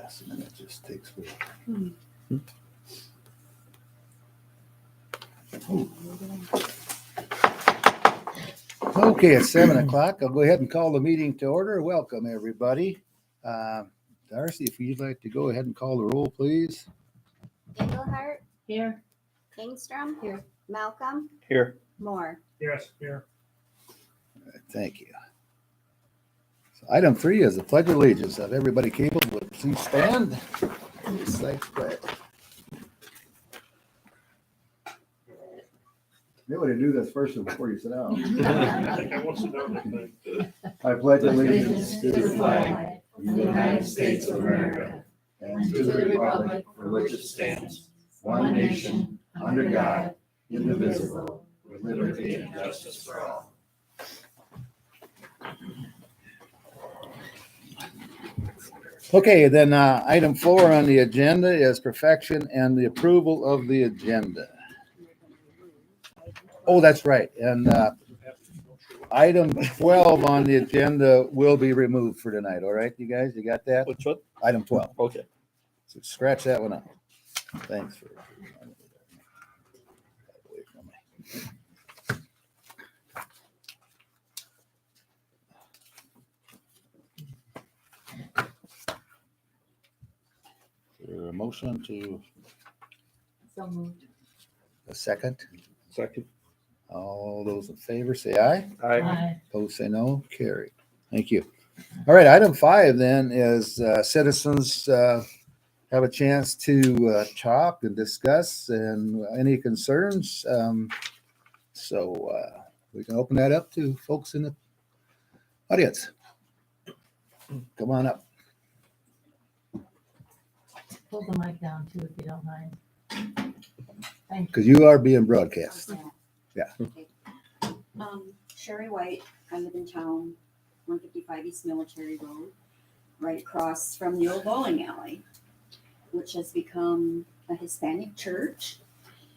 Yes, and it just takes forever. Okay, it's 7:00. I'll go ahead and call the meeting to order. Welcome, everybody. Darcy, if you'd like to go ahead and call the roll, please. Engelhardt, Here. Kingstrom, here. Malcolm, Here. Moore. Yes, here. All right, thank you. So item 3 is the Pledge of Allegiance. If everybody capable, would please stand. Recite the pledge. You ought to do this first before you sit down. I think I want to know that thing. I pledge allegiance to the flag flag of the United States of America and to the republic for which it stands, one nation, under God, indivisible, with liberty and justice for all. Okay, then item 4 on the agenda is perfection and the approval of the agenda. Oh, that's right. And item 12 on the agenda will be removed for tonight. All right, you guys, you got that? Which one? Item 12. Okay. So scratch that one out. Thanks for. Is there a motion to So moved. a second? Second. All those in favor say aye. Aye. Opposed say no. Carried. Thank you. All right, item 5 then is citizens have a chance to talk and discuss and any concerns. So we can open that up to folks in the audience. Come on up, Pull the mic down too, if you don't mind. Thank because you are being broadcast. Yeah. Okay. Sherry White, I live in town, 155 East Military Road, right across from the old bowling alley, which has become a Hispanic church.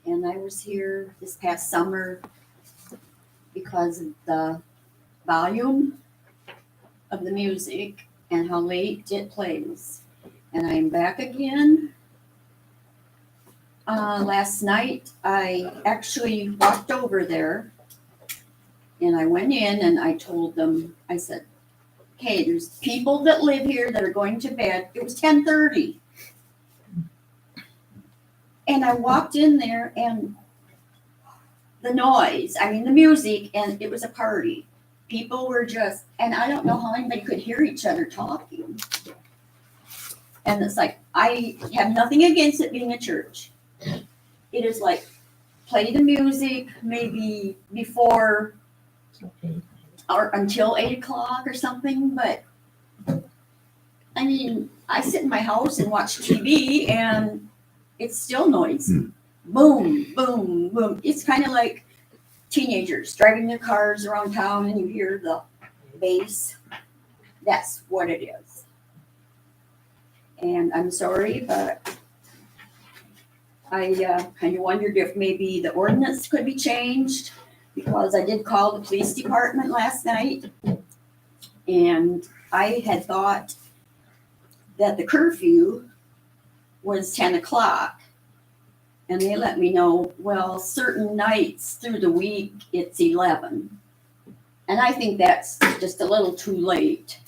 And I was here this past summer because of the volume of the music and how late it plays. And I'm back again. Last night, I actually walked over there and I went in and I told them, I said, hey, there's people that live here that are going to bed. It was 10:30. And I walked in there and the noise, the music, and it was a party. People were just, and I don't know how anybody could hear each other talking. And it's like, I have nothing against it being a church. It is like, play the music maybe before you. or until 8:00 or something, but I sit in my house and watch TV and it's still noise. Boom, boom, boom. It's kind of like teenagers driving their cars around town and you hear the bass. That's what it is. And I'm sorry, but I kind of wondered if maybe the ordinance could be changed, because I did call the police department last night and I had thought that the curfew was 10:00 and they let me know, well, certain nights through the week it's 11. And I think that's just a little too late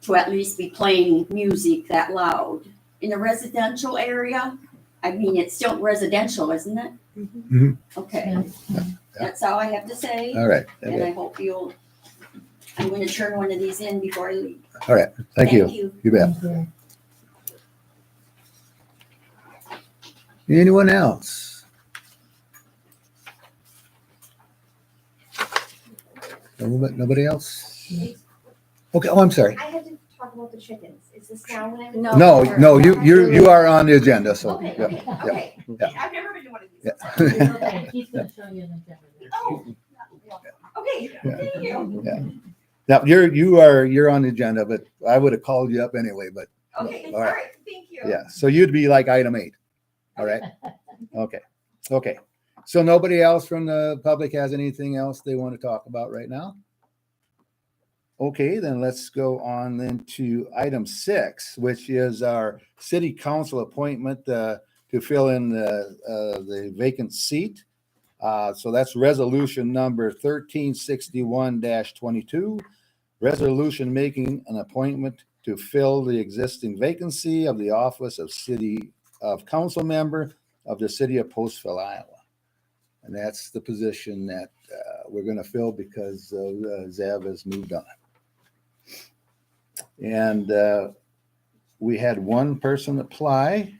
to at least be playing music that loud. In a residential area, it's still residential, isn't it? Mhm. Okay, that's all I have to say. All right. And Okay. I hope I'm going to turn one of these in before I leave. All right. Thank you. You bet. Thank you. Anyone else? Nobody else? Okay. Oh, I'm sorry. I had to talk about the chickens. Is this now when I'm? No, you are on the agenda. So Okay, yeah, okay, yeah. okay. Yeah. I've never been to one of these. Yeah. Okay, he's gonna show you an agenda. Oh, okay, thank you. Yeah. Now you're on the agenda, but I would have called you up anyway. But Okay, All all right. right, thank you. yeah, so you'd be like item 8. All right. Okay. So nobody else from the public has anything else they want to talk about right now? Okay, then let's go on then to item 6, which is our city council appointment to fill in the vacant seat. So that's resolution number 1361-22. Resolution making an appointment to fill the existing vacancy of the office of council member of the city of Postville, Iowa. And that's the position that we're going to fill because Zev has moved on. And we had one person apply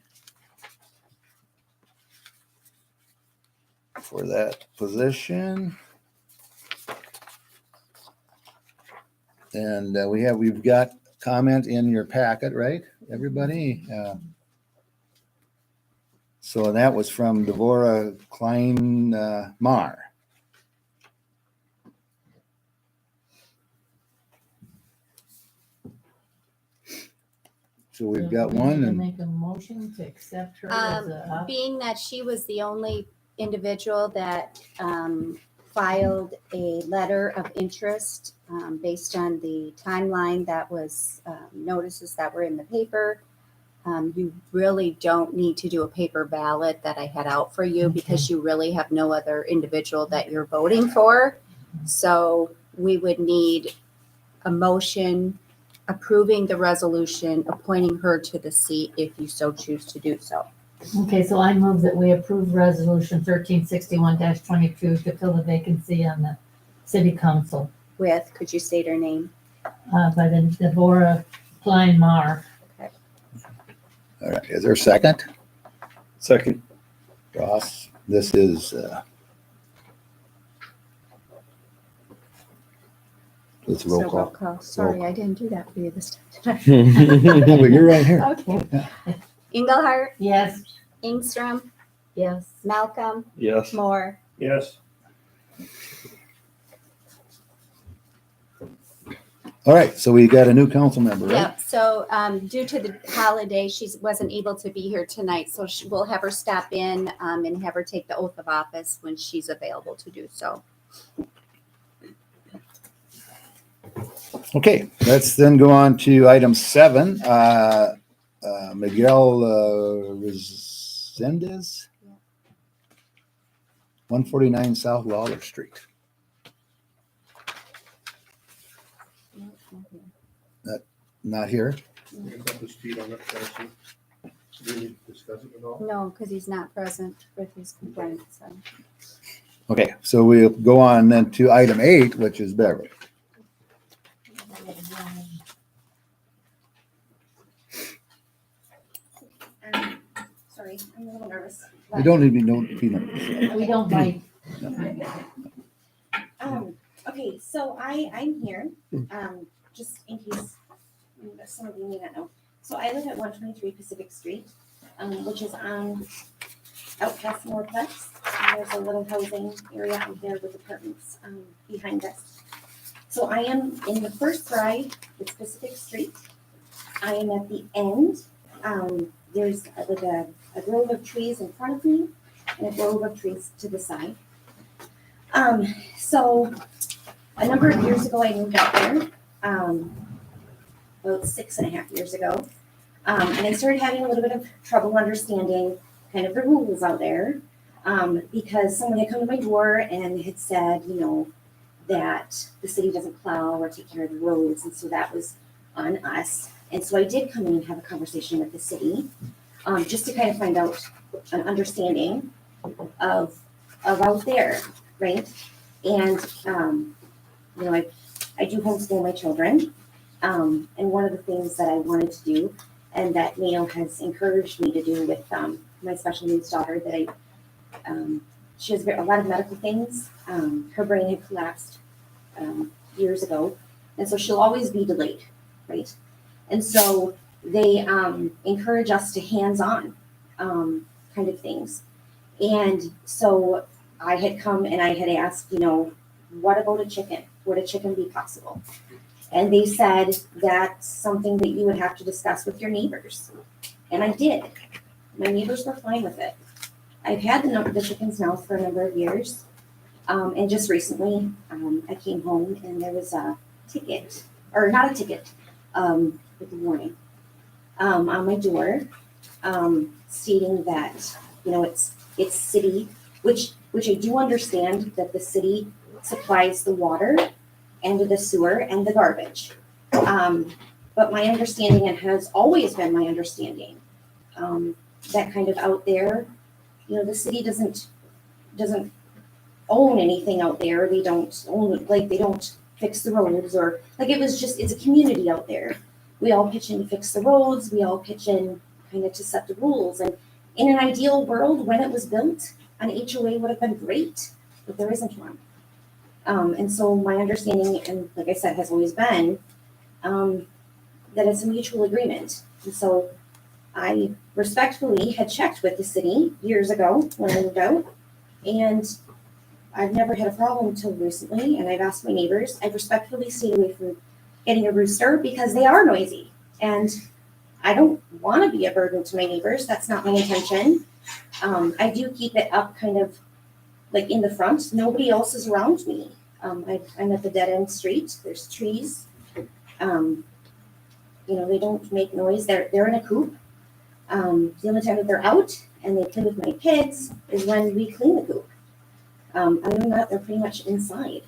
for that position. And we've got comment in your packet, right, everybody? So that was from Devorah Klein Mar. So we've got Do we one need to and make a motion to accept her as a. Being that she was the only individual that filed a letter of interest based on the timeline that was notices that were in the paper, you really don't need to do a paper ballot that I had out for you because you really have no other individual that you're voting for. So we would need a motion approving the resolution, appointing her to the seat if you so choose to do so. Okay, so I move that we approve resolution 1361-22 to fill the vacancy on the city council With, could you state her name? by the Devorah Klein Mar. all right, is there a second? Second. Ross, this is let's roll So call. Sorry, I didn't do that for you this time. No, but you're right here. Okay. Engelhardt, Yes. Ingstrom, Yes. Malcolm, Yes. Moore. Yes. All right, so we got a new council member, right? Yep, so due to the holiday, she wasn't able to be here tonight, so we'll have her stop in and have her take the oath of office when she's available to do so. Okay, let's then go on to item 7. Miguel Resendiz, 149 South Lawler Street. Not here. We got the speed on that person. Do we need to discuss it at all? No, because he's not present with his complaint, so. Okay, so we'll go on then to item 8, which is Beverly. Sorry, I'm a little nervous. You don't need to be nervous. We don't bite. Okay, so I'm here, just in case some of you may not know. So I live at 123 Pacific Street, which is on out past Northwest. And there's a little housing area out there with apartments behind us. So I am in the first side, it's Pacific Street. I am at the end. There's like a grove of trees in front of me and a grove of trees to the side. So a number of years ago, I moved out there, about 6.5 years ago. And I started having a little bit of trouble understanding kind of the rules out there, because someone had come to my door and had said, you know, that the city doesn't plow or take care of the roads, and so that was on us. And so I did come in and have a conversation with the city, just to kind of find out an understanding of out there, right? And you know, I do homeschool my children, and one of the things that I wanted to do, and that Mayo has encouraged me to do with my special needs daughter, that she has a lot of medical things. Her brain had collapsed years ago, and so she'll always be delayed, right? And so they encourage us to hands-on kind of things. And so I had come and I had asked, you know, what about a chicken? Would a chicken be possible? And they said that's something that you would have to discuss with your neighbors. And I did. My neighbors were fine with it. I've had the chickens now for a number of years. And just recently, I came home and there was a ticket, or not a ticket, with a warning, on my door, stating that, you know, it's city, which I do understand that the city supplies the water and the sewer and the garbage. But my understanding, and has always been my understanding, that kind of out there, you know, the city doesn't own anything out there. They don't own, like, they don't fix the roads, or like, it's a community out there. We all pitch in to fix the roads. We all pitch in kind of to set the rules. And in an ideal world, when it was built, an HOA would have been great, but there isn't one. And so my understanding, and like I said, has always been, that it's a mutual agreement. And so I respectfully had checked with the city years ago when I moved out, and I've never had a problem until recently. And I've asked my neighbors. I've respectfully stayed away from getting a rooster because they are noisy, and I don't want to be a burden to my neighbors. That's not my intention. I do keep it up kind of like in the front. Nobody else is around me. I'm at the dead end street. There's trees. You know, they don't make noise. They're in a coop. The only time that they're out and they play with my kids is when we clean the coop. Other than that, they're pretty much inside.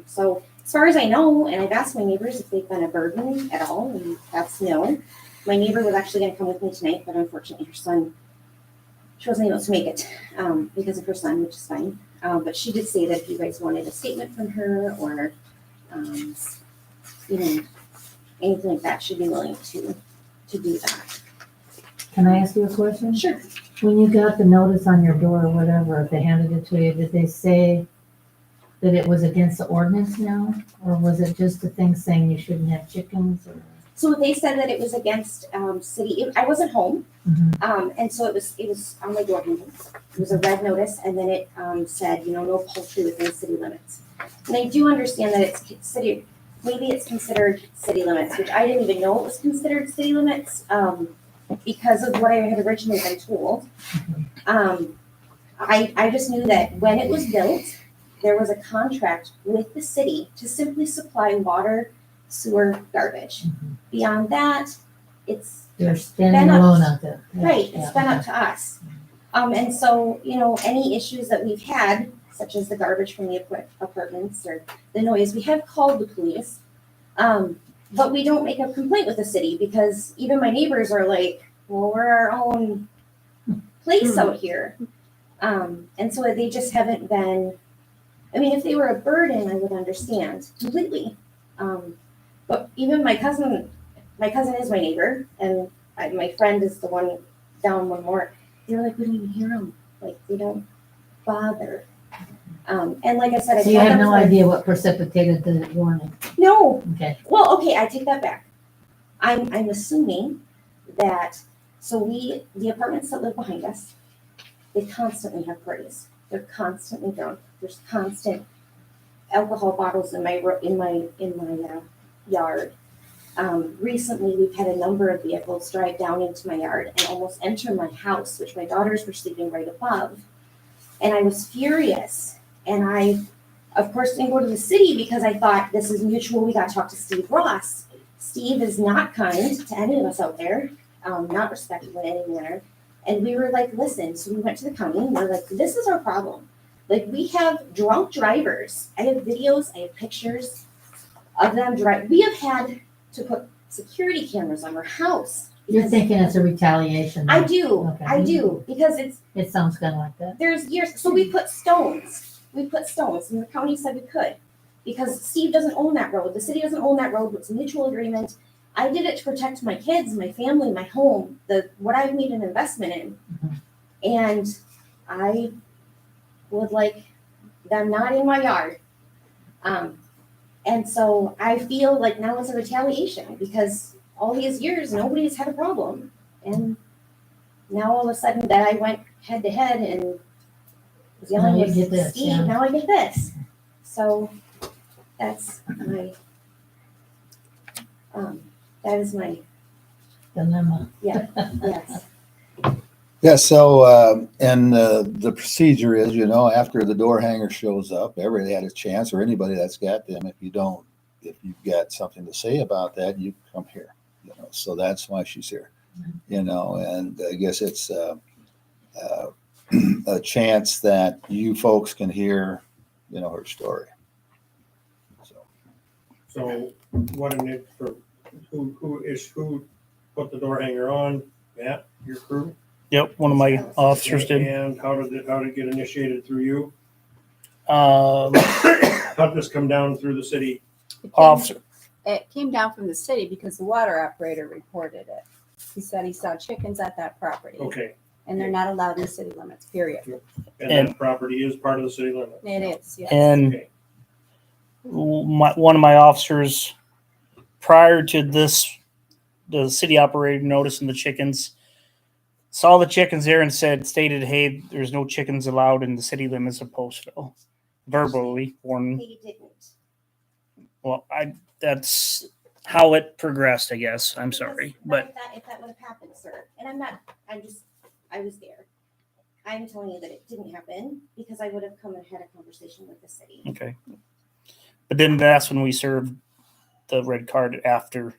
So as far as I know, and I've asked my neighbors if they've been a burden at all, and that's no. My neighbor was actually going to come with me tonight, but unfortunately she wasn't able to make it because of her son, which is fine. But she did say that if you guys wanted a statement from her, or you know, anything like that, she'd be willing to do that. Can I ask you a question? Sure. When you got the notice on your door or whatever, if they handed it to you, did they say that it was against the ordinance now? Or was it just a thing saying you shouldn't have chickens? Or? So they said that it was against city. I wasn't home, and so it was on my door handles. It was a red notice, and then it said, you know, no poultry within city limits. And I do understand that it's city. Maybe it's considered city limits, which I didn't even know it was considered city limits because of what I had originally been told. I just knew that when it was built, there was a contract with the city to simply supply water, sewer, garbage. Beyond that, it's They're standing alone out there. right. It's been up to us. And so, you know, any issues that we've had, such as the garbage from the apartments or the noise, we have called the police. But we don't make a complaint with the city because even my neighbors are like, well, we're our own place out here. And so they just haven't been, I mean, if they were a burden, I would understand completely. But even my cousin is my neighbor, and my friend is the one down one more. They're like, we don't even hear them. Like, they don't bother. And like I said, So you have no idea what precipitated the warning? No. Okay. Well, okay, I take that back. I'm assuming that, so the apartments that live behind us, they constantly have parties. They're constantly drunk. There's constant alcohol bottles in my yard. Recently, we've had a number of vehicles drive down into my yard and almost enter my house, which my daughters were sleeping right above. And I was furious. And I, of course, didn't go to the city because I thought this is mutual. We got to talk to Steve Ross. Steve is not kind to any of us out there, not respectful in any manner. And we were like, listen, so we went to the county and we're like, this is our problem. Like, we have drunk drivers. I have videos, I have pictures of them drive. We have had to put security cameras on our house. You're thinking it's a retaliation. I do. Okay. I do. Because It sounds kind of like that. there's years. So we put stones. And the county said we could. Because Steve doesn't own that road. The city doesn't own that road. It's a mutual agreement. I did it to protect my kids, my family, my home, what I've made an investment in. And I would like them not in my yard. And so I feel like now it's a retaliation because all these years nobody's had a problem. And now all of a sudden that I went head to head and was yelling Now you with get this, Steve, yeah. now I get this. So that's my that is my Dilemma. yes. Yeah, so, and the procedure is, you know, after the door hanger shows up, everybody had a chance, or anybody that's got them, if you don't if you've got something to say about that, you come here, so that's why she's here, and I guess it's a chance that you folks can hear, her story. So what in it for, who put the door hanger on? Matt, your crew? Yep, one of my officers did. And how did it get initiated through you? Um, How did this come down through the city? officer. It came down from the city because the water operator reported it. He said he saw chickens at that property. Okay, And they're not allowed in the city limits, period. and that property is part of the city limit. It is, yes. And Okay, one of my officers, prior to this, the city operator noticing the chickens, saw the chickens there and stated, hey, there's no chickens allowed in the city limits of Postville. Verbally warned. They didn't. Well, that's how it progressed, I guess. I'm sorry. But If that would have happened, sir, and I was there. I'm telling you that it didn't happen because I would have come and had a conversation with the city. okay. But then that's when we served the red card after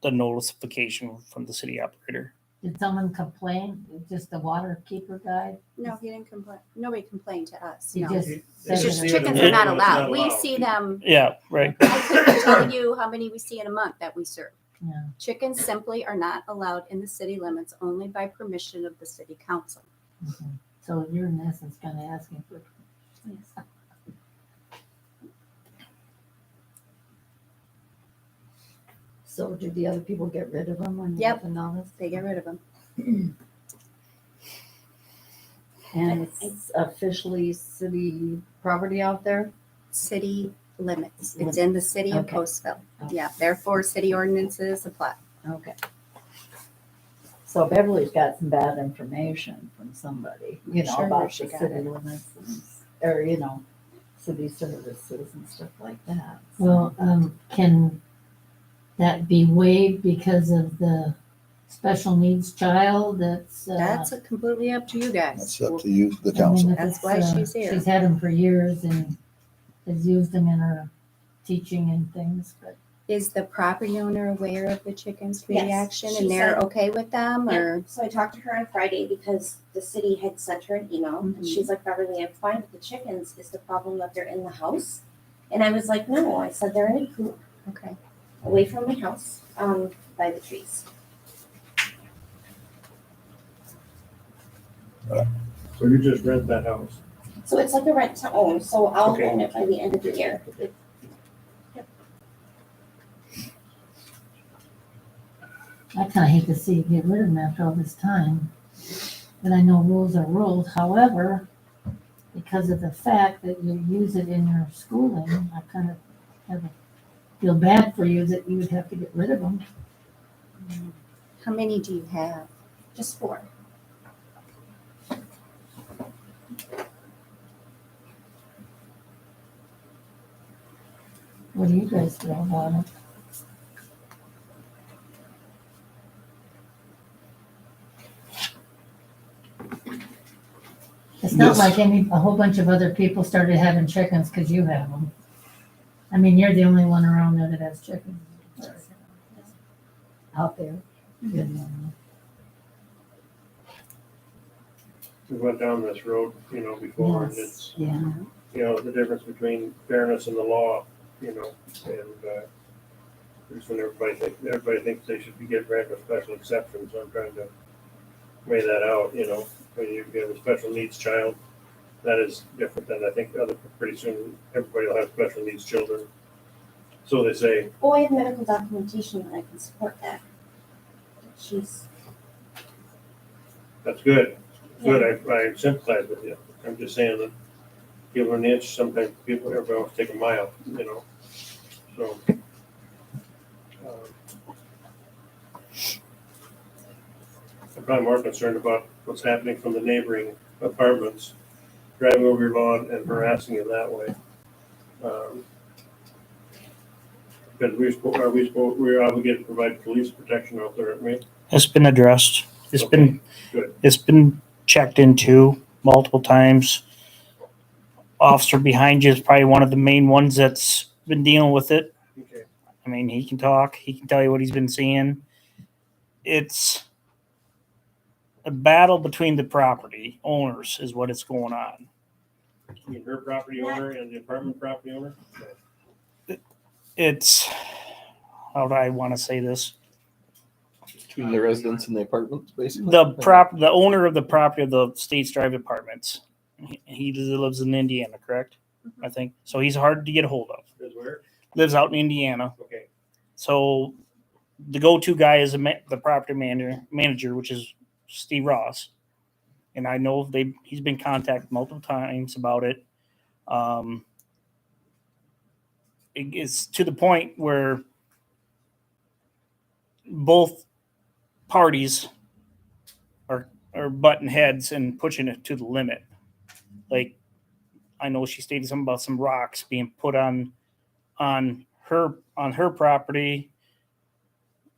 the notification from the city operator. Did someone complain? Just the water keeper guy? No, he didn't complain. Nobody complained to us. He No. just It's said It's just that- chickens It- are not It's not allowed. We allowed. see them. Yeah, right. I couldn't tell you how many we see in a month that we serve. Yeah. Chickens simply are not allowed in the city limits only by permission of the city council. Mhm. So you're in essence kind of asking for. So did the other people get rid of them when you Yep. got the notice? They get rid of them. And it's officially city property out there? City limits. It's in the city of Okay. Postville. Okay. Yeah, therefore city ordinances apply. Okay. So Beverly's got some bad information from somebody, Sure about she the got city it. limits or, city services and stuff like that. Well, can that be waived because of the special needs child that's? That's completely up to you guys. That's up to you, the I mean, council. if That's it's, why she's here. She's had them for years and has used them in her teaching and things, but Is the property owner aware of the chickens Yes, reaction she and they're said- okay with them or? So I talked to her on Friday because the city had sent her an email and Mhm. she's like, Beverly, I'm fine with the chickens. Is the problem that they're in the house? And I was like, no, I said they're in a coop Okay. away from my house, by the trees. so you just rent that house? So it's like a rent to own, so I'll Okay. own it by the end of the year. I kind of hate to see you get rid of them after all this time. But I know rules are rules. However, because of the fact that you use it in your schooling, I kind of feel bad for you that you would have to get rid of them. How many do you have? Just 4. What do you guys feel about it? It's not Yes. like a whole bunch of other people started having chickens because you have them. I mean, you're the only one around there that has chickens. Out there. Yeah. We went down this road, before, and it's, Yeah. the difference between fairness and the law, and, there's when everybody thinks they should be getting granted a special exception, so I'm trying to weigh that out, when you have a special needs child, that is different than, I think, pretty soon, everybody will have special needs children. So they say, Oh, I have medical documentation that I can support that. that's good, I sympathize with you, I'm just saying that give her an inch, sometimes everybody wants to take a mile, so. I'm probably more concerned about what's happening from the neighboring apartments, driving over your lawn and harassing you that way. Because we're obligated to provide police protection out there, aren't we? It's been addressed. It's Okay, been good. It's been checked into multiple times. Officer behind you is probably one of the main ones that's been dealing with it. I mean, he can talk. He can tell you what he's been seeing. It's a battle between the property owners is what is going on. I mean, her property owner and the apartment property owner? It's, how do I want to say this? Between the residents and the apartments, basically. The owner of the property of the States Drive Apartments. He lives in Indiana, correct? I think so. He's hard to get a hold of. Is where? Lives out in Indiana. Okay. So the go-to guy is the property manager, which is Steve Ross, and I know he's been contacted multiple times about it. It's to the point where both parties are butting heads and pushing it to the limit. Like, I know she stated something about some rocks being put on her property.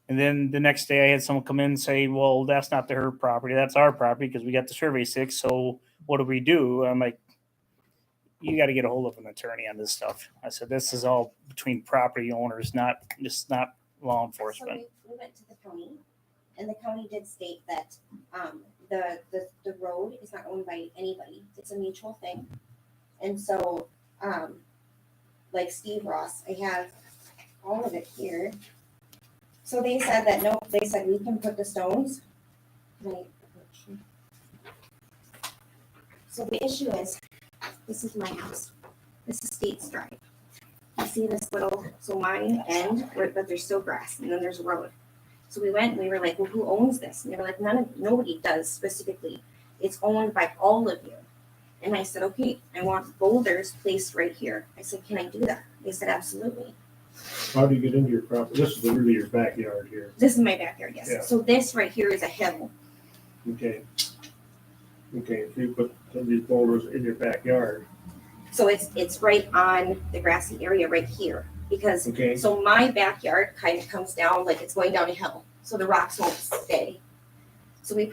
And then the next day I had someone come in and say, well, that's not her property. That's our property because we got the survey 6. So what do? I'm like, you got to get a hold of an attorney on this stuff. I said, this is all between property owners, not law enforcement. So we went to the county, and the county did state that the road is not owned by anybody. It's a mutual thing. And so, like Steve Ross, I have all of it here. So they said that no, they said we can put the stones. So the issue is, this is my house. This is States Drive. You see this little, so my end, but there's still grass, and then there's a road. So we went and we were like, well, who owns this? And they were like, nobody does specifically. It's owned by all of you. And I said, okay, I want boulders placed right here. I said, can I do that? They said, absolutely. How do you get into your property? This is really your backyard here. This is my backyard, yes. Yeah. So this right here is a hill. Okay. Okay, so you put some of these boulders in your backyard. So it's right on the grassy area right here. Because, Okay. so my backyard kind of comes down like it's going down a hill. So the rocks won't stay. So we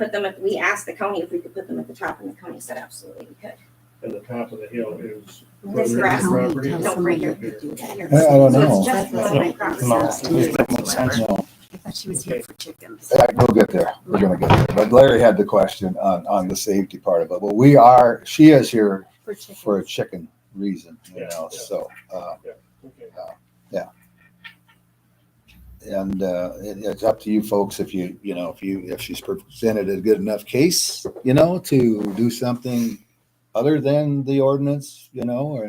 asked the county if we could put them at the top, and the county said absolutely we could. And the top of the hill is. This grass, property. no, right here. I don't So know. it's just below my property. No, that makes sense. No, I thought she was here for chickens. we'll get there. We're gonna get there. But Larry had the question on the safety part of it. Well, she is here For chickens. for a chicken reason, Yeah, yeah. so, Okay. and it's up to you folks if if she's presented a good enough case, to do something other than the ordinance, or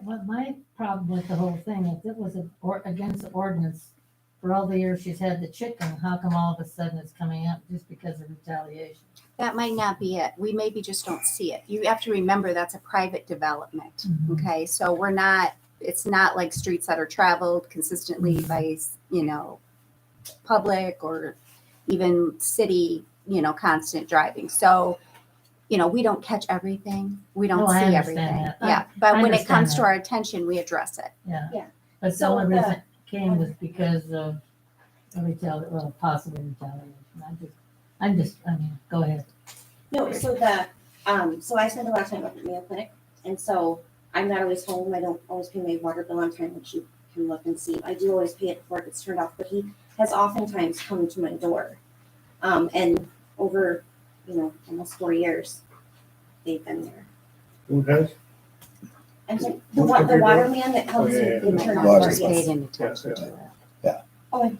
Well, my problem with the whole thing, if it was against the ordinance for all the years she's had the chicken, how come all of a sudden it's coming up just because of retaliation? That might not be it. We maybe just don't see it. You have to remember that's a private development. Mhm. Okay, so it's not like streets that are traveled consistently by, public or even city, constant driving. So, we don't catch everything. We don't No, I see understand everything. that. Yeah, I but when it understand comes to that. our attention, we address it. Yeah. Yeah. But the So only reason it came was because of possible retaliation. Go ahead. No, so so I spend a lot of time up at Mayo Clinic, and so I'm not always home. I don't always pay my water bill on time, which you can look and see. I do always pay it before it gets turned off, but he has oftentimes come to my door. And over, almost 4 years, they've been there. Who has? And so Who's come to the your water door? man that comes Oh, yeah, in and yeah. turns Water. on, Just paid yes. any attention Yes, to that. Oh, and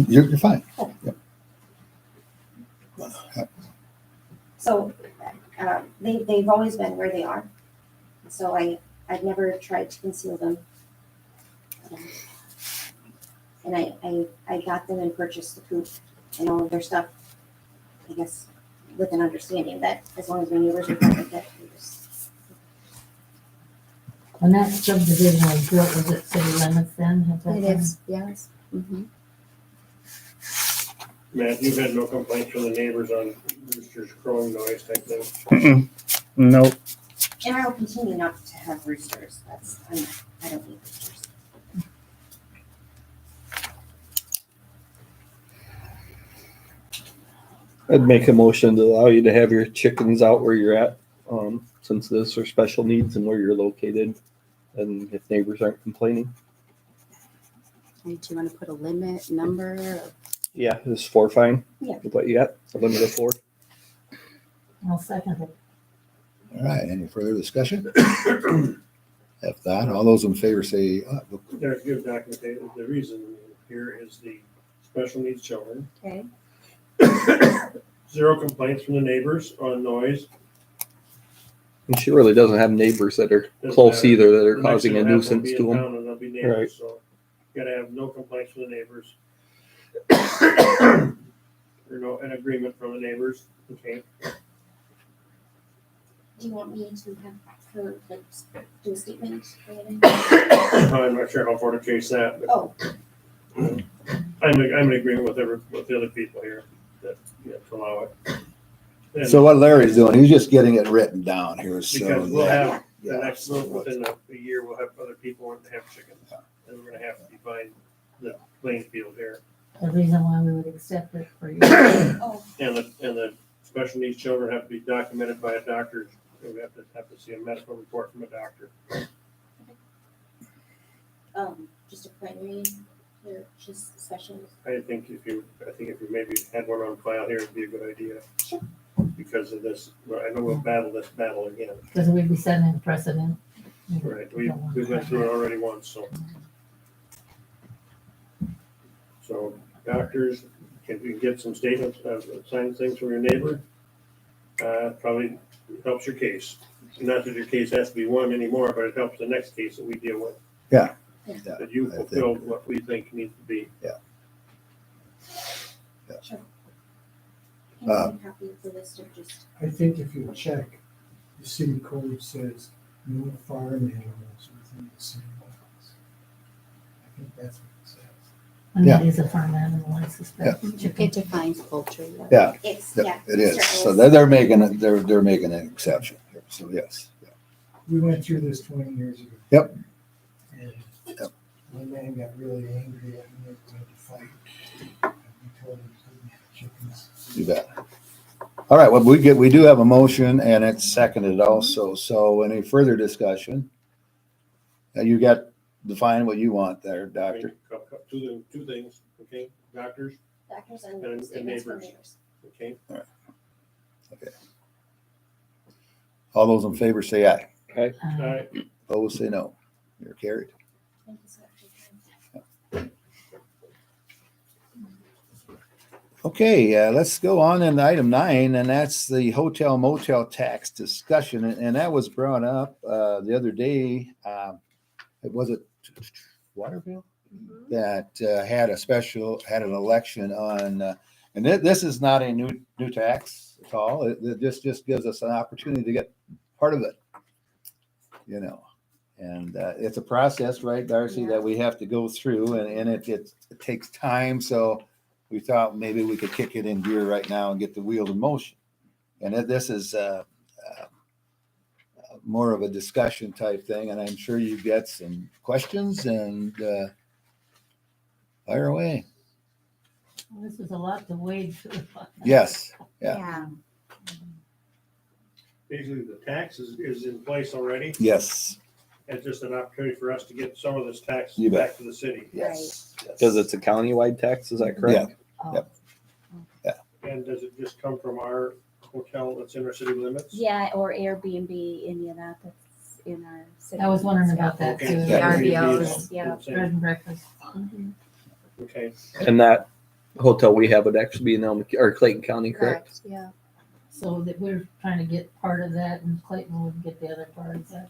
you're fine. so they've always been where they are. So I've never tried to conceal them. And I got them and purchased the coop and all of their stuff, I guess, with an understanding that as long as my neighbors are fine with it, we just. When that subdivision was built, was it city limits then? at that It time? is, yes. Mhm. Matt, you've had no complaints from the neighbors on roosters crowing noise type thing? Mm-mm. Nope. And I will continue not to have roosters. I don't need roosters. I'd make a motion to allow you to have your chickens out where you're at, since this are special needs and where you're located. And if neighbors aren't complaining. Do you want to put a limit number? Yeah, is 4 fine? Yeah. With what you got? A limit of 4? I'll second it. All right, any further discussion? If not, all those in favor say, There's good documentation. The reason here is the special needs children. Okay. 0 complaints from the neighbors on noise. And she really doesn't have neighbors that are Doesn't close matter. either that are The next causing thing a will have will nuisance be in to them. town and they'll be neighbors, Right. so you gotta have no complaints from the neighbors. Or no, an agreement from the neighbors, okay? Do you want me to have her like do a statement? I'm not sure how far to chase that, but Oh, I'm in agreement with the other people here that, to allow it. And so what Larry's doing, he's just getting it written down here, so. because we'll that- have, the yeah. next month, within a year, we'll have other people wanting to have chickens. And we're gonna have to define the playing field here. The reason why we would accept it for you. oh, And the special needs children have to be documented by a doctor. We have to see a medical report from a doctor. just a primary, or just special. I think if you maybe had one on file here, it'd be a good idea. Sure. Because of this, well, I know we'll battle this battle again. Because we'd be setting a precedent. Right, we've been through it already once, so. So doctors, can we get some statements, sign things from your neighbor? Probably helps your case. Not that your case has to be won anymore, but it helps the next case that we deal with. Yeah. Yeah. Yeah, That you I think- fulfilled what we think needs to be. And I'm happy with the list of just, I think if you check, the city code says no farm animals within the city limits. I think that's what it says. And that is a farm animal, I suspect. It Chicken. defines poultry. Yeah, it's, yeah, yeah. it is. So certainly they're making it, they're making an exception here, so yes. We went through this 20 years ago. Yep. And Yep. one man got really angry at me, we had to fight. And we told him he couldn't have chickens. You bet. All right, well, we do have a motion and it's seconded also, so any further discussion? You got, define what you want there, doctor. Two things, okay? Doctors, Doctors and And statements from neighbors. neighbors. okay? All those in favor say aye. All Uh, right, Opposed, say no. You're carried. Thank you so much. Okay, let's go on in item 9, and that's the hotel motel tax discussion. And that was brought up the other day. It was Waterville that had an election on, and this is not a new tax at all. It just gives us an opportunity to get part of it, And it's a process, right, Darcy, that we have to go through, and it takes time. So we thought maybe we could kick it in gear right now and get the wheel in motion. And this is more of a discussion type thing, and I'm sure you get some questions and fire away. Well, this is a lot to wade through. Yes. Yeah. basically the tax is in place already. Yes. It's just an opportunity for us to get some of this tax You bet. back to the city. Yes. Because it's a countywide tax, is that correct? Oh, And does it just come from our hotel that's in our city limits? Yeah, or Airbnb, any of that that's in our city. I was wondering limits, about that Okay. too. Yeah. RDOs, yeah. Bed and breakfast. Mhm. Okay, And that hotel we have would actually be in or Clayton County, correct? Correct, yeah. So that we're trying to get part of that and Clayton would get the other part. Is that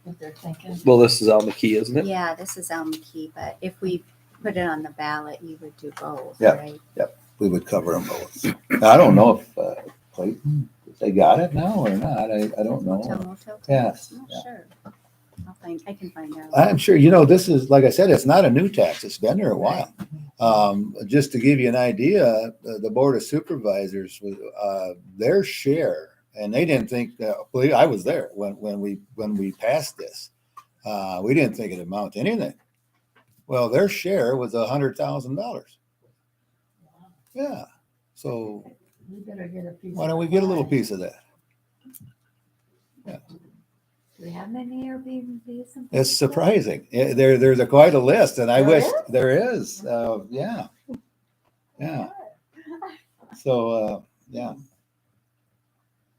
what they're thinking? Well, this is out in the key, isn't it? Yeah, this is Elm Key, but if we put it on the ballot, you would do both, Yeah. right? We would cover them both. I don't know if Clayton, if they got it now or not. I don't Hotel know. motel tax? Yes, Oh, yeah. sure. I can find out. I'm sure, this is, like I said, it's not a new tax. It's been there a while. Just to give you an idea, the Board of Supervisors, their share, and they didn't think, believe I was there when we passed this. We didn't think it'd amount to anything. Well, their share was $100,000. Yeah. So We better get a piece. why don't of we the get a little pie. piece of that? Do we have many Airbnbs? in It's Postville? surprising. There's quite a list, and I There wish is? there is. Yeah. So, yeah.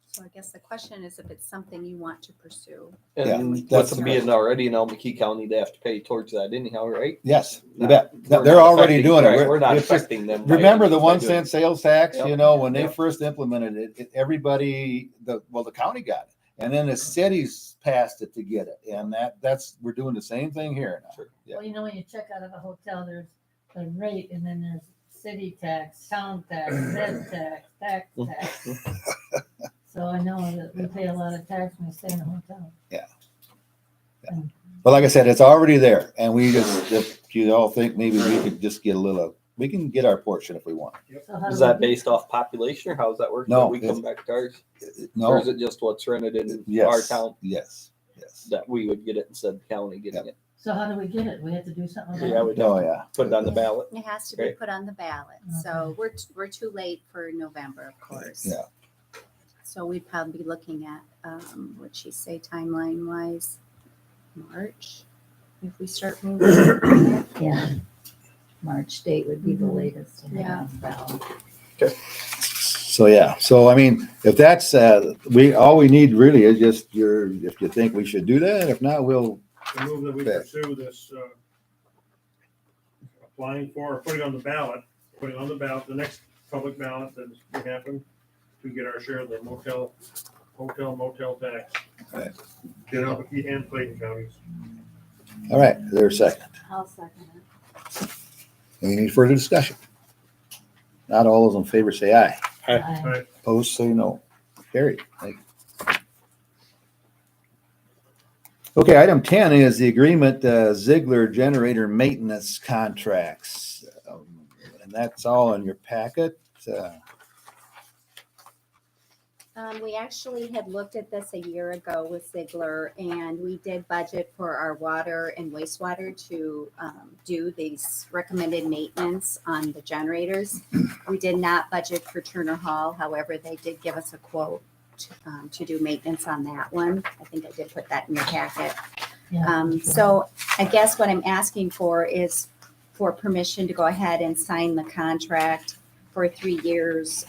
So I guess the question is if it's something you want to pursue. Yeah, And with that's them being already in Albuquerque County, they have to pay towards that anyhow, right? Yes, you Not- bet. we're They're not already affecting- doing it. right, We're not It's just- affecting them. by Remember the anything by 1 doing cent sales tax? Yep. You know, when they Yep. first implemented it, everybody, the county got it, and then the cities passed it to get it, and that's we're doing the same thing here now. Sure. Yeah. Well, you know, when you check out of a hotel, there's the rate and then there's city tax, town tax, bed tax, tax. So I know that we pay a lot of tax when we stay in a hotel. But like I said, it's already there, and we just, if you all think maybe we could just get we can get our portion if we want. So how Is do we that get- based off population, or how does that work? No, That we come back to ours, or No, is it just what's rented in our yes, town yes. that we would get it instead of the county getting it? So how do we get it? We have to do something about Yeah, it? we'd Oh, have to yeah. put it on the ballot. It has to be Right. put on the ballot. So we're too late for November, of course. Yeah. So we'd probably be looking at, what'd she say timeline wise? March, if we start moving. Yeah. March date would be the Mhm. latest. to have Yeah. on the ballot. So, yeah, so I mean, if that's, all we need really is just if you think we should do that, if not, we'll, I move that we Okay. pursue this, applying for, or putting on the ballot, the next public ballot that will happen to get our share of the motel tax. Right. Get Albuquerque and Clayton counties. all right, there's a second. I'll second it. Any further discussion? Not all those in favor say aye. I- Opposed, say no. Carried. Thank you. Okay, item 10 is the agreement, Ziegler generator maintenance contracts. And that's all in your packet. We actually had looked at this a year ago with Ziegler, and we did budget for our water and wastewater to do these recommended maintenance on the generators. We did not budget for Turner Hall. However, they did give us a quote to do maintenance on that one. I think I did put that in your packet. Yeah. So I guess what I'm asking for is for permission to go ahead and sign the contract for 3 years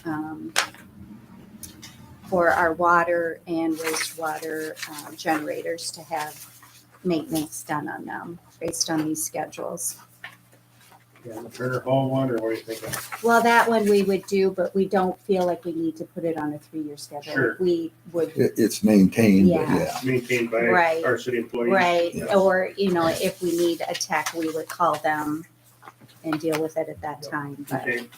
for our water and wastewater generators to have maintenance done on them based on these schedules. Yeah, the Turner Hall one, or what are you thinking? Well, that one we would do, but we don't feel like we need to put it on a 3-year schedule. Sure. We would, It's maintained, but Yeah. yeah. Maintained by Right. our city employees. right, Yeah. or, if we need a tech, we would call them and deal with it at that time, but Okay.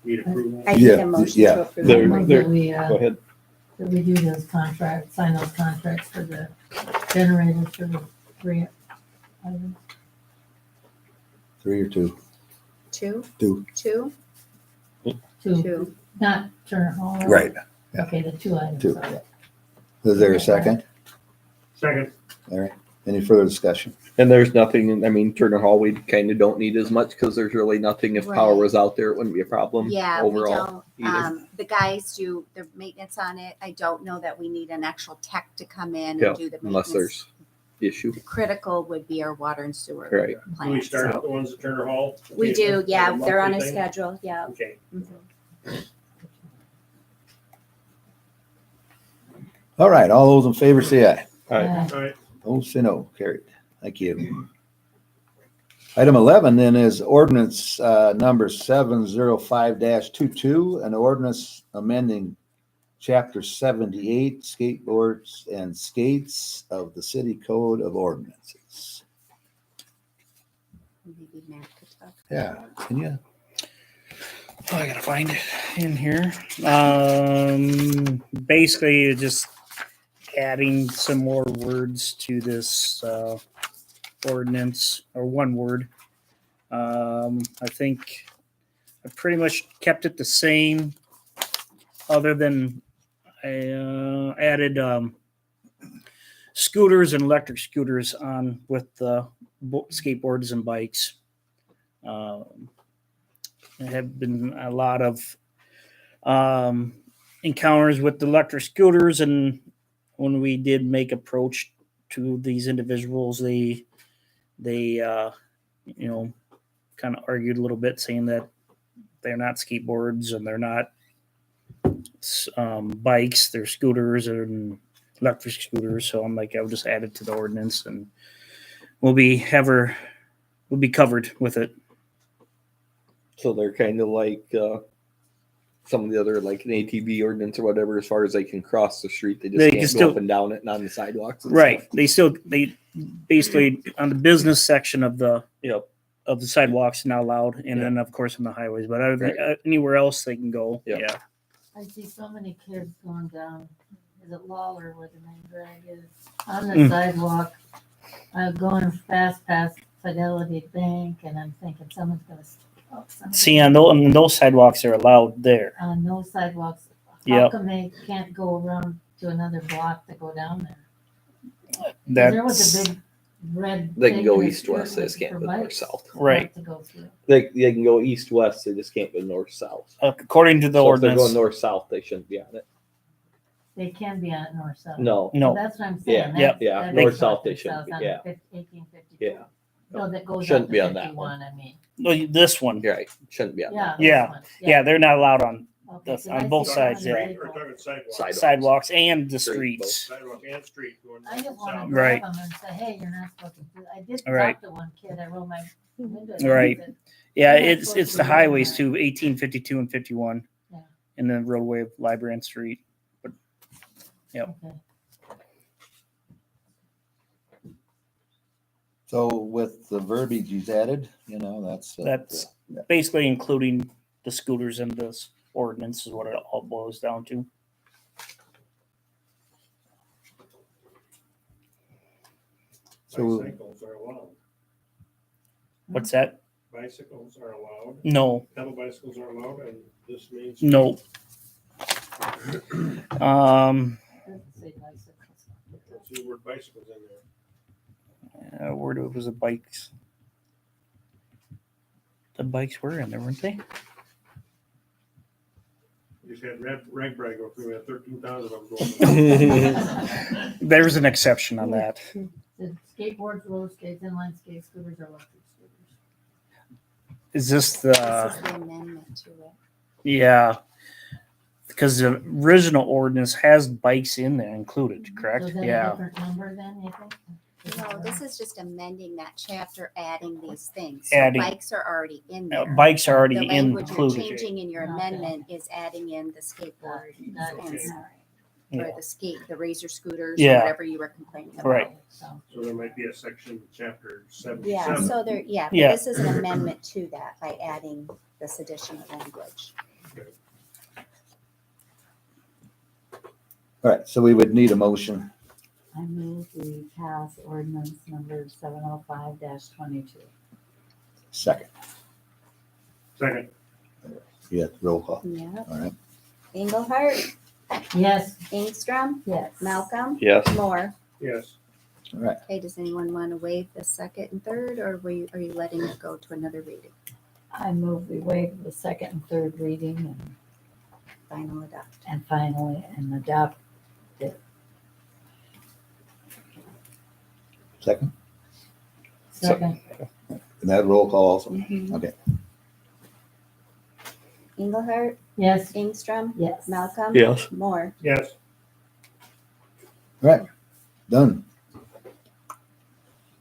Need approval. I need Yeah, a motion yeah. to approve. There- I move there- that we, Go ahead. that we do those contracts, sign those contracts for the generators for the 3 items. 3 or 2. Two? Two. Two? 2, Two. not Turner Hall. Right. Okay, the 2 items. 2. sorry. Is there a second? Second. All right. Any further discussion? And there's nothing, I mean, Turner Hall, we kind of don't need as much because there's really nothing. If power Right. was out there, it wouldn't be a problem Yeah, we overall. don't. either. The guys do the maintenance on it. I don't know that we need an actual tech to come in Yeah, and do the Unless maintenance. there's issue. Critical would be our water and sewer Right. Do we plant. start so- with the ones at Turner Hall? We do, yeah, they're on a monthly thing? schedule, yeah. Okay. Mhm. All right, all those in favor say aye. Yeah. All right. Opposed, say no. Carried. Thank you. Item 11 then is ordinance number 705-22, an ordinance amending chapter 78 skateboards and skates of the city code of ordinances. Maybe Matt could talk. Yeah, can you? Oh, I gotta find it in here. Basically, just adding some more words to this ordinance, or one word. I think I pretty much kept it the same, other than I added scooters and electric scooters on with the skateboards and bikes. There have been a lot of encounters with the electric scooters, and when we did make approach to these individuals, they kind of argued a little bit, saying that they're not skateboards and they're not bikes, they're scooters and electric scooters. So I'm like, I'll just add it to the ordinance, and we'll be covered with it. So they're kind of like some of the other, like an ATV ordinance or whatever, as far as they can cross the street. They just They can't can go still- up and down it and on the sidewalks. And Right. stuff. They basically on the business section of the Yep. of the sidewalks not allowed, and then of course on the highways. But anywhere else they can go. Yep. Yeah. I see so many kids going down, is it Lawler where the main drag is, on the Mm. sidewalk, going fast past Fidelity Bank, and I'm thinking someone's gonna. See, on those sidewalks are allowed there. On no sidewalks. How Yep. come they can't go around to another block to go down there? There was That's a big red. They can thing go in the east west. They street just can't for go north bikes south. right. To go through. They can go east west. They just can't go north south. According to the So if they're ordinance. going north south, they shouldn't be on it. They can be on north south. No. No. That's what I'm saying. Yeah, That's- yeah, that north is south what they it shouldn't says be, on yeah. 1852. Yeah. No, that goes Shouldn't up to be on that 51, I mean. No, this one. You're right. Shouldn't be on Yeah. that. this Yeah. one, Yeah, they're not allowed on Okay, that's 'cause on I see both so sides, many yeah. people. We're talking sidewalks. Sidewalks. sidewalks and the Street, both. streets. Sidewalk and street going I just north want and to south. Right. grab them and say, hey, you're not supposed to do. I did Right. talk to one kid. I rolled my window. down Right. and said, Yeah, You're not it's supposed to the be doing highways that. too, 18, 52, and 51. Yeah. And then roadway of Library and Street. Okay. So with the verbiage he's added, that's. That's basically including the scooters in this ordinance is what it all boils down to. So- Bicycles are allowed. What's that? Bicycles are allowed. No, Pedal bicycles are allowed, and this means. no. Doesn't say bicycles. Let's see the word bicycles in there. Where was the bikes? The bikes were in there, weren't they? We just had rag brag go through, we had 13,000 of them going. There's an exception on that. The skateboards, roller skates, inline skates, scooters, or electric scooters. Is this This the? is the amendment to it. Yeah, because the original ordinance has bikes in there included, So correct? is that a Yeah. different number then, you think? No, this is just amending that chapter, adding these things. Adding. So bikes are already in there. Bikes are already The language you're included. changing in your Okay. amendment is adding in the skateboard Got it. and Yeah. or the razor scooters, or Yeah. whatever you were complaining about. Right. So, So there might be a section, chapter Yeah, 77. so there, but Yeah. this is an amendment to that by adding this additional language. All right, so we would need a motion. I move we pass ordinance number 705-22. Second. Second, Yeah, roll call. Yeah. All right. Engelhardt, yes, Ingstrom, Yes. Malcolm, Yes. Moore. yes. All right. Okay, does anyone want to waive the second and third, or are you letting it go to another reading? I move we waive the second and third reading Final adopt. and finally and adopt. Second. second, And that roll call also. Mm-hmm. Okay. Engelhardt, yes, Ingstrom, Yes. Malcolm, Yes. Moore. Yes, Done.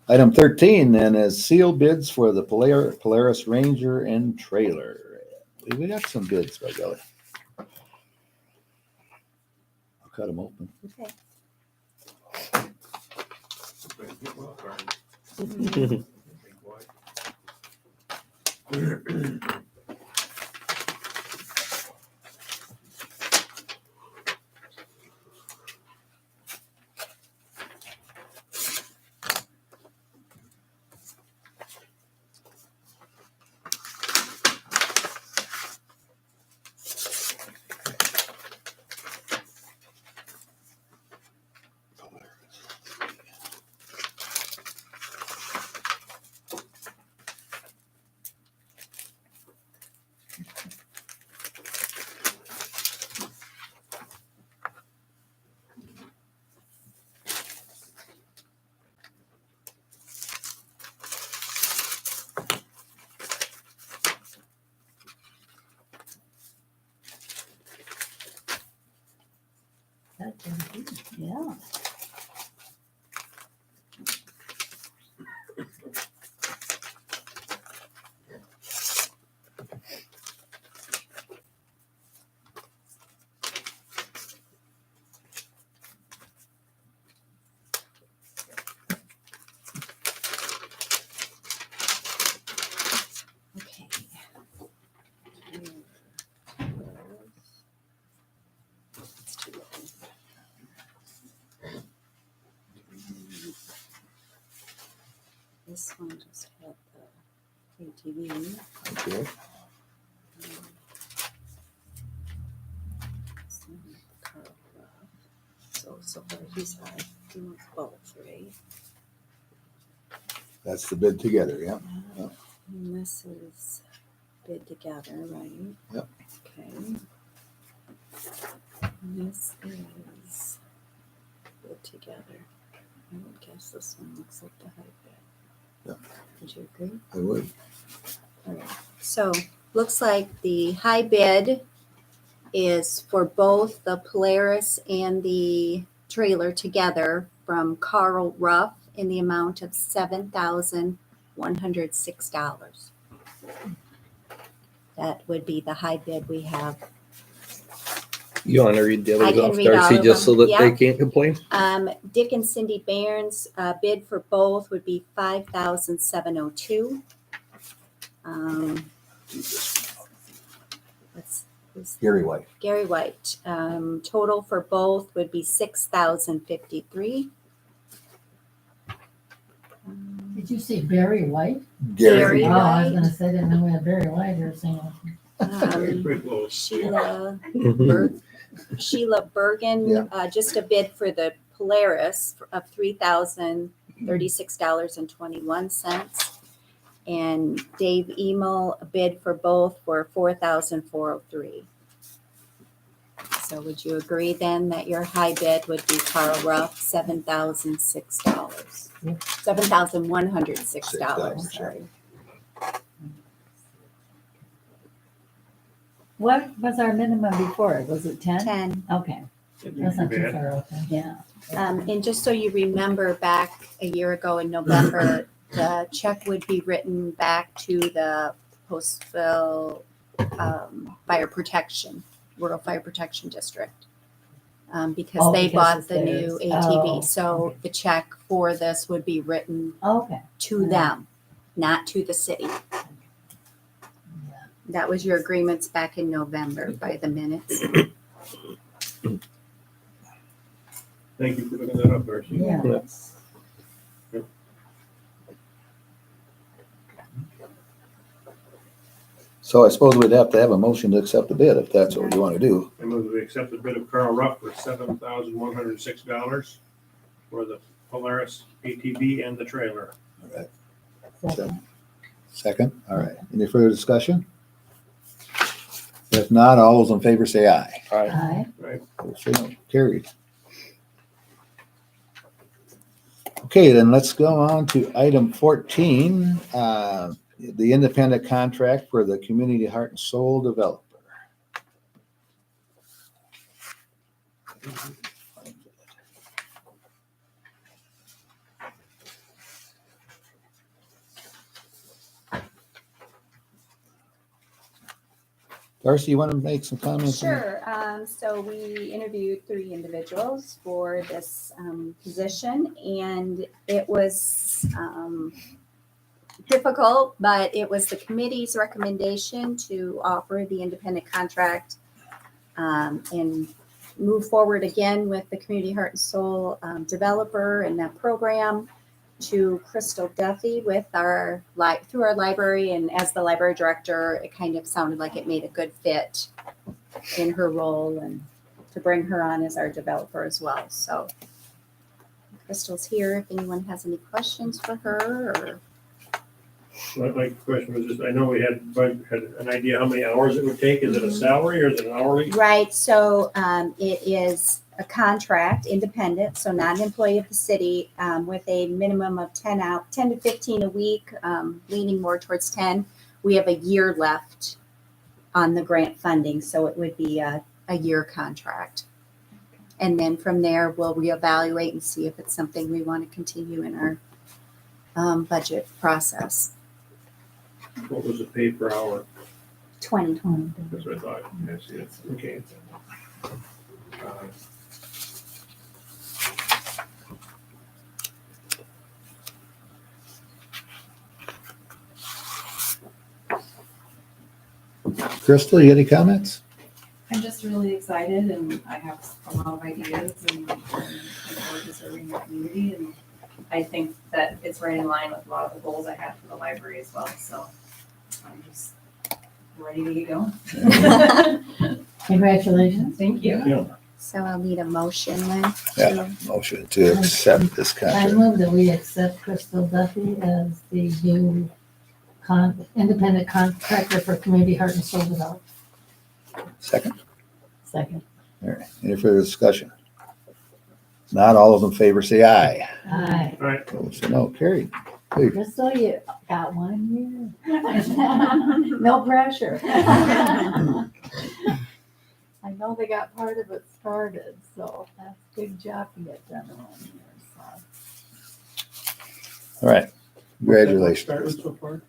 Item 13 then is seal bids for the Polaris Ranger and trailer. We got some bids, by golly. I'll cut them open. Okay. This one just had the ATV. Okay. So far he's had, he wants both, right? That's the bid together, yeah. And this is bid together, right? Yep. Okay. And this is bid together. I would guess this one looks like the high bid. Yep. Would you agree? I would. All right. So looks like the high bid is for both the Polaris and the trailer together from Carl Ruff in the amount of $7,106. That would be the high bid we have. You want to read the I others can off, read all Darcy, of just so them, that they yeah. can't complain? Dick and Cindy Barnes bid for both would be $5,702. Who's Gary White. Gary White. Total for both would be $6,053. Did you say Barry White? Gary Oh, I was White. gonna say, I didn't know we had Barry White here singing. Pretty close. Sheila Bergen, just a bid for the Polaris of $3,036.21. And Dave Emil, a bid for both for $4,403. So would you agree then that your high bid would be Carl Ruff, $7,006? Yep. $7,106, sorry. What was our minimum before? Was it 10? 10. Okay, That's not too far off then. yeah. And just so you remember, back a year ago in November, the check would be written back to the Postville Fire Protection, Rural Fire Protection District, because Oh, they because bought it's the new theirs. ATV. Oh, So the check for this would be written Okay. to them, not to the city. Yeah. That was your agreements back in November by the minutes. Thank you for looking that up, Darcy. Yeah. Yes. So I suppose we'd have to have a motion to accept the bid if that's what you want to do. I move that we accept the bid of Carl Ruff for $7,106 for the Polaris ATV and the trailer. Second, all right. Any further discussion? If not, all those in favor say aye. All right. Aye. So carried. Okay, then let's go on to item 14, the independent contract for the Community Heart and Soul Developer. Darcy, you want to make some comments? on that? Sure. So we interviewed 3 individuals for this position, and it was difficult, but it was the committee's recommendation to offer the independent contract and move forward again with the Community Heart and Soul developer and that program to Crystal Duffy with through our library. And as the library director, it kind of sounded like it made a good fit in her role and to bring her on as our developer as well. So Crystal's here if anyone has any questions for her or. My question was just, I know we had an idea how many hours it would take. Is it a salary or is it an hourly? Right, so it is a contract, independent, so not an employee of the city, with a minimum of 10 to 15 a week, leaning more towards 10. We have a year left on the grant funding, so it would be a year contract. And then from there, we'll reevaluate and see if it's something we want to continue in our budget process. What was it paid per hour? 20. That's what I thought. I see it. Okay. Crystal, you got any comments? I'm just really excited and I have a lot of ideas and I'm forward to serving the community and I think that it's right in line with a lot of the goals I had for the library as well, so I'm just ready to get going. Congratulations. Thank you. So I'll need a motion then. Yeah, motion to accept this I contract. move that we accept Crystal Duffy as the new independent contractor for community heart and soul development. Second. Second. All right. Any further discussion? Not all of them in favor, say aye. Aye. All right, Opposed, say no. Carried. Hey, Just so you got 1 year. No pressure. I know they got part of it started, so that's a big job to get done in 1 year, so. All right. Congratulations. Start with so far?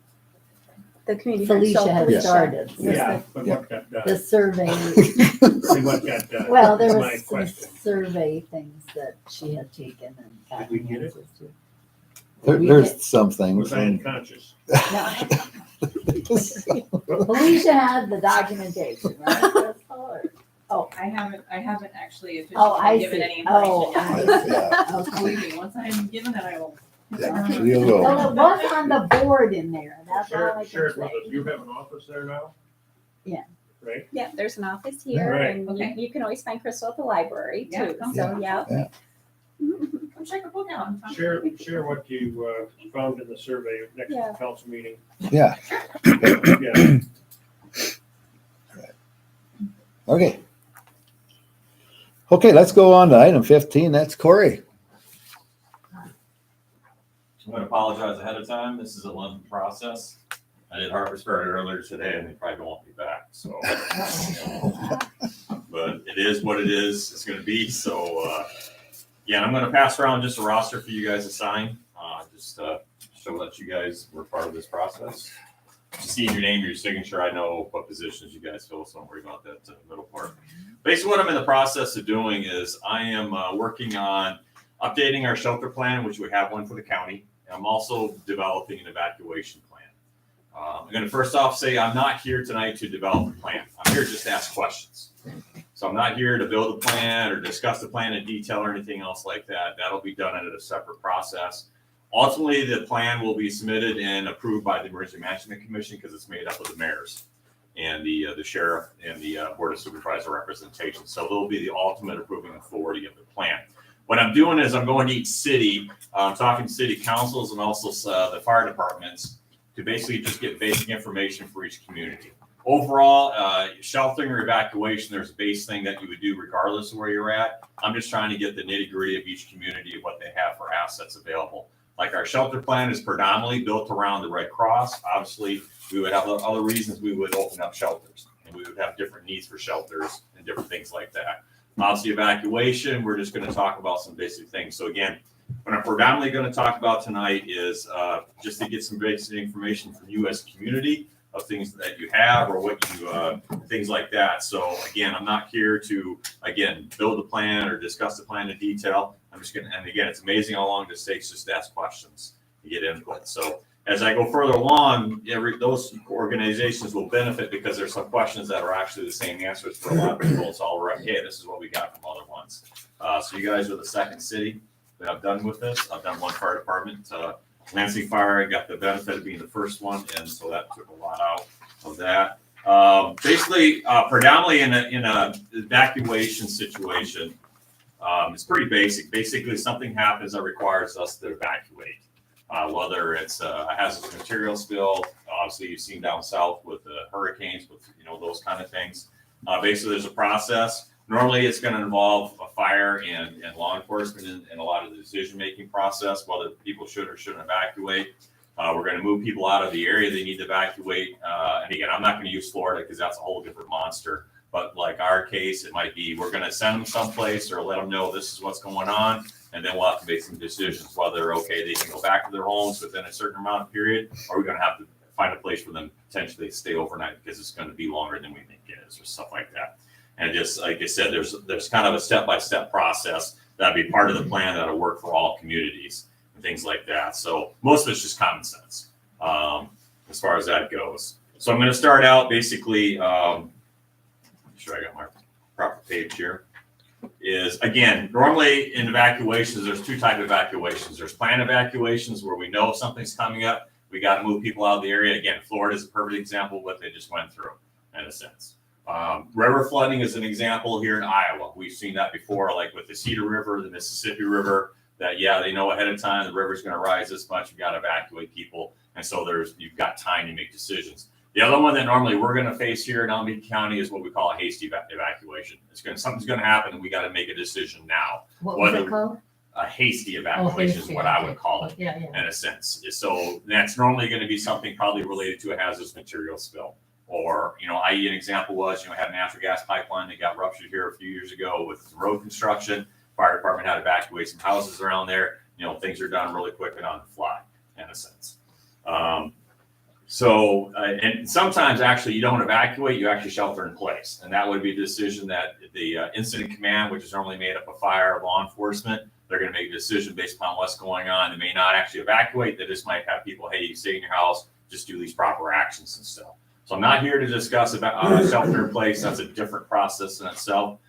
The community. heart and soul Felicia had Felicia. started. Yeah, but what got The done? survey, See what got done. well, there That's my was some question. survey things that she had taken and Did gotten we get it? answers to. There's some things. Was I unconscious? No. Felicia had the documentation, right? Crystal, or- I haven't actually Oh, I officially given see. any information Oh, yet. Yeah, Okay. Believe me, once I'm given it, I will. yeah, she'll go. Well, it was on the board in there, that's all I Share can it with us. say. You have an office there now? Yeah. Right? Yeah, there's an office here, Right. and Okay. you can always find Crystal at the library Yeah, too. come So yeah. Come check a book out. Share what you found in the survey next Yeah. council meeting. Yeah. Yeah. Okay. Okay, let's go on to item 15. That's Corey. I'm going to apologize ahead of time. This is a lengthy process. I did Harper's Ferry earlier today, and they probably won't be back. So, but it is what it is. It's going to be. So, yeah, I'm going to pass around just a roster for you guys to sign, just show that you guys were part of this process. Just seeing your name, your signature, I know what positions you guys fill, so don't worry about that middle part. Basically, what I'm in the process of doing is I am working on updating our shelter plan, which we have one for the county. I'm also developing an evacuation plan. I'm going to first off say I'm not here tonight to develop a plan. I'm here just to ask questions. So I'm not here to build a plan or discuss the plan in detail or anything else like that. That'll be done in a separate process. Ultimately, the plan will be submitted and approved by the Emergency Management Commission because it's made up of the mayors and the sheriff and the board of supervisor representation. So they'll be the ultimate approving authority of the plan. What I'm doing is I'm going to each city, talking to city councils and also the fire departments to basically just get basic information for each community. Overall, sheltering or evacuation, there's a base thing that you would do regardless of where you're at. I'm just trying to get the nitty gritty of each community of what they have for assets available. Like our shelter plan is predominantly built around the Red Cross. Obviously, we would have other reasons we would open up shelters, and we would have different needs for shelters and different things like that. Obviously, evacuation, we're just going to talk about some basic things. So again, what I'm predominantly going to talk about tonight is just to get some basic information from you as a community of things that you have or what you, things like that. So again, I'm not here to, again, build a plan or discuss the plan in detail. I'm just going to, and again, it's amazing how long this takes just to ask questions to get input. So as I go further along, those organizations will benefit because there's some questions that are actually the same answers for a lot of people. It's all right. Okay, this is what we got from other ones. So you guys are the second city that I've done with this. I've done one fire department. Lansing Fire, I got the benefit of being the first one, and so that took a lot out of that. Basically, predominantly in a evacuation situation, it's pretty basic. Basically, something happens that requires us to evacuate. Whether it's a hazardous material spill, obviously you've seen down south with the hurricanes, with those kind of things. Basically, there's a process. Normally, it's going to involve a fire and law enforcement in a lot of the decision-making process, whether people should or shouldn't evacuate. We're going to move people out of the area they need to evacuate. And again, I'm not going to use Florida because that's a whole different monster. But like our case, it might be we're going to send them someplace or let them know this is what's going on. And then we'll have to make some decisions whether, okay, they can go back to their homes within a certain amount of period, or we're going to have to find a place for them potentially to stay overnight because it's going to be longer than we think it is or stuff like that. And just like I said, there's kind of a step-by-step process that'd be part of the plan that'll work for all communities and things like that. So most of it's just common sense as far as that goes. So I'm going to start out basically, make sure I got my proper page here. is, again, normally in evacuations, there's two types of evacuations. There's planned evacuations where we know something's coming up. We got to move people out of the area. Again, Florida is a perfect example of what they just went through in a sense. River flooding is an example here in Iowa. We've seen that before, like with the Cedar River, the Mississippi River, that, yeah, they know ahead of time the river's going to rise this much. You've got to evacuate people. And so you've got time to make decisions. The other one that normally we're going to face here in Alameda County is what we call a hasty evacuation. Something's going to happen, and we got to make a decision now. What was it called? A hasty evacuation is what I would call it, Yeah. in a sense. So that's normally going to be something probably related to a hazardous material spill. Or, i.e. an example was, had a natural gas pipeline that got ruptured here a few years ago with road construction. Fire department had to evacuate some houses around there. Things are done really quick and on the fly, in a sense. And sometimes actually you don't evacuate, you actually shelter in place. And that would be a decision that the incident command, which is normally made up of fire, law enforcement, they're going to make a decision based upon what's going on. They may not actually evacuate. They just might have people, hey, you stay in your house, just do these proper actions and stuff. So I'm not here to discuss about shelter in place. That's a different process in itself.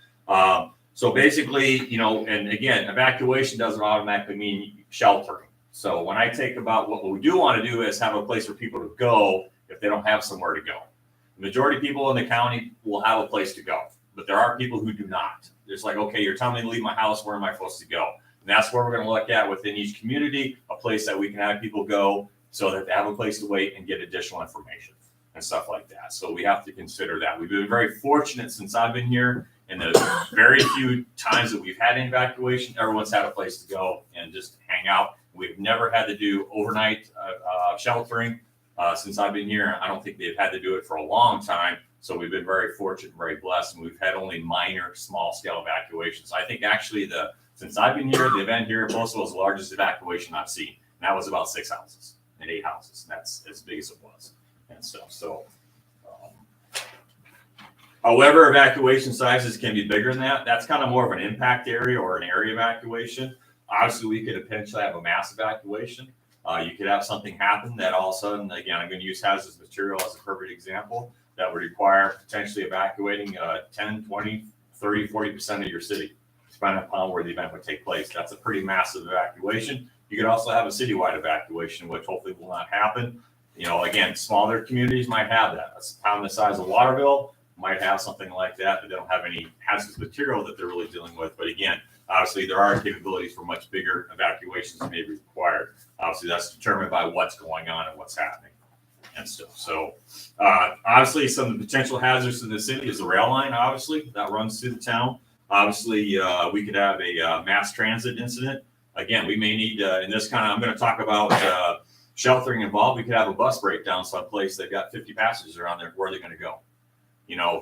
So basically, and again, evacuation doesn't automatically mean sheltering. So when I take about what we do want to do is have a place for people to go if they don't have somewhere to go. The majority of people in the county will have a place to go, but there are people who do not. It's like, okay, you're telling me to leave my house, where am I supposed to go? And that's where we're going to look at within each community, a place that we can have people go so that they have a place to wait and get additional information and stuff like that. So we have to consider that. We've been very fortunate since I've been here. In the very few times that we've had an evacuation, everyone's had a place to go and just hang out. We've never had to do overnight sheltering since I've been here. I don't think they've had to do it for a long time. So we've been very fortunate, very blessed, and we've had only minor, small-scale evacuations. I think actually since I've been here, the event here in Postville was the largest evacuation I've seen. And that was about 6 houses and 8 houses. And that's as big as it was and stuff. So. However, evacuation sizes can be bigger than that. That's kind of more of an impact area or an area evacuation. Obviously, we could potentially have a mass evacuation. You could have something happen that all of a sudden, again, I'm going to use hazardous material as a perfect example, that would require potentially evacuating 10, 20, 30, 40% of your city, depending upon where the event would take place. That's a pretty massive evacuation. You could also have a citywide evacuation, which hopefully will not happen. Again, smaller communities might have that. A town the size of Waterville might have something like that, but they don't have any hazardous material that they're really dealing with. But again, obviously there are capabilities for much bigger evacuations that may be required. Obviously that's determined by what's going on and what's happening and stuff. So obviously some of the potential hazards in the city is the rail line, obviously, that runs through the town. Obviously we could have a mass transit incident. Again, we may need, in this I'm going to talk about sheltering involved. We could have a bus breakdown someplace. They've got 50 passengers around there. Where are they going to go?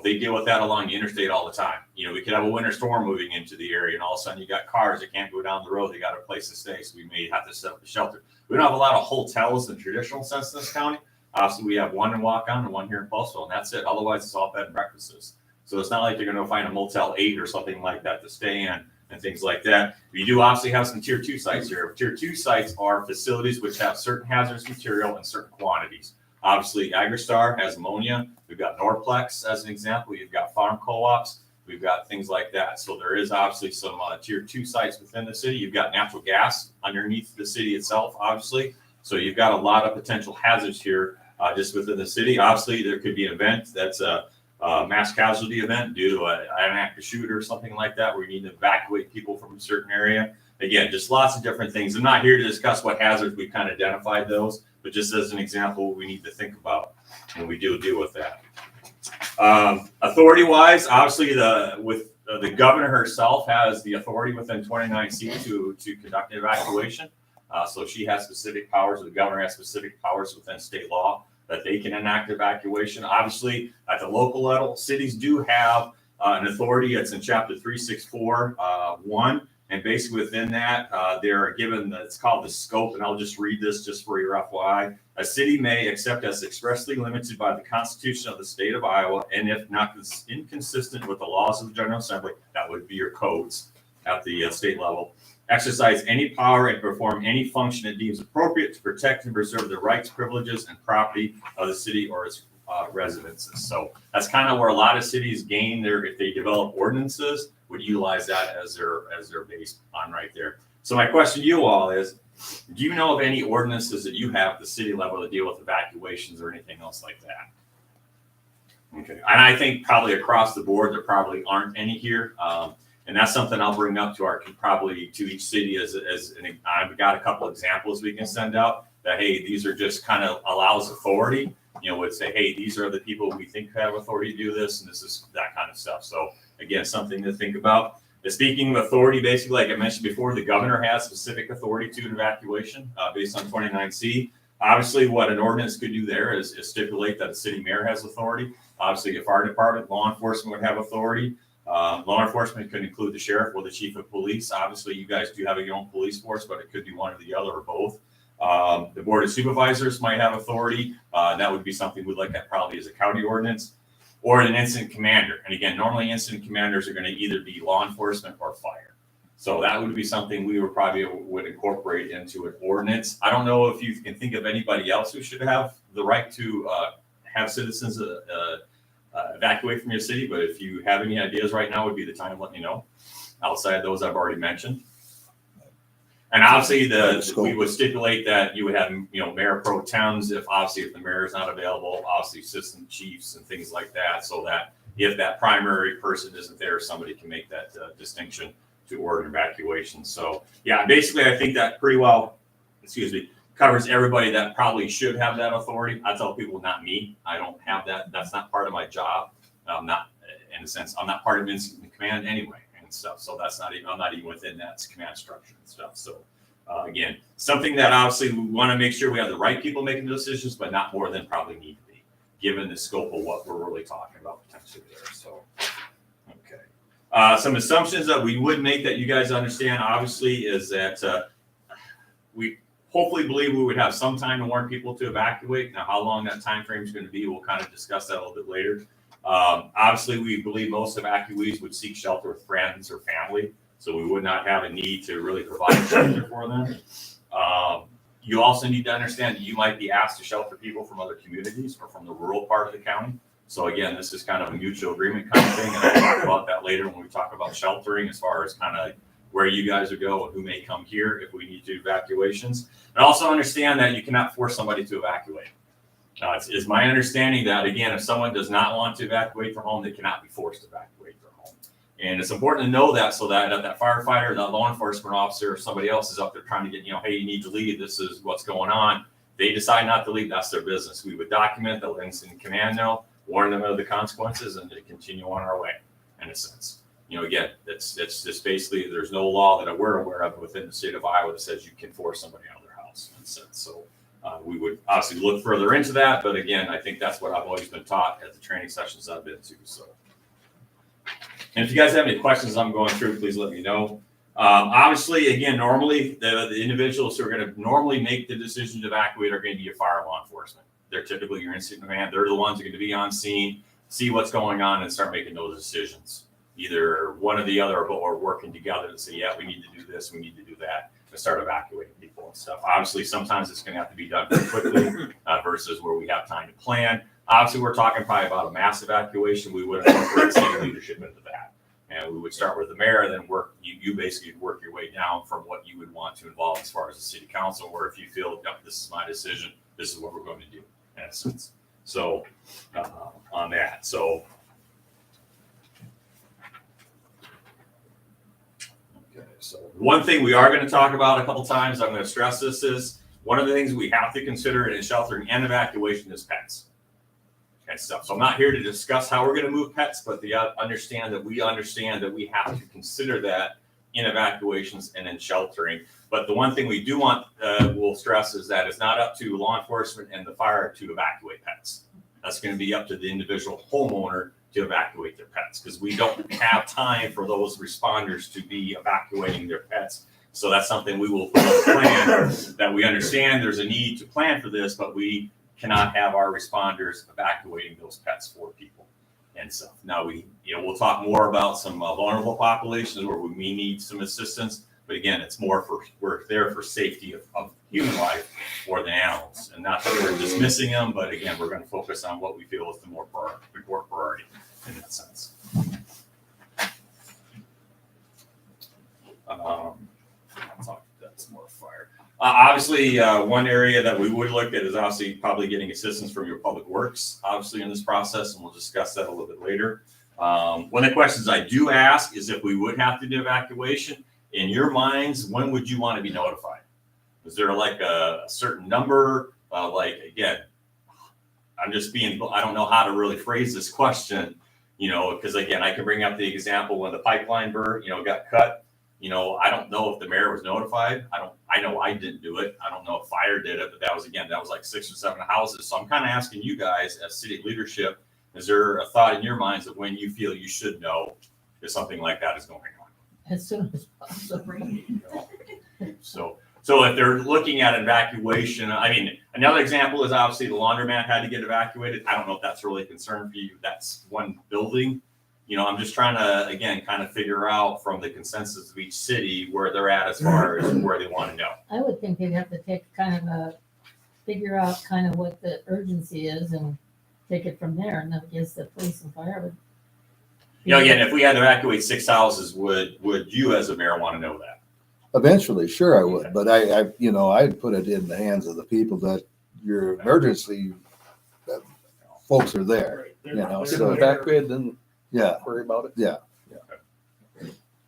They deal with that along the interstate all the time. We could have a winter storm moving into the area, and all of a sudden you got cars that can't go down the road. They got a place to stay, so we may have to set up a shelter. We don't have a lot of hotels in the traditional sense in this county. Obviously, we have one in Waukon and one here in Postville, and that's it. Otherwise, it's all bed and breakfasts. So it's not like you're going to find a Motel 8 or something like that to stay in and things like that. We do obviously have some Tier 2 sites here. Tier 2 sites are facilities which have certain hazardous material in certain quantities. Obviously, Agristar has ammonia. We've got Norplex as an example. You've got farm co-ops. We've got things like that. So there is obviously some Tier 2 sites within the city. You've got natural gas underneath the city itself, obviously. So you've got a lot of potential hazards here just within the city. Obviously, there could be an event that's a mass casualty event due to an active shooter or something like that, where you need to evacuate people from a certain area. Again, just lots of different things. I'm not here to discuss what hazards. We've kind of identified those, but just as an example, we need to think about when we do deal with that. Authority-wise, obviously, the governor herself has the authority within 29C to conduct an evacuation. So she has specific powers. The governor has specific powers within state law that they can enact evacuation. Obviously, at the local level, cities do have an authority. It's in Chapter 364(1). And basically within that, they're given, it's called the scope, and I'll just read this just for your FYI. A city may, except as expressly limited by the Constitution of the state of Iowa, and if not inconsistent with the laws of the General Assembly, that would be your codes at the state level, exercise any power and perform any function it deems appropriate to protect and preserve the rights, privileges, and property of the city or its residences. So that's kind of where a lot of cities gain their, if they develop ordinances, would utilize that as their base on right there. So my question to you all is, do you know of any ordinances that you have at the city level to deal with evacuations or anything else like that? Okay, and I think probably across the board, there probably aren't any here. And that's something I'll bring up to to each city I've got a couple examples we can send out that, hey, these are just kind of allows authority, would say, hey, these are the people we think have authority to do this, and this is that kind of stuff. So again, something to think about. Speaking of authority, basically, like I mentioned before, the governor has specific authority to an evacuation based on 29C. Obviously, what an ordinance could do there is stipulate that a city mayor has authority. Obviously, a fire department, law enforcement would have authority. Law enforcement could include the sheriff or the chief of police. Obviously, you guys do have your own police force, but it could be one or the other or both. The board of supervisors might have authority. That would be something we'd look at probably as a county ordinance, or an incident commander. And again, normally incident commanders are going to either be law enforcement or fire. So that would be something we would incorporate into an ordinance. I don't know if you can think of anybody else who should have the right to have citizens evacuate from your city, but if you have any ideas right now, would be the time to let me know. Outside of those I've already mentioned. And obviously we would stipulate that you would have, mayor pro tems if the mayor is not available, obviously assistant chiefs and things like that, so that if that primary person isn't there, somebody can make that distinction to order evacuation. So yeah, basically I think that pretty well, covers everybody that probably should have that authority. I tell people, not me. I don't have that. That's not part of my job. I'm not, in a sense, I'm not part of incident command anyway and stuff. So I'm not even within that command structure and stuff. So again, something that obviously we want to make sure we have the right people making the decisions, but not more than probably need to be, given the scope of what we're really talking about potentially there. So, okay. Some assumptions that we would make that you guys understand, obviously, is that we hopefully believe we would have some time to warn people to evacuate. Now, how long that time frame is going to be, we'll kind of discuss that a little bit later. Obviously, we believe most evacuees would seek shelter with friends or family, so we would not have a need to really provide shelter for them. You also need to understand that you might be asked to shelter people from other communities or from the rural part of the county. So again, this is kind of a mutual agreement kind of thing, and I'll talk about that later when we talk about sheltering, as far as kind of where you guys would go and who may come here if we need to do evacuations. And also understand that you cannot force somebody to evacuate. It's my understanding that, again, if someone does not want to evacuate their home, they cannot be forced to evacuate their home. And it's important to know that, so that that firefighter, that law enforcement officer, or somebody else is up there trying to get, hey, you need to leave, this is what's going on. They decide not to leave, that's their business. We would document the incident command know, warn them of the consequences, and to continue on our way, in a sense. Again, it's just basically, there's no law that we're aware of within the state of Iowa that says you can force somebody out of their house, in a sense. So we would obviously look further into that, but again, I think that's what I've always been taught at the training sessions I've been to. So, and if you guys have any questions I'm going through, please let me know. Obviously, again, normally the individuals who are going to normally make the decision to evacuate are going to be your fire law enforcement. They're typically your incident command. They're the ones who are going to be on scene, see what's going on, and start making those decisions. Either one or the other, or working together to say, yeah, we need to do this, we need to do that, to start evacuating people and stuff. Obviously, sometimes it's going to have to be done very quickly versus where we have time to plan. Obviously, we're talking probably about a mass evacuation. We would incorporate city leadership into that. And we would start with the mayor, and then you basically work your way down from what you would want to involve as far as the city council, or if you feel, yep, this is my decision, this is what we're going to do, in essence. So, on that. So, so one thing we are going to talk about a couple times, I'm going to stress this, is one of the things we have to consider in sheltering and evacuation is pets and stuff. So I'm not here to discuss how we're going to move pets, but we understand that we have to consider that in evacuations and in sheltering. But the one thing we do want, we'll stress, is that it's not up to law enforcement and the fire to evacuate pets. That's going to be up to the individual homeowner to evacuate their pets, because we don't have time for those responders to be evacuating their pets. So that's something we will put on the plan, that we understand there's a need to plan for this, but we cannot have our responders evacuating those pets for people and stuff. Now we'll talk more about some vulnerable populations where we may need some assistance, but again, it's more we're there for safety of human life or the animals. And not that we're dismissing them, but again, we're going to focus on what we feel is the more priority in that sense. That's more fire. Obviously, one area that we would look at is obviously probably getting assistance from your public works, obviously in this process, and we'll discuss that a little bit later. One of the questions I do ask is if we would have to do evacuation, in your minds, when would you want to be notified? Is there like a certain number? Like, again, I don't know how to really phrase this question, because again, I can bring up the example when the pipeline got cut. I don't know if the mayor was notified. I know I didn't do it. I don't know if fire did it, but that was like 6 or 7 houses. So I'm kind of asking you guys as city leadership, is there a thought in your minds of when you feel you should know if something like that is going on? As soon as possible. So if they're looking at evacuation, another example is obviously the laundromat had to get evacuated. I don't know if that's really a concern for you. That's one building. I'm just trying to, again, kind of figure out from the consensus of each city where they're at as far as where they want to know. I would think they'd have to figure out kind of what the urgency is and take it from there. And I guess the police and fire would. Again, if we had to evacuate 6 houses, would you as a mayor want to know that? Eventually, sure I would, but I'd put it in the hands of the people that your emergency folks are there. So evacuated, then Yeah, worry about it. yeah.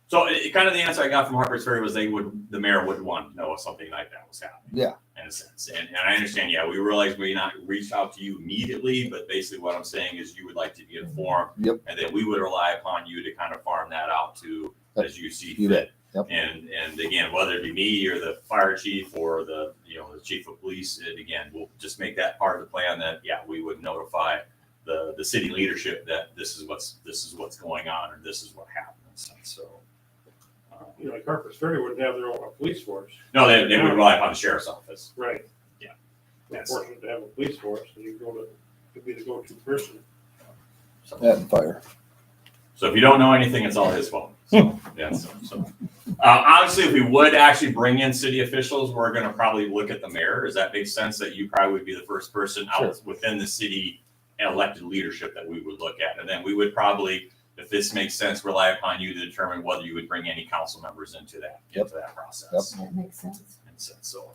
So kind of the answer I got from Harper's Ferry was the mayor would want to know if something like that was happening. Yeah. In a sense. And I understand, we realize we not reached out to you immediately, but basically what I'm saying is you would like to be informed. Yep. And then we would rely upon you to kind of farm that out to as you see You fit. Yep. And again, whether it be me or the fire chief or the chief of police, we'll just make that part of the plan that, we would notify the city leadership that this is what's going on or this is what happened. So, Like Harper's Ferry wouldn't have their own police force. no, they would rely upon the sheriff's office. Right. Yeah. It's fortunate to have a police force, and you could be the go-to person. That and fire. So if you don't know anything, it's all his fault. So, obviously, if we would actually bring in city officials, we're going to probably look at the mayor. Does that make sense that you probably would be the first person out within the city elected leadership that we would look at? And then we would probably, if this makes sense, rely upon you to determine whether you would bring any council members into that process. That makes sense. So,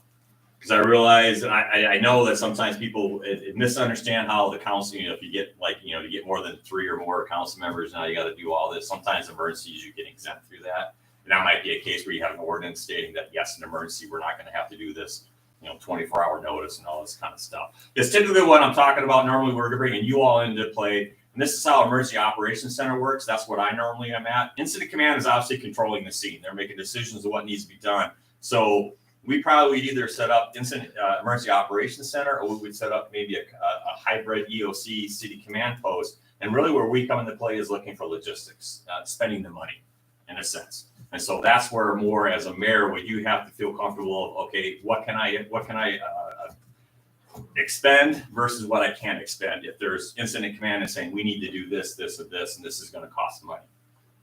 because I realize, and I know that sometimes people misunderstand how the council, if you get to get more than 3 or more council members, now you got to do all this. Sometimes emergencies, you get exempt through that. And that might be a case where you have an ordinance stating that, yes, an emergency, we're not going to have to do this, 24-hour notice and all this kind of stuff. It's typically what I'm talking about. Normally, we're bringing you all into play. And this is how Emergency Operations Center works. That's what I normally am at. Incident Command is obviously controlling the scene. They're making decisions of what needs to be done. So we probably would either set up Emergency Operations Center, or we would set up maybe a hybrid EOC city command post. And really where we come into play is looking for logistics, spending the money in a sense. And so that's where more as a mayor, would you have to feel comfortable of, okay, what can I expend versus what I can't expend? If there's incident command and saying we need to do this, this, and this, and this is going to cost money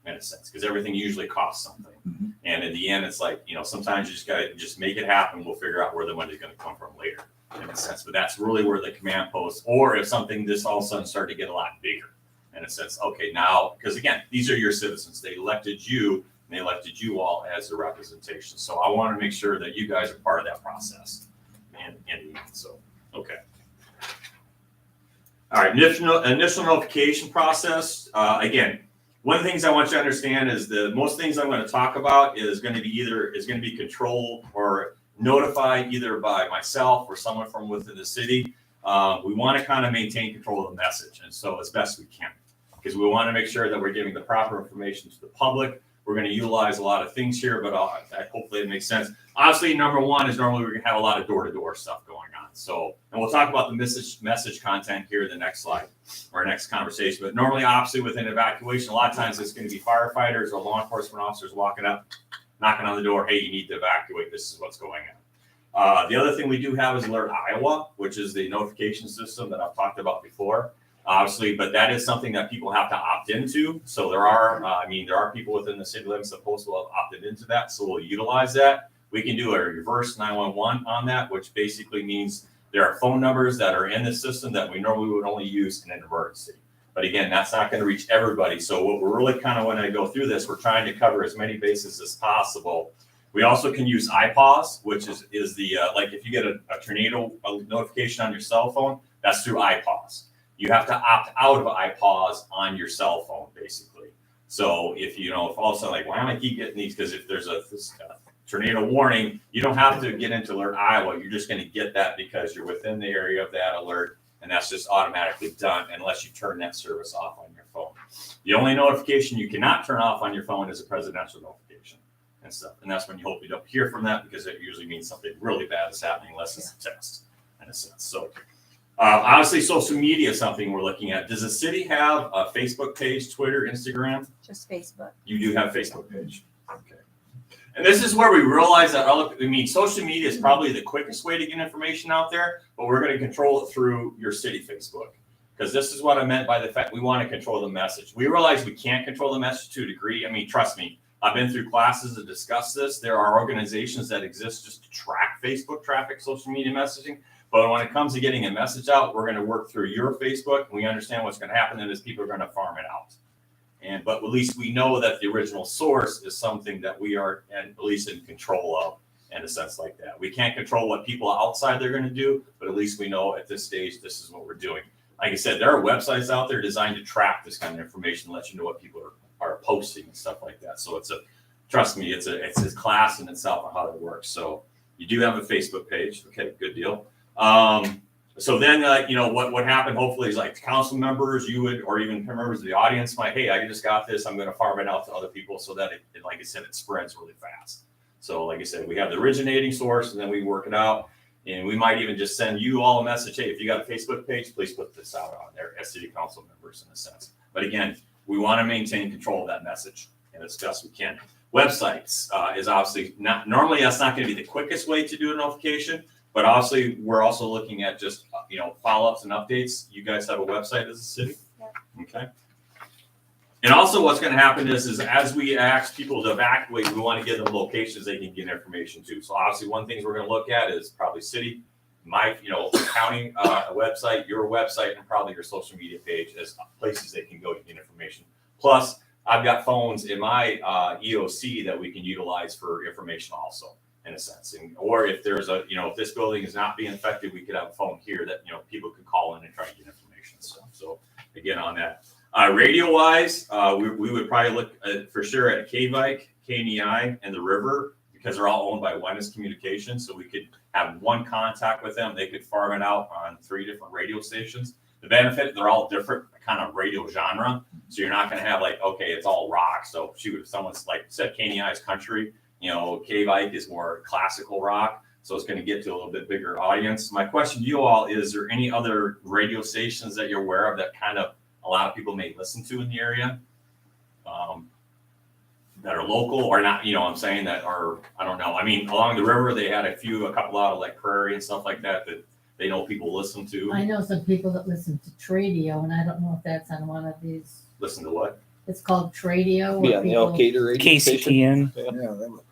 in a sense, because everything usually costs something. Mm-hmm. And in the end, it's like, sometimes you just got to just make it happen. We'll figure out where the money is going to come from later in a sense. But that's really where the command post, or if something this all of a sudden started to get a lot bigger in a sense, okay, now, because again, these are your citizens. They elected you. And they elected you all as the representation. So I want to make sure that you guys are part of that process. And so, okay. All right, initial notification process. Again, one of the things I want you to understand is the most things I'm going to talk about is going to be controlled or notified either by myself or someone from within the city. We want to kind of maintain control of the message, and so as best we can, because we want to make sure that we're giving the proper information to the public. We're going to utilize a lot of things here, but hopefully it makes sense. Obviously, number one is normally we're going to have a lot of door-to-door stuff going on. So, and we'll talk about the message content here in the next slide or next conversation. But normally, obviously, within evacuation, a lot of times it's going to be firefighters or law enforcement officers walking up, knocking on the door. Hey, you need to evacuate. This is what's going on. The other thing we do have is Alert Iowa, which is the notification system that I've talked about before. Obviously, but that is something that people have to opt into. So there are people within the city limits of Postville have opted into that. So we'll utilize that. We can do a reverse 911 on that, which basically means there are phone numbers that are in the system that we normally would only use in an emergency. But again, that's not going to reach everybody. So what we're really kind of, when I go through this, we're trying to cover as many bases as possible. We also can use iPause, which is the, like if you get a tornado notification on your cell phone, that's through iPause. You have to opt out of iPause on your cell phone, basically. So if if all of a sudden, like, why am I keep getting these? Because if there's a tornado warning, you don't have to get into Alert Iowa. You're just going to get that because you're within the area of that alert. And that's just automatically done unless you turn that service off on your phone. The only notification you cannot turn off on your phone is a presidential notification and stuff. And that's when you hope you don't hear from that, because it usually means something really bad is happening, unless it's a text in a sense. So obviously social media is something we're looking at. Does the city have a Facebook page, Twitter, Instagram? Just Facebook. You do have a Facebook page. Okay. And this is where we realize that, social media is probably the quickest way to get information out there, but we're going to control it through your city Facebook. Because this is what I meant by the fact we want to control the message. We realize we can't control the message to a degree. I mean, trust me, I've been through classes to discuss this. There are organizations that exist just to track Facebook traffic, social media messaging. But when it comes to getting a message out, we're going to work through your Facebook. And we understand what's going to happen then is people are going to farm it out. But at least we know that the original source is something that we are at least in control of, in a sense like that. We can't control what people outside they're going to do, but at least we know at this stage this is what we're doing. Like I said, there are websites out there designed to track this kind of information, let you know what people are posting and stuff like that. So trust me, it's a class in itself on how it works. So you do have a Facebook page. Okay, good deal. So then, what happened hopefully is like council members, you would, or even members of the audience might, hey, I just got this. I'm going to farm it out to other people so that it, like I said, it spreads really fast. So like I said, we have the originating source and then we work it out. And we might even just send you all a message. Hey, if you got a Facebook page, please put this out on there as city council members in a sense. But again, we want to maintain control of that message and as best we can. Websites is obviously not, normally that's not going to be the quickest way to do a notification. But obviously, we're also looking at just, follow-ups and updates. You guys have a website as a city? Yeah. Okay. And also what's going to happen is as we ask people to evacuate, we want to give them locations they can get information to. So obviously, one thing we're going to look at is probably city, county website, your website, and probably your social media page as places they can go to get information. Plus, I've got phones in my EOC that we can utilize for information also. In a sense, or if there's if this building is not being affected, we could have a phone here that people could call in and try to get information. So again, on that radio wise, we would probably look for sure at K-Vike, KNEI, and the River, because they're all owned by Wenis Communications. So we could have one contact with them. They could farm it out on 3 different radio stations. The benefit, they're all different kind of radio genre. So you're not going to have like, okay, it's all rock. So shoot, if someone's like said KNEI is country, K-Vike is more classical rock, so it's going to get to a little bit bigger audience. My question to you all is there any other radio stations that you're aware of that kind of a lot of people may listen to in the area that are local or not, I'm saying that are, I don't know. I mean, along the river, they had a couple out of like Prairie and stuff like that they know people listen to. I know some people that listen to Tradio, and I don't know if that's on one of these. Listen to what? It's called Tradio. Yeah, the Elkader radio station. KCTN.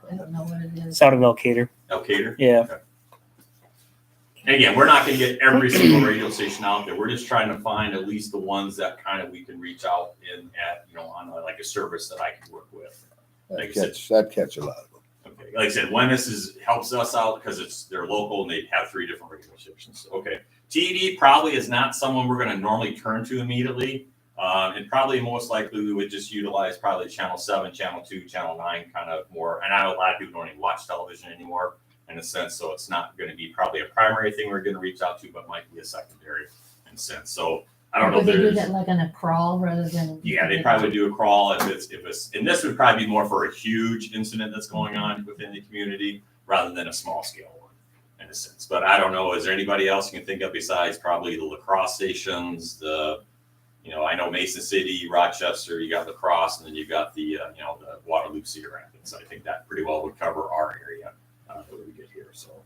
I don't know what it is. It's out of Elkader. Elkader? Yeah. Okay. And again, we're not going to get every single radio station out there. We're just trying to find at least the ones that kind of we can reach out on like a service that I can work with. I'd catch a lot of them. Okay, like I said, Wenis helps us out because they're local and they have 3 different radio stations. Okay, TED probably is not someone we're going to normally turn to immediately. And probably most likely we would just utilize probably channel 7, channel 2, channel 9 kind of more. And I know a lot of people don't even watch television anymore in a sense. So it's not going to be probably a primary thing we're going to reach out to, but might be a secondary in a sense. So I don't know. Would they do that like on a crawl rather than? Yeah, they probably do a crawl if it's, and this would probably be more for a huge incident that's going on within the community rather than a small scale one in a sense. But I don't know. Is there anybody else you can think of besides probably the lacrosse stations, I know Mason City, Rochester, you got La Crosse, and then you got the Waterloo, Cedar Rapids. I think that pretty well would cover our area that we get here. So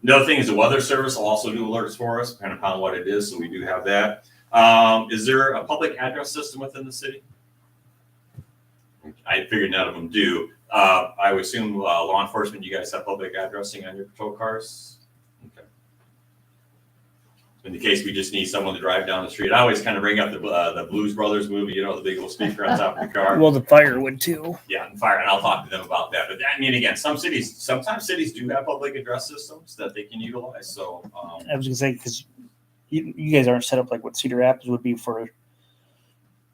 another thing is the weather service will also do alerts for us, depending upon what it is. So we do have that. Is there a public address system within the city? I figured none of them do. I would assume law enforcement, you guys have public addressing on your patrol cars? Okay. In the case we just need someone to drive down the street, I always kind of bring up the Blues Brothers movie, you know, the big old speaker on top of the car. Well, the fire would too. Yeah, and fire, and I'll talk to them about that. But I mean, again, sometimes cities do have public address systems that they can utilize. So I was gonna say, because you guys aren't set up like what Cedar Rapids would be for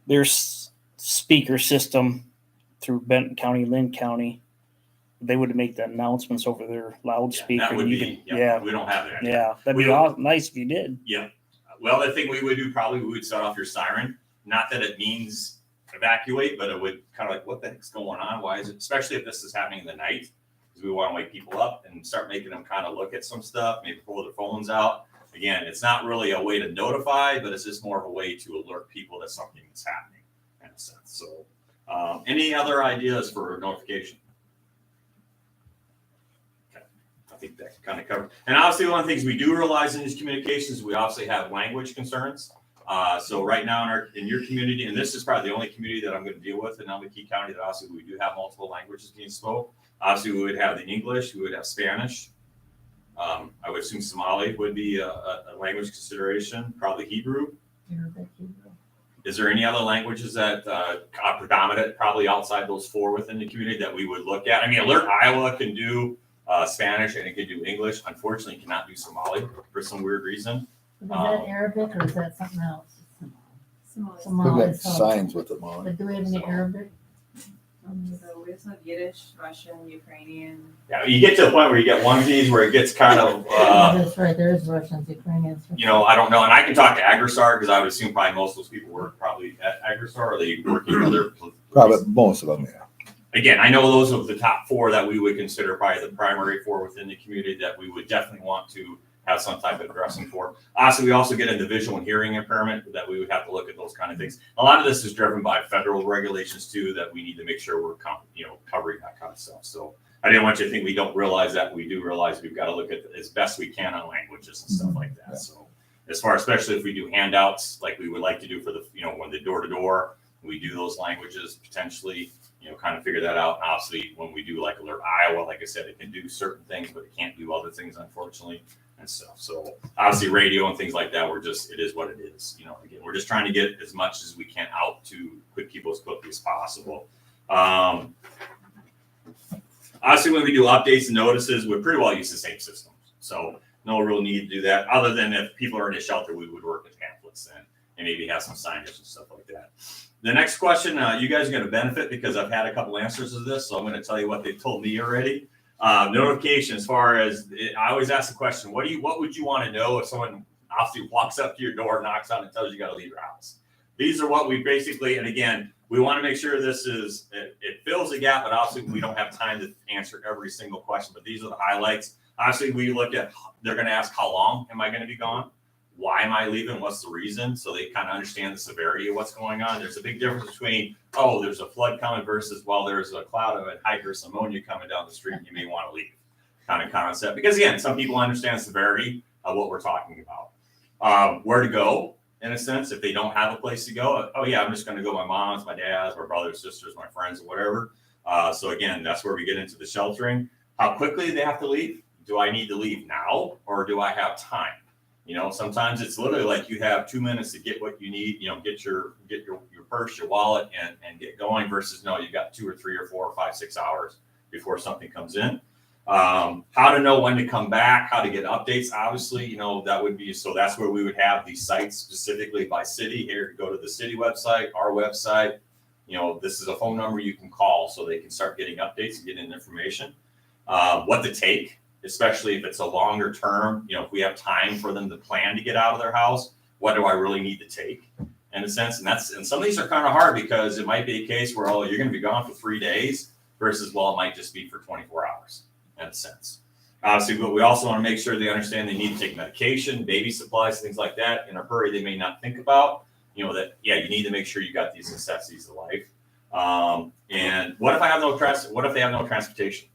their speaker system through Benton County, Lynn County. They would make the announcements over their loudspeaker. that would You be, could- yeah, we don't have that. yeah, that'd We be don't- nice if you did. Yeah. Well, the thing we would do probably we would set off your siren. Not that it means evacuate, but it would kind of like, what the heck's going on? Why is it? Especially if this is happening in the night, because we want to wake people up and start making them kind of look at some stuff, maybe pull their phones out. Again, it's not really a way to notify, but it's just more of a way to alert people that something is happening in a sense. So, any other ideas for notification? I think that kind of covered. And obviously, one of the things we do realize in these communications, we obviously have language concerns. So right now in your community, and this is probably the only community that I'm going to deal with in Albuquerque County that obviously we do have multiple languages being spoken. Obviously, we would have the English, we would have Spanish. I would assume Somali would be a language consideration, probably Hebrew. Is there any other languages that are predominant, probably outside those four within the community that we would look at? I mean, Alert Iowa can do Spanish and it can do English. Unfortunately, it cannot do Somali for some weird reason. Is that Arabic or is that something else? We've Somali. got signs with them on it. But do we have any Arabic? So we also have Yiddish, Russian, Ukrainian. Yeah, you get to the point where you get one of these where it gets kind of, That's right, there is Russians, Ukrainians. I don't know. And I can talk to Agrisar because I would assume probably most of those people work probably at Agrisar or they work in other. Probably most of them, yeah. Again, I know those are the top four that we would consider probably the primary four within the community that we would definitely want to have some type of addressing for. Obviously, we also get into visual and hearing impairment that we would have to look at those kind of things. A lot of this is driven by federal regulations too, that we need to make sure we're covering that kind of stuff. So I didn't want you to think we don't realize that. We do realize we've got to look at as best we can on languages and stuff like that. Yeah. So as far, especially if we do handouts, like we would like to do for the, when the door to door, we do those languages potentially, kind of figure that out. And obviously, when we do like Alert Iowa, like I said, it can do certain things, but it can't do other things, unfortunately, and stuff. So obviously, radio and things like that, it is what it is. Again, we're just trying to get as much as we can out to people as quickly as possible. Obviously, when we do updates and notices, we pretty well use the same system. So no real need to do that, other than if people are in a shelter, we would work with pamphlets then and maybe have some signage and stuff like that. The next question, you guys are going to benefit because I've had a couple answers to this, so I'm going to tell you what they've told me already. Notification, as far as I always ask the question, what would you want to know if someone obviously walks up to your door, knocks on, and tells you got to leave your house? These are what we basically, and again, we want to make sure it fills a gap, but obviously we don't have time to answer every single question. But these are the highlights. Obviously, we look at, they're going to ask, how long am I going to be gone? Why am I leaving? What's the reason? So they kind of understand the severity of what's going on. There's a big difference between, there's a flood coming versus, there's a cloud of anhydrous ammonia coming down the street and you may want to leave kind of concept. Because again, some people understand the severity of what we're talking about. Where to go, in a sense, if they don't have a place to go. I'm just going to go with my mom's, my dad's, my brothers, sisters, my friends, or whatever. So again, that's where we get into the sheltering. How quickly they have to leave? Do I need to leave now or do I have time? Sometimes it's literally like you have 2 minutes to get what you need, get your purse, your wallet, and get going versus no, you got 2 or 3 or 4 or 5, 6 hours before something comes in. How to know when to come back, how to get updates. Obviously, that would be, so that's where we would have these sites specifically by city. Here, go to the city website, our website. This is a phone number you can call so they can start getting updates and getting information. What to take, especially if it's a longer term, if we have time for them to plan to get out of their house, what do I really need to take in a sense? And some of these are kind of hard because it might be a case where, you're going to be gone for 3 days versus, it might just be for 24 hours in a sense. Obviously, but we also want to make sure they understand they need to take medication, baby supplies, things like that. In a hurry, they may not think about, you need to make sure you got these necessities of life. And what if they have no transportation?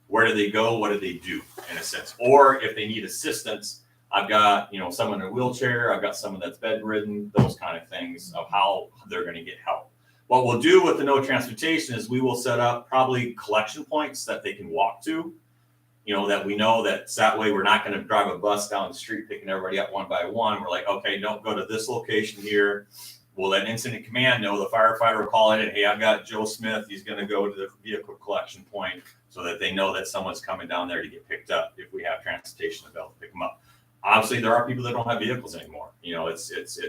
Where do they go? What do they do in a sense? Or if they need assistance, I've got, someone in a wheelchair, I've got someone that's bedridden, those kind of things of how they're going to get help. What we'll do with the no transportation is we will set up probably collection points that they can walk to, that we know that way we're not going to drive a bus down the street picking everybody up one by one. We're like, okay, don't go to this location here. We'll let incident command know. The firefighter will call in, hey, I've got Joe Smith. He's going to go to the vehicle collection point so that they know that someone's coming down there to get picked up if we have transportation available to pick them up. Obviously, there are people that don't have vehicles anymore. It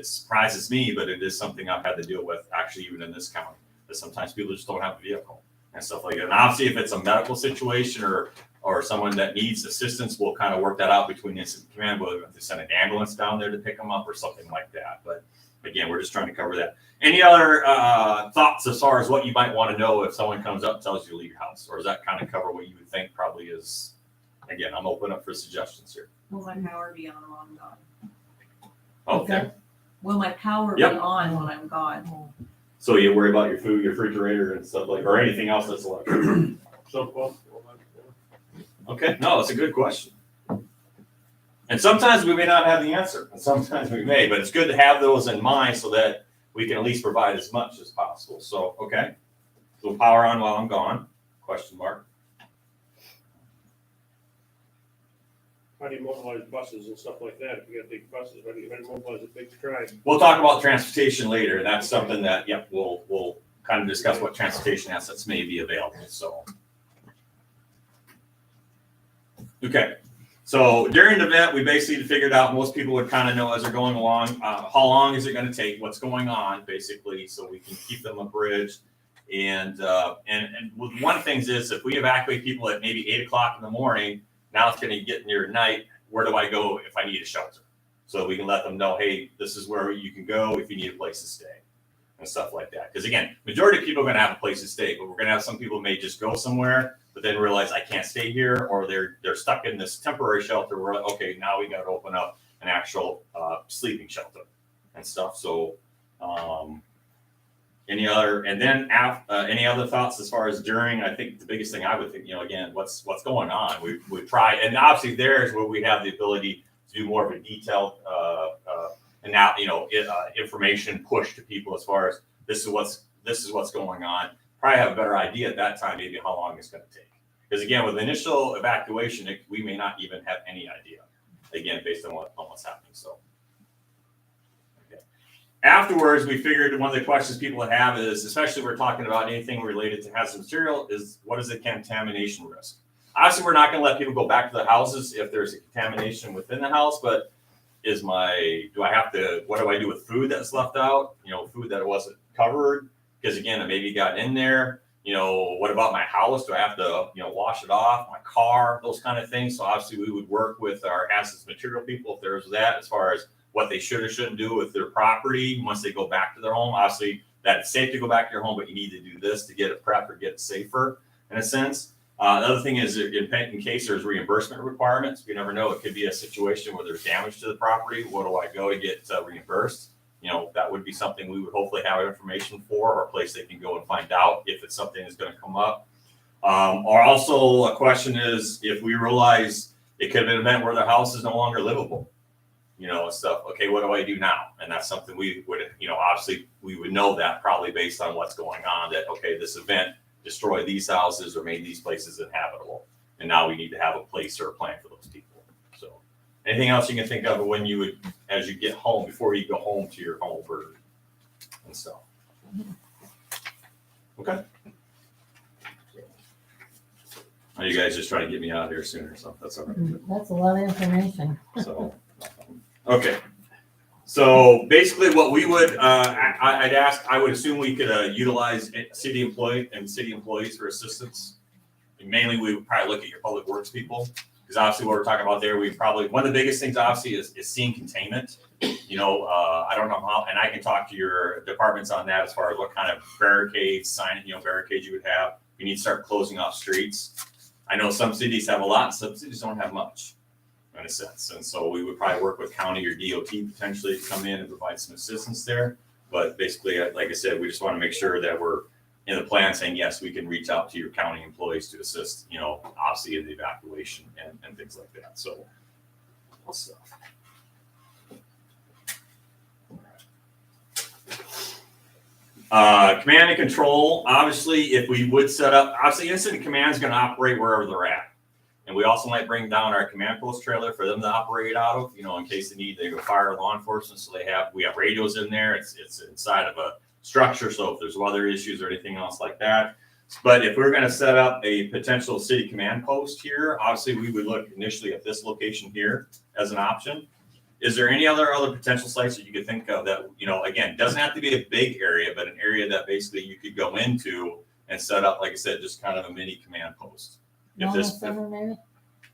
surprises me, but it is something I've had to deal with actually even in this county, that sometimes people just don't have a vehicle and stuff like that. And obviously, if it's a medical situation or someone that needs assistance, we'll kind of work that out between incident command, whether they send an ambulance down there to pick them up or something like that. But again, we're just trying to cover that. Any other thoughts as far as what you might want to know if someone comes up and tells you to leave your house? Or does that kind of cover what you would think probably is? Again, I'm open up for suggestions here. Will my power be on while I'm gone? Okay. Will my power Yep. be on when I'm gone? So you worry about your food, your refrigerator and stuff or anything else that's electric. Okay, no, it's a good question. And sometimes we may not have the answer, and sometimes we may, but it's good to have those in mind so that we can at least provide as much as possible. So, okay. So power on while I'm gone, question mark. How do you mobilize buses and stuff like that? If you got big buses, how do you mobilize a big tribe? We'll talk about transportation later. That's something that, we'll kind of discuss what transportation assets may be available, so. Okay. So during the event, we basically figured out most people would kind of know as they're going along, how long is it going to take, what's going on, basically, so we can keep them abridged. And one of the things is if we evacuate people at maybe 8 o'clock in the morning, now it's going to get near night. Where do I go if I need a shelter? So we can let them know, hey, this is where you can go if you need a place to stay and stuff like that. Because again, majority of people are going to have a place to stay, but we're going to have some people who may just go somewhere, but then realize I can't stay here, or they're stuck in this temporary shelter. We're like, okay, now we got to open up an actual sleeping shelter and stuff. So any other thoughts as far as during? I think the biggest thing I would think, again, what's going on? We try, and obviously there's where we have the ability to do more of a detailed and now information push to people as far as this is what's going on. Probably have a better idea at that time maybe how long it's going to take. Because again, with initial evacuation, we may not even have any idea. Again, based on what's happening. So. Afterwards, we figured one of the questions people have is, especially if we're talking about anything related to hazardous material, is what is the contamination risk? Obviously, we're not going to let people go back to the houses if there's a contamination within the house, but what do I do with food that's left out? Food that wasn't covered, because again, it maybe got in there. What about my house? Do I have to, wash it off? My car, those kind of things. So obviously, we would work with our hazardous material people if there's that, as far as what they should or shouldn't do with their property once they go back to their home. Obviously, that it's safe to go back to your home, but you need to do this to get it prepped or get it safer in a sense. The other thing is in case there's reimbursement requirements, you never know. It could be a situation where there's damage to the property. Where do I go to get reimbursed? That would be something we would hopefully have information for, or a place they can go and find out if it's something that's going to come up. Or also a question is if we realize it could have been an event where the house is no longer livable. And stuff. Okay, what do I do now? And that's something we would, obviously we would know that probably based on what's going on, that, okay, this event destroyed these houses or made these places inhabitable. And now we need to have a place or a plan for those people. So anything else you can think of when you would, as you get home, before you go home to your home and stuff? Okay. Are you guys just trying to get me out of here sooner? So that's all right. That's a lot of information. So. Okay, so basically what we would, I would assume we could utilize city employees for assistance. And mainly we would probably look at your public works people, because obviously what we're talking about there, one of the biggest things obviously is scene containment. I don't know how, and I can talk to your departments on that as far as what kind of barricades you would have. You need to start closing off streets. I know some cities have a lot, some cities don't have much. In a sense, and so we would probably work with county or DOT potentially to come in and provide some assistance there. But basically, like I said, we just want to make sure that we're in the plan saying yes, we can reach out to your county employees to assist, obviously in the evacuation and things like that. So, Command and control, obviously, if we would set up, obviously incident command is going to operate wherever they're at. And we also might bring down our command post trailer for them to operate out of, in case they need, they go fire law enforcement. So we have radios in there. It's inside of a structure. So if there's weather issues or anything else like that. But if we're going to set up a potential city command post here, obviously we would look initially at this location here as an option. Is there any other potential sites that you could think of that, again, doesn't have to be a big area, but an area that basically you could go into and set up, like I said, just kind of a mini command post? Wellness center, maybe?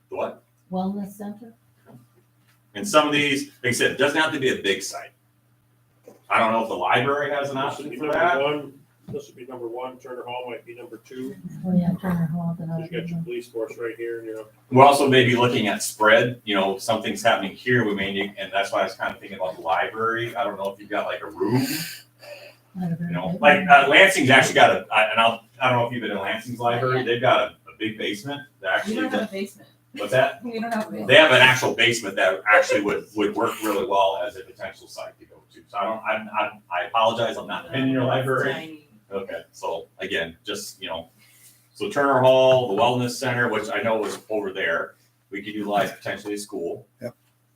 What? Wellness center? And some of these, like I said, it doesn't have to be a big site. I don't know if the library has an option for that. This would be number 1. Turner Hall might be number 2. Oh, yeah, Turner Hall. You got your police force right here, We're also maybe looking at spread, something's happening here, we may need, and that's why I was kind of thinking about the library. I don't know if you've got like a room, Lansing's actually got I don't know if you've been in Lansing's library, they've got a big basement that actually. We don't have a basement. What's that? We don't have a basement. They have an actual basement that actually would work really well as a potential site to go to. So I apologize, I'm not in your library. Tiny. Okay, so again, just, so Turner Hall, the Wellness Center, which I know is over there, we could utilize potentially a school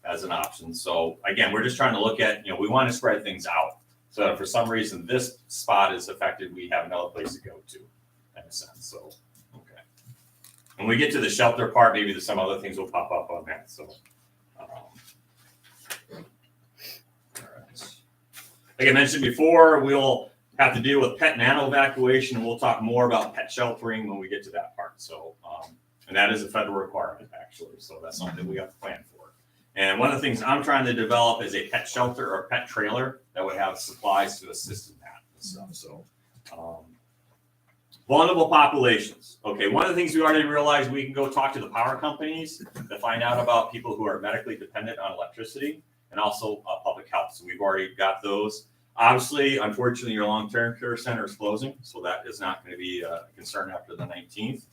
as an option. So again, we're just trying to look at, we want to spread things out. So that if for some reason this spot is affected, we have another place to go to, in a sense. So, okay. When we get to the shelter part, maybe there's some other things will pop up on that. So, all right. Like I mentioned before, we'll have to deal with pet nano evacuation, and we'll talk more about pet sheltering when we get to that part. So, and that is a federal requirement, actually. So that's something we have to plan for. And one of the things I'm trying to develop is a pet shelter or pet trailer that would have supplies to assist in that and stuff. So, vulnerable populations. Okay, one of the things we already realized, we can go talk to the power companies to find out about people who are medically dependent on electricity and also public health. So we've already got those. Obviously, unfortunately, your long-term care center is closing, so that is not going to be a concern after the 19th.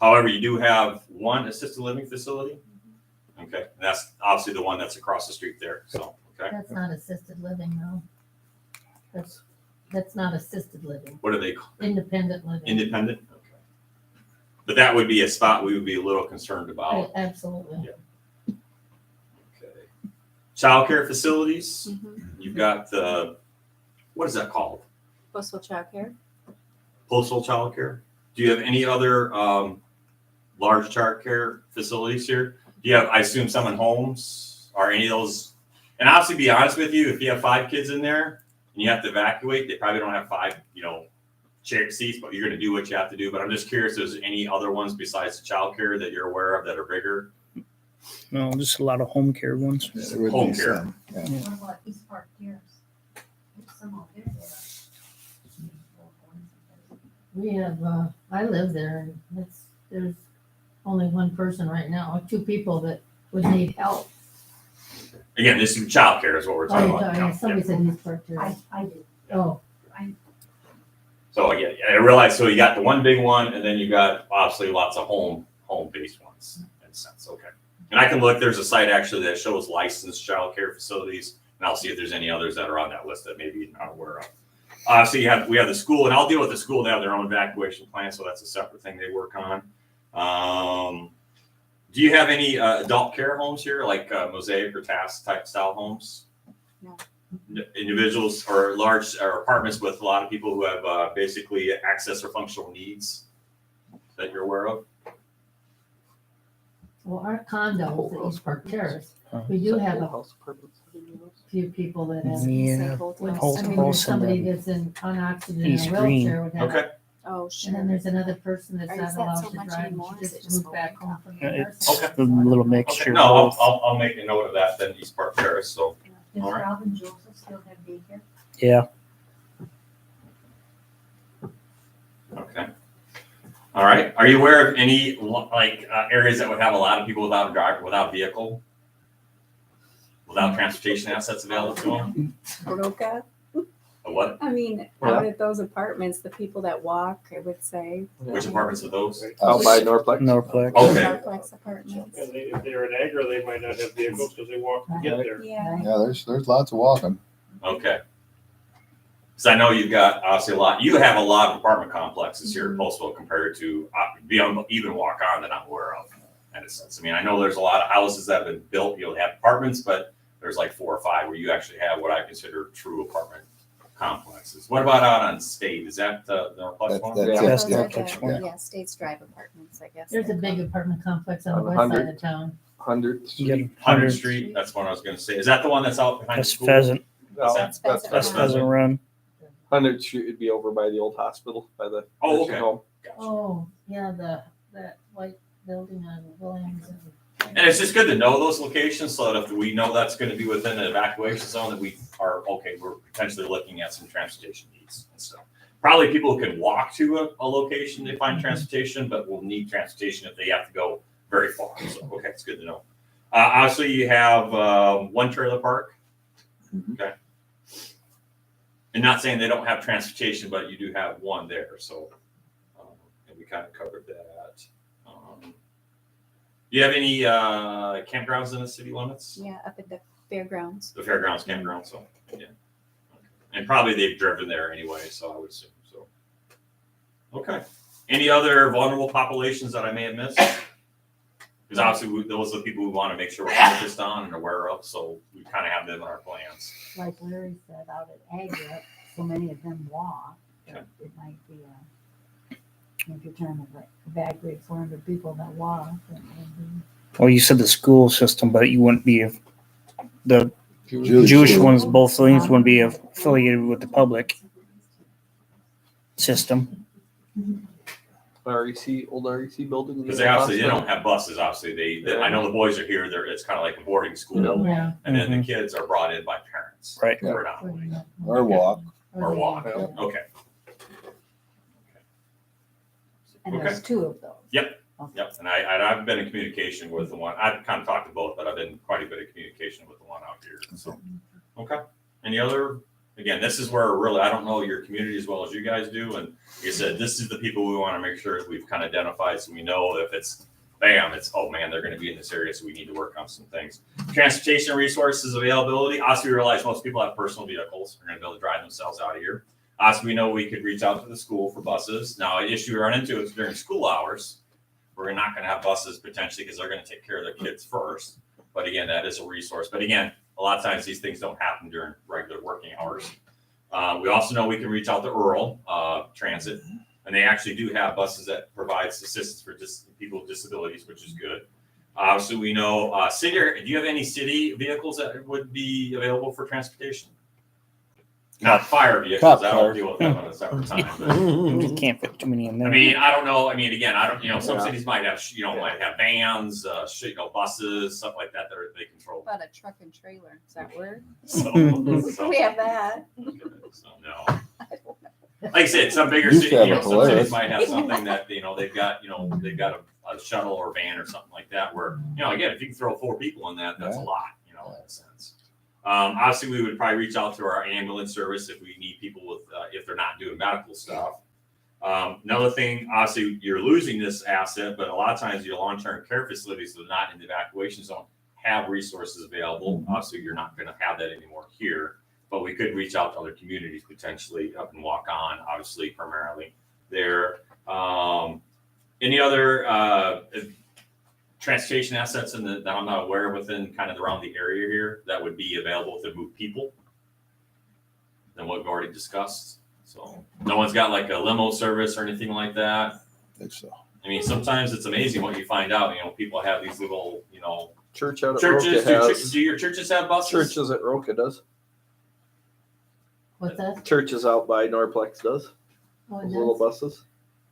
However, you do have one assisted living facility. Okay, and that's obviously the one that's across the street there. So, okay. That's not assisted living, though. That's not assisted living. What are they called? Independent living. Independent? Okay. But that would be a spot we would be a little concerned about. Absolutely. Yeah. Childcare facilities. You've got the, what is that called? Postal childcare. Postal childcare. Do you have any other large childcare facilities here? Do you have, I assume, some in homes or any of those? And obviously, be honest with you, if you have 5 kids in there and you have to evacuate, they probably don't have 5, chair seats, but you're going to do what you have to do. But I'm just curious, if there's any other ones besides the childcare that you're aware of that are bigger? No, just a lot of home care ones. There would Home be care. some, yeah. What about East Park Terrace? There's some out there. We have, I live there, and there's only one person right now, 2 people that would need help. Again, this is childcare is what we're talking about. Yeah, somebody said East Park Terrace. I did. Oh, So again, I realize, so you got the one big one, and then you got obviously lots of home-based ones in a sense. Okay. And I can look, there's a site actually that shows licensed childcare facilities, and I'll see if there's any others that are on that list that maybe you're not aware of. So we have the school, and I'll deal with the school. They have their own evacuation plan, so that's a separate thing they work on. Do you have any adult care homes here, like Mosaic or Task type style homes? No. Individuals or large or apartments with a lot of people who have basically access or functional needs that you're aware of? well, our condo at East Park Terrace, we do have a few people that have. Yeah. I mean, there's somebody that's on oxygen in He's a green. wheelchair would have. Okay. Oh, And sure. then there's another person that's Or not is that allowed so to much drive, anymore? and Is she it just just moved back home from the It's nursing. Okay. a little Okay. mixture. No, of both. I'll make a note of that then, East Park Terrace. So, Does All right. Robin Joseph still have daycare? Yeah. okay. All right. Are you aware of any areas that would have a lot of people without a driver, without vehicle, without transportation assets available to them? Oroka. A what? I mean, out at those apartments, the people that walk, I would say. Which apartments are those? Out by Norplex. Norplex. Okay. Complex apartments. And if they're in Agra, they might not have vehicles because they walk to get there. Yeah. Yeah, there's lots of walking. Okay. Because I know you've got obviously you have a lot of apartment complexes here in Postville compared to beyond even walk on that I'm aware of. In a sense, I mean, I know there's a lot of houses that have been built, they have apartments, but there's like 4 or 5 where you actually have what I consider true apartment complexes. What about out on State? Is that the Norplex one? That's That's it, the yeah. Norplex one. Yeah, States Drive Apartments, I guess. There's a they're big called. apartment complex on the On west side 100. of town. 100th You Street. get 100th Street. That's what I was going to say. Is that the one that's out behind the That's school? Pheasant. No, That's that's Pheasant. That's Pheasant Run. 100th Street would be over by the old hospital, by the Oh, nursing okay. home. Gotcha. Oh, yeah, that white building on Williams. And it's just good to know those locations so that if we know that's going to be within an evacuation zone, that we are, okay, we're potentially looking at some transportation needs and stuff. Probably people can walk to a location to find transportation, but will need transportation if they have to go very far. So, okay, it's good to know. Obviously, you have one trailer park. Okay. And not saying they don't have transportation, but you do have one there. So, and we kind of covered that. Do you have any campgrounds in the city limits? Yeah, up at the fairgrounds. The fairgrounds campground, so, yeah. And probably they've driven there anyway, so I would assume, so. Okay. Any other vulnerable populations that I may have missed? Because obviously, those are the people we want to make sure we're focused on and aware of, so we kind of have them in our plans. Like Larry said, out at Aglet, so many of them walk, Okay. that it might be if you're trying to evacuate 400 people that walk. Well, you said the school system, but you wouldn't be the Jewish Jewish school. ones. Both things wouldn't be affiliated with the public system. Old REC building. Because they obviously, they don't have buses, obviously, I know the boys are here, it's kind of like a boarding school. Yeah. And then the kids are brought in by parents. Right. Yeah. Predominantly. Or walk. Or walk, Yeah. okay. And Okay. there's 2 of those. Yep, and I've been in communication with the one, I've kind of talked to both, but I've been quite a bit of communication with the one out here, so. Okay, any other, again, this is where really, I don't know your community as well as you guys do, and like I said, this is the people we want to make sure we've kind of identified, so we know if it's, bam, it's, oh man, they're going to be in this area, so we need to work on some things. Transportation resources availability, also we realize most people have personal vehicles, they're going to be able to drive themselves out of here. So we know we could reach out to the school for buses. Now, an issue we run into is during school hours, we're not going to have buses potentially because they're going to take care of their kids first. But again, that is a resource. But again, a lot of times these things don't happen during regular working hours. We also know we can reach out to rural transit, and they actually do have buses that provide assistance for people with disabilities, which is good. So we know city. Do you have any city vehicles that would be available for transportation? Not fire vehicles. Cop I car. don't deal with them at a separate time. But, You can't fit too many in there. I mean, I don't know. I mean, again, I don't. Some Yeah. cities might have, might have vans, buses, stuff like that. They control. About a truck and trailer, is that word? So, so, We have that. so no. Like I said, some bigger Used to cities, have a some Polaris. cities might have something that they've got, they've got a shuttle or van or something like that. Where again, if you can throw 4 people in that, that's a lot. In a sense. Obviously, we would probably reach out to our ambulance service if we need people with if they're not doing medical stuff. Another thing, obviously, you're losing this asset, but a lot of times your long-term care facilities that are not in the evacuation zone have resources available. Obviously, you're not going to have that anymore here, but we could reach out to other communities potentially up and walk on. Obviously, primarily there. Any other transportation assets that I'm not aware of within kind of around the area here that would be available to move people than what we've already discussed? So no one's got like a limo service or anything like that. I think so. I mean, sometimes it's amazing what you find out. People have these little, Church out at churches. Roca has. Do your churches have buses? Churches at Roca does. What's that? Churches out by Norplex does. Oh, it Those little does? buses.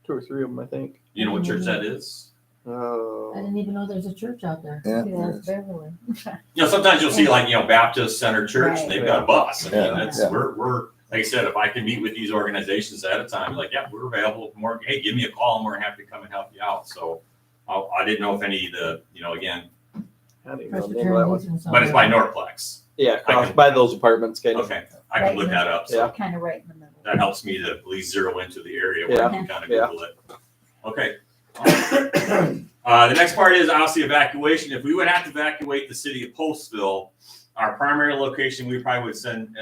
2 or 3 of them, I think. You know what church that is? I didn't even know there's a church out there. Yeah. Yeah, it's Beverly. Sometimes you'll see like, Baptist Center Church, and they've got a bus. I mean, Yeah, that's, yeah. we're, like I said, if I can meet with these organizations ahead of time, like, yeah, we're available more. Hey, give me a call and we're happy to come and help you out. So I didn't know if any of the, again, I don't even know the name of that one. Presbyterian but it's by Norplex. Yeah, across by those apartments, kind of. Okay, I can look that up. So Yeah. Kind of right in the middle. that helps me to at least zero into the area where I can kind of Yeah. Google it. Okay. The next part is obviously evacuation. If we would have to evacuate the city of Postville, our primary location, we probably would send,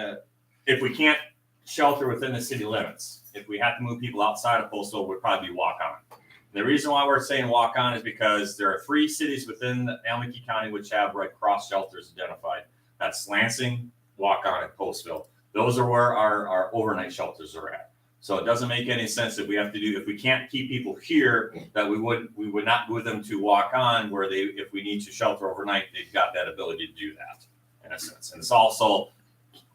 if we can't shelter within the city limits. If we have to move people outside of Postville, would probably be walk on. The reason why we're saying walk on is because there are 3 cities within Alameda County which have Red Cross shelters identified. That's Lansing, walk on, and Postville. Those are where our overnight shelters are at. So it doesn't make any sense if we can't keep people here, that we would not move them to walk on, where if we need to shelter overnight, they've got that ability to do that in a sense. And it's also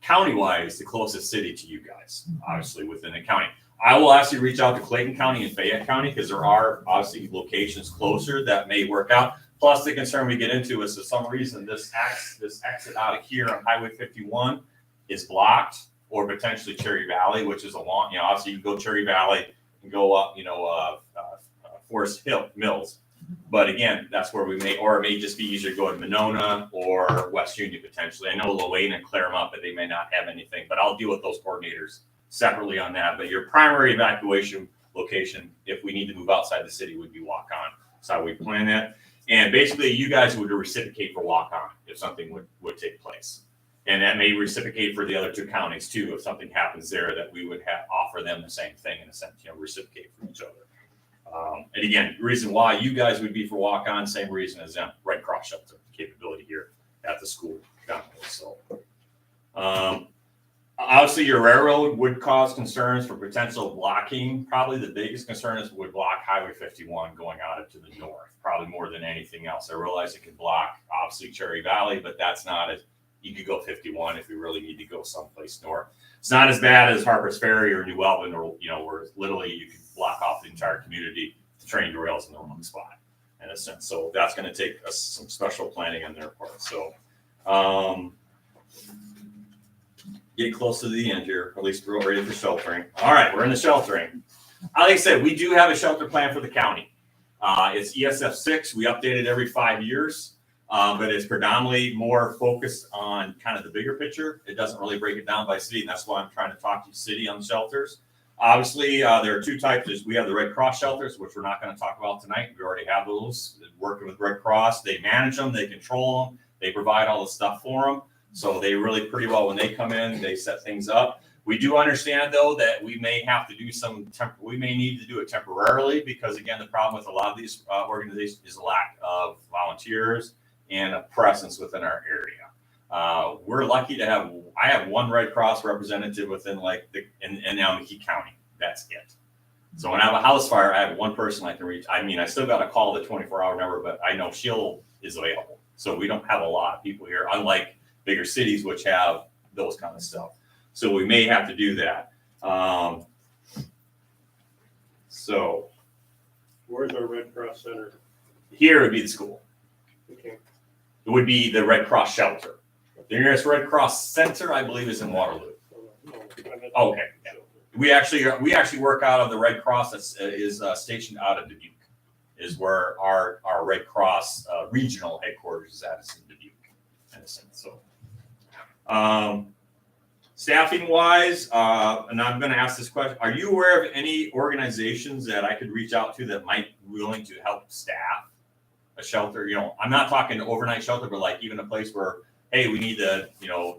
county-wise the closest city to you guys, obviously within the county. I will actually reach out to Clayton County and Fayette County because there are obviously locations closer that may work out. Plus, the concern we get into is for some reason this exit out of here on Highway 51 is blocked, or potentially Cherry Valley, which is a long, obviously you can go Cherry Valley and go up, Forest Hill Mills. But again, that's where it may just be easier to go to Monona or West Union potentially. I know Lorain and Claremont, but they may not have anything, but I'll deal with those coordinators separately on that. But your primary evacuation location, if we need to move outside the city, would be walk on. That's how we plan that. And basically you guys would reciprocate for walk on if something would take place. And that may reciprocate for the other 2 counties too. If something happens there, that we would offer them the same thing in a sense, reciprocate for each other. And again, the reason why you guys would be for walk on, same reason as them, Red Cross shelter capability here at the school down there. So, obviously your railroad would cause concerns for potential blocking. Probably the biggest concern is would block Highway 51 going out to the north, probably more than anything else. I realize it could block obviously Cherry Valley, but that's not as, you could go 51 if we really need to go someplace north. It's not as bad as Harper's Ferry or New Albin, or where literally you could block off the entire community. The train derails in the wrong spot, in a sense. So that's going to take us some special planning on their part. So, get close to the end here. At least we're ready for sheltering. All right, we're in the sheltering. Like I said, we do have a shelter plan for the county. It's ESF 6. We update it every 5 years. But it's predominantly more focused on kind of the bigger picture. It doesn't really break it down by city, and that's why I'm trying to talk to the city on the shelters. Obviously, there are 2 types. We have the Red Cross shelters, which we're not going to talk about tonight. We already have those. Working with Red Cross, they manage them, they control them, they provide all the stuff for them. So they really pretty well, when they come in, they set things up. We do understand, though, that we may have to do we may need to do it temporarily because, again, the problem with a lot of these organizations is a lack of volunteers and a presence within our area. We're lucky to I have 1 Red Cross representative within in Alameda County. That's it. So when I have a house fire, I have 1 person I can reach. I mean, I still got to call the 24-hour number, but I know she'll is available. So we don't have a lot of people here, unlike bigger cities, which have those kind of stuff. So we may have to do that. So Where's our Red Cross Center? here would be the school. Okay. It would be the Red Cross shelter. The nearest Red Cross center, I believe, is in Waterloo. Okay. Yeah. We actually work out of the Red Cross that is stationed out of Dubuque. Is where our Red Cross regional headquarters is at. It's in Dubuque, in a sense. So, staffing wise, and I'm going to ask this question: are you aware of any organizations that I could reach out to that might be willing to help staff a shelter? I'm not talking overnight shelter, but even a place where, hey, we need to,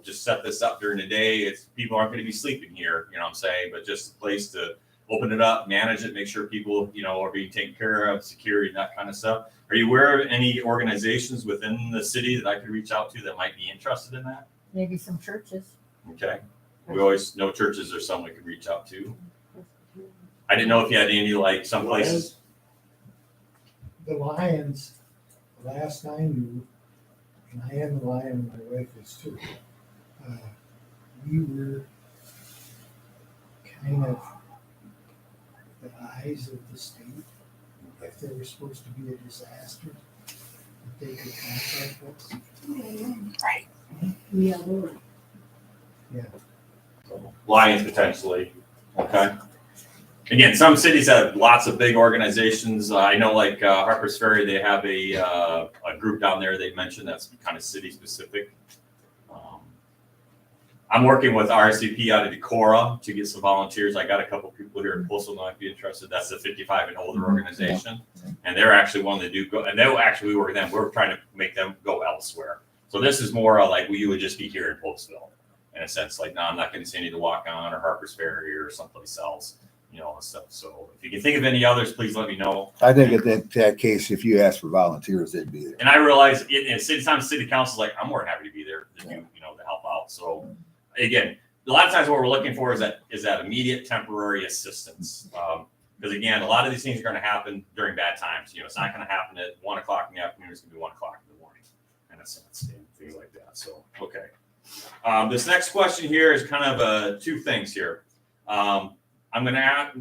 just set this up during the day. People aren't going to be sleeping here, what I'm saying, but just a place to open it up, manage it, make sure people, are being taken care of, security, and that kind of stuff. Are you aware of any organizations within the city that I could reach out to that might be interested in that? Maybe some churches. Okay. We always know churches are some we could reach out to. I didn't know if you had any, some places. The Lions, last I knew, and I am a Lion, my wife is too, we were kind of the eyes of the state. If there was supposed to be a disaster, that they could contact us. Right. Yeah, Lord. Yeah. Lions potentially. Okay. Again, some cities have lots of big organizations. I know, Harper's Ferry, they have a group down there they mentioned that's kind of city specific. I'm working with RSVP out of Decorah to get some volunteers. I got a couple people here in Postville that might be interested. That's the 55 and older organization, and they're actually one that do go. And they'll actually we're trying to make them go elsewhere. So this is more you would just be here in Postville. in a sense, like, no, I'm not going to send you to Walk On or Harper's Ferry or someplace else, and stuff. So if you can think of any others, please let me know. I think in that case, if you ask for volunteers, they'd be there. And I realize sometimes city council's like, I'm more than happy to be there to do, to help out. So again, a lot of times what we're looking for is that immediate temporary assistance. Because again, a lot of these things are going to happen during bad times. It's not going to happen at 1 o'clock in the afternoon. It's going to be 1 o'clock in the morning, in a sense, and things like that. So, okay. This next question here is kind of two things here. I'm going to I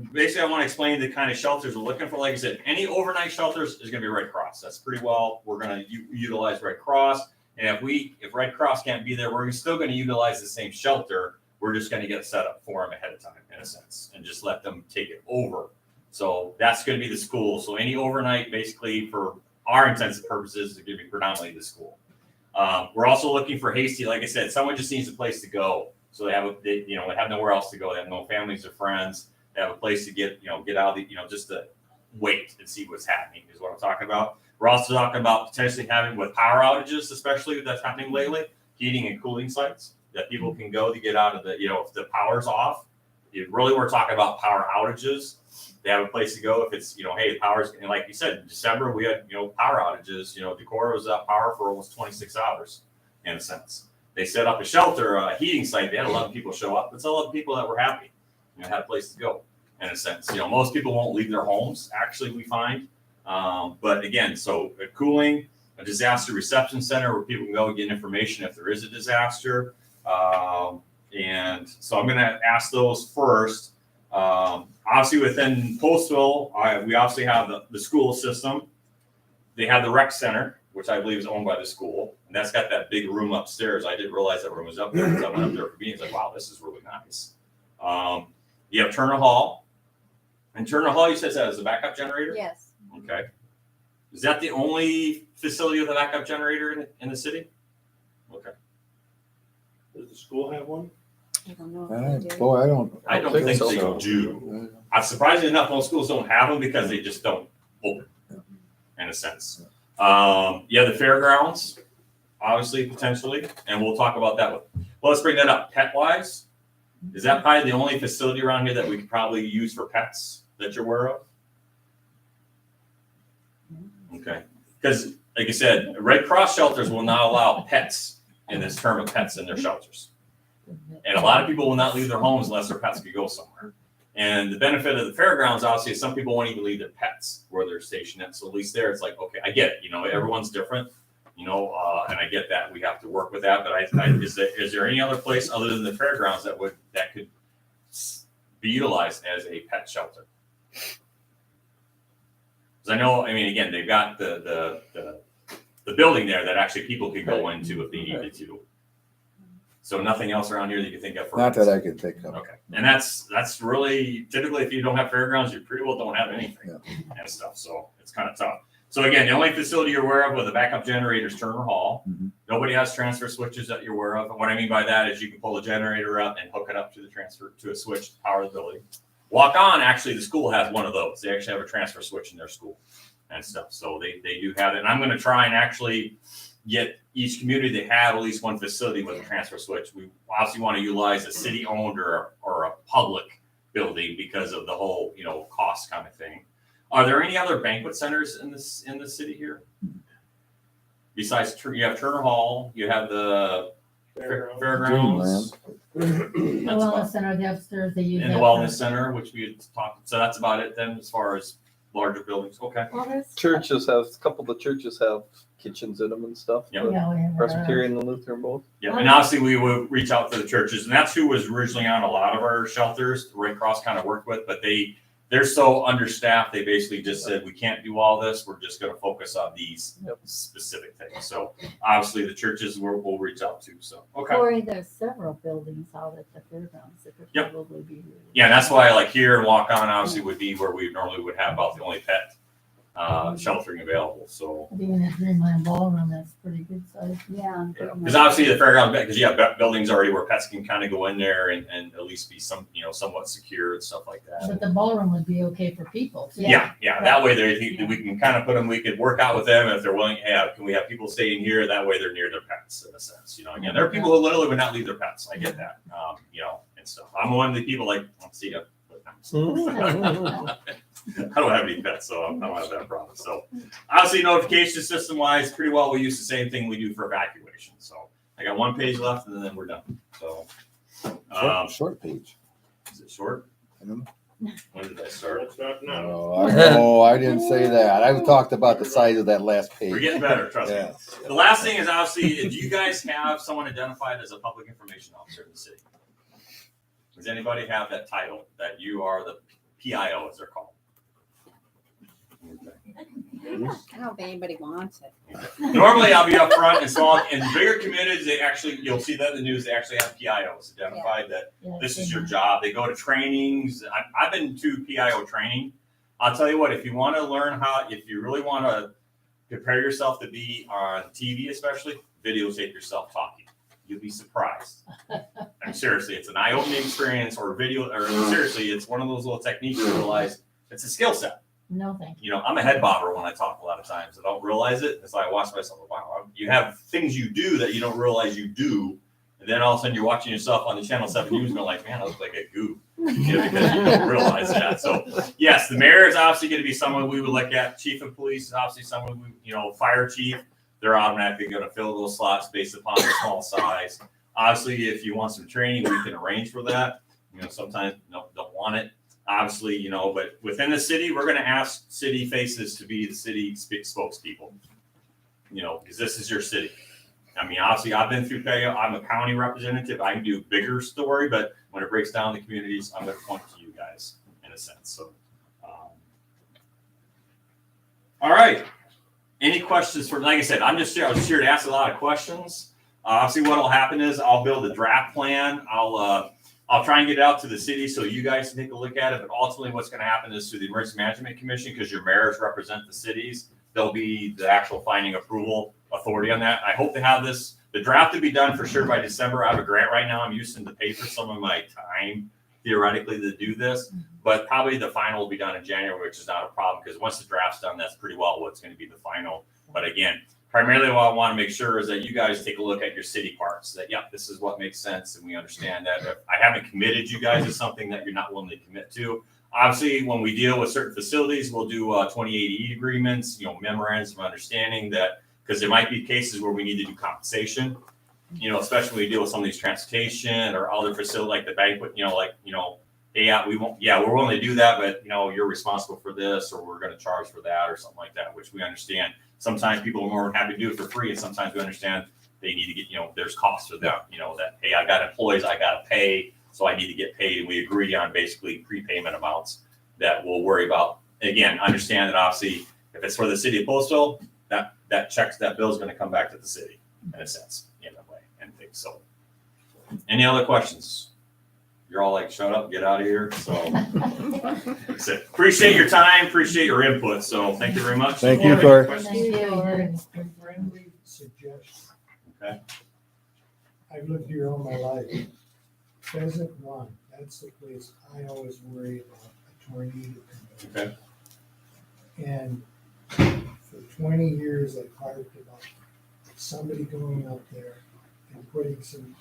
want to explain the kind of shelters we're looking for. Like I said, any overnight shelters is going to be Red Cross. That's pretty well. We're going to utilize Red Cross. And if Red Cross can't be there, we're still going to utilize the same shelter. We're just going to get set up for them ahead of time, in a sense, and just let them take it over. So that's going to be the school. So any overnight, basically, for our intents and purposes, is going to be predominantly the school. We're also looking for hasty. Like I said, someone just needs a place to go. So they have nowhere else to go. They have no families or friends. They have a place to get out of the, just to wait and see what's happening is what I'm talking about. We're also talking about potentially having with power outages, especially that's happening lately, heating and cooling sites that people can go to get out of the, if the power's off. We're talking about power outages. They have a place to go if it's, hey, the power's, and like you said, in December, we had, power outages. Decorah was out power for almost 26 hours, in a sense. They set up a shelter, a heating site. They had 11 people show up. It's 11 people that were happy, had a place to go, in a sense. Most people won't leave their homes, actually, we find. But again, so cooling, a disaster reception center where people can go and get information if there is a disaster. And so I'm going to ask those first. Obviously, within Postville, we obviously have the school system. They have the rec center, which I believe is owned by the school, and that's got that big room upstairs. I didn't realize that room was up there because I went up there for meetings. Like, wow, this is really nice. You have Turner Hall, and Turner Hall, you said that as a backup generator. Yes. Okay. Is that the only facility with a backup generator in the city? Okay. Does the school have one? I don't know if they do. Boy, I don't think they do. Surprisingly enough, most schools don't have them because they just don't open, in a sense. Yeah, the fairgrounds, obviously, potentially, and we'll talk about that. Well, let's bring that up. Pet-wise, is that probably the only facility around here that we could probably use for pets that you're aware of? Okay, because like I said, Red Cross shelters will not allow pets in this term of pets in their shelters. And a lot of people will not leave their homes unless their pets could go somewhere. And the benefit of the fairgrounds, obviously, is some people won't even leave their pets where they're stationed at. So at least there, it's like, okay, I get it. Everyone's different, and I get that. We have to work with that. But is there any other place other than the fairgrounds that could be utilized as a pet shelter? Because I know, again, they've got the building there that actually people could go into if they needed to. So nothing else around here that you can think of? Not that I can think of. Okay. And that's really, typically, if you don't have fairgrounds, you pretty well don't have anything and stuff. So it's kind of tough. So again, the only facility you're aware of with a backup generator is Turner Hall. Mm-hmm. Nobody has transfer switches that you're aware of. And what I mean by that is you can pull the generator up and hook it up to a switch to power the building. Walk On, actually, the school has one of those. They actually have a transfer switch in their school and stuff. So they do have it. And I'm going to try and actually get each community to have at least one facility with a transfer switch. We obviously want to utilize a city-owned or a public building because of the whole, cost kind of thing. Are there any other banquet centers in the city here? Besides, you have Turner Hall, you have the fairgrounds. The wellness center, the upstairs, they use And the that wellness for- center, which we had talked. So that's about it then, as far as larger buildings. Okay. Well, Churches have, a couple of the churches have kitchens in them and stuff. Yep. Yeah, we have Presbyterian and Lutheran both. Yeah, and obviously we would reach out to the churches, and that's who was originally on a lot of our shelters. The Red Cross kind of worked with, but they're so understaffed. They basically just said, we can't do all this. We're just going to focus on these specific things. So obviously the churches we'll reach out to. So, okay. Corey, there's several buildings out at the fairgrounds that could probably be really. Yeah, and that's why like here and Walk On obviously would be where we normally would have about the only pet sheltering available. So, Even at Dreamland Ballroom, that's pretty good size. Yeah. because obviously the fairground, because you have buildings already where pets can kind of go in there and at least be somewhat secure and stuff like that. But the ballroom would be okay for people. too. Yeah. That way we can kind of put them. We could work out with them if they're willing. Can we have people staying here? That way they're near their pets in a sense. Again, there are people who literally would not leave their pets. I get that. And stuff. I'm one of the people like, I'll see ya. I don't have any pets, so I don't have that problem. So obviously notification system wise, pretty well we use the same thing we do for evacuation. So I got one page left and then we're done. So Short page. is it short? I don't know. When did I start? It's not now. No, I didn't say that. I talked about the size of that last page. We're getting better, trust me. Yes. The last thing is obviously, do you guys have someone identified as a public information officer in the city? Does anybody have that title, that you are the PIO as they're called? I don't know if anybody wants it. Normally I'll be up front and small, in bigger communities, you'll see that in the news, they actually have PIOs identified that this is your job. They go to trainings. I've been to PIO training. I'll tell you what, if you want to learn if you really want to prepare yourself to be on TV, especially, videotape yourself talking. You'll be surprised. I'm seriously, it's an eye-opening experience or seriously, it's one of those little techniques you realize it's a skill set. No, thank you. I'm a head bobber when I talk a lot of times. I don't realize it. So I watch myself, wow, you have things you do that you don't realize you do. And then all of a sudden you're watching yourself on the Channel 7 News and you're like, man, I look like a goof. Because you don't realize that. So yes, the mayor is obviously going to be someone we would look at. Chief of police is obviously someone, fire chief. They're automatically going to fill those slots based upon the small size. Obviously, if you want some training, we can arrange for that. Sometimes don't want it. Obviously, but within the city, we're going to ask city faces to be the city spokespeople. Because this is your city. I mean, obviously, I've been through PIO. I'm a county representative. I can do a bigger story, but when it breaks down the communities, I'm going to point to you guys in a sense. So, all right. Any questions like I said, I was just here to ask a lot of questions. Obviously, what will happen is I'll build a draft plan. I'll try and get it out to the city so you guys can take a look at it. But ultimately, what's going to happen is through the Emergency Management Commission, because your mayors represent the cities, they'll be the actual finding approval authority on that. I hope to have the draft to be done for sure by December. I have a grant right now. I'm using to pay for some of my time theoretically to do this, but probably the final will be done in January, which is not a problem because once the draft's done, that's pretty well what's going to be the final. But again, primarily what I want to make sure is that you guys take a look at your city parks, that, this is what makes sense. And we understand that if I haven't committed you guys to something that you're not willing to commit to. Obviously, when we deal with certain facilities, we'll do 2080 agreements, memorandums of understanding that, because there might be cases where we need to do compensation, especially when we deal with some of these transportation or other facilities like the banquet, hey, we're willing to do that, but you're responsible for this, or we're going to charge for that, or something like that, which we understand. Sometimes people are more than happy to do it for free, and sometimes we understand they need to get, there's costs for them, that, hey, I've got employees I got to pay, so I need to get paid, and we agree on basically prepayment amounts that we'll worry about. Again, understand that obviously, if it's for the city of Postville, that bill is going to come back to the city in a sense, in a way, and things. So, any other questions? You're all like, shut up, get out of here. So, that's it. Appreciate your time, appreciate your input. So, thank you very much. Thank you, Clerk. Thank you. A friendly suggestion. Okay. I've lived here all my life. Pheasant Run, that's the place I always worry about a tornado. Okay. And for 20 years, I've harped about somebody going up there and putting some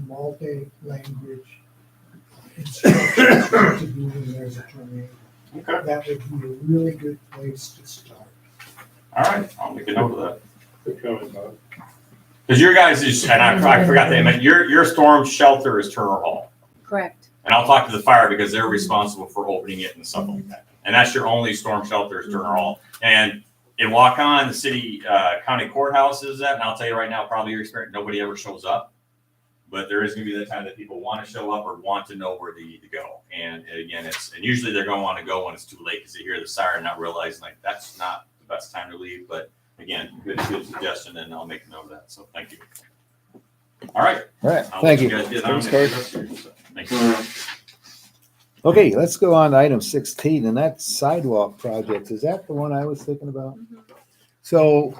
multi-language instructions to do when there's a tornado. Okay. That would be a really good place to start. All right. I'll make a note of that. Good comment, Bob. Because your guys is, and I forgot to mention, your storm shelter is Turner Hall. Correct. And I'll talk to the fire because they're responsible for opening it and stuff like that. And that's your only storm shelter is Turner Hall. And in Waukon, the city county courthouse is that. And I'll tell you right now, probably your experience, nobody ever shows up. But there is going to be the time that people want to show up or want to know where they need to go. And again, and usually they're going to want to go when it's too late because they hear the siren, not realizing like that's not the best time to leave. But again, good suggestion, and I'll make a note of that. So thank you. All right. All right. I'll Thank let you. guys get on Thanks, with Clerk. the rest of your stuff. Thank you. Okay, let's go on to item 16, and that's sidewalk projects. Is that the one I was thinking about? So,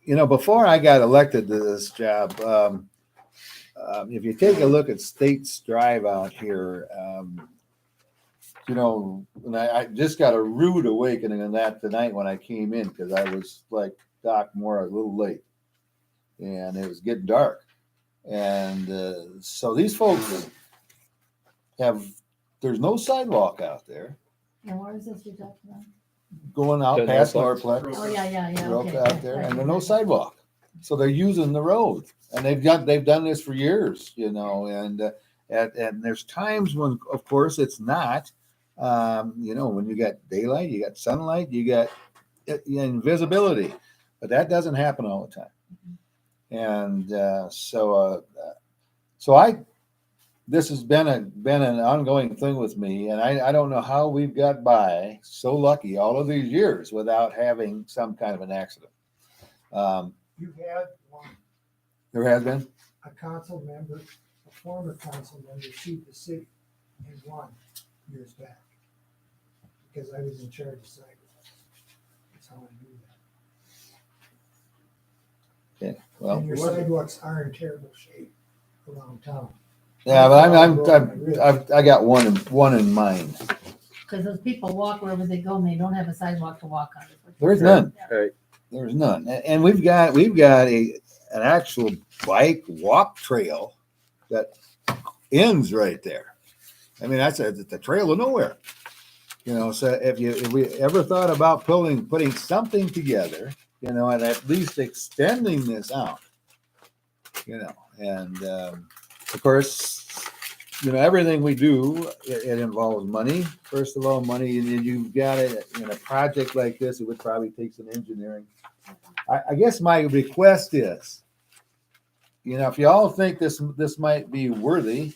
before I got elected to this job, if you take a look at States Drive out here, and I just got a rude awakening on that tonight when I came in, because I was like Doc Moore, a little late, and it was getting dark. And so these folks there's no sidewalk out there And where is this you're talking about? going out The past Northplex. Northplex. Oh, yeah, Rope okay. out there, Right, and there's no right. sidewalk. So they're using the road, and they've done this for years, and there's times when, of course, it's not, when you got daylight, you got sunlight, you got invisibility, but that doesn't happen all the time. And this has been an ongoing thing with me, and I don't know how we've got by so lucky all of these years without having some kind of an accident. You had one, There has been. a council member, a former council member sued the city and won years back. Because I was in charge of sidewalks. That's how I knew that. Okay, well, And your sidewalks are in terrible shape around town. yeah, but I got one in mind. Because those people walk wherever they go and they don't have a sidewalk to walk on. There's none. Right. There's none, and we've got an actual bike walk trail that ends right there. I mean, that's the trail of nowhere. So if we ever thought about putting something together, and at least extending this out, and of course, everything we do, it involves money. First of all, money, and you've got it in a project like this. It would probably take some engineering. I guess my request is, if you all think this might be worthy,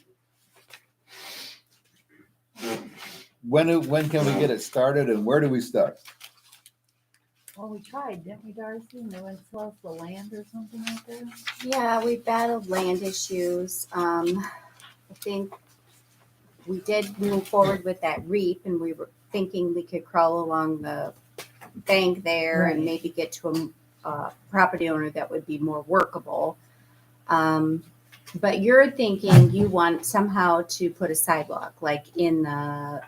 when can we get it started, and where do we start? Well, we tried, didn't we, Darcy? And they went to sell us the land or something like that? Yeah, we battled land issues. I think we did move forward with that REAP, and we were thinking we could crawl along the bank there and maybe get to a property owner that would be more workable. But you're thinking you want somehow to put a sidewalk, like in the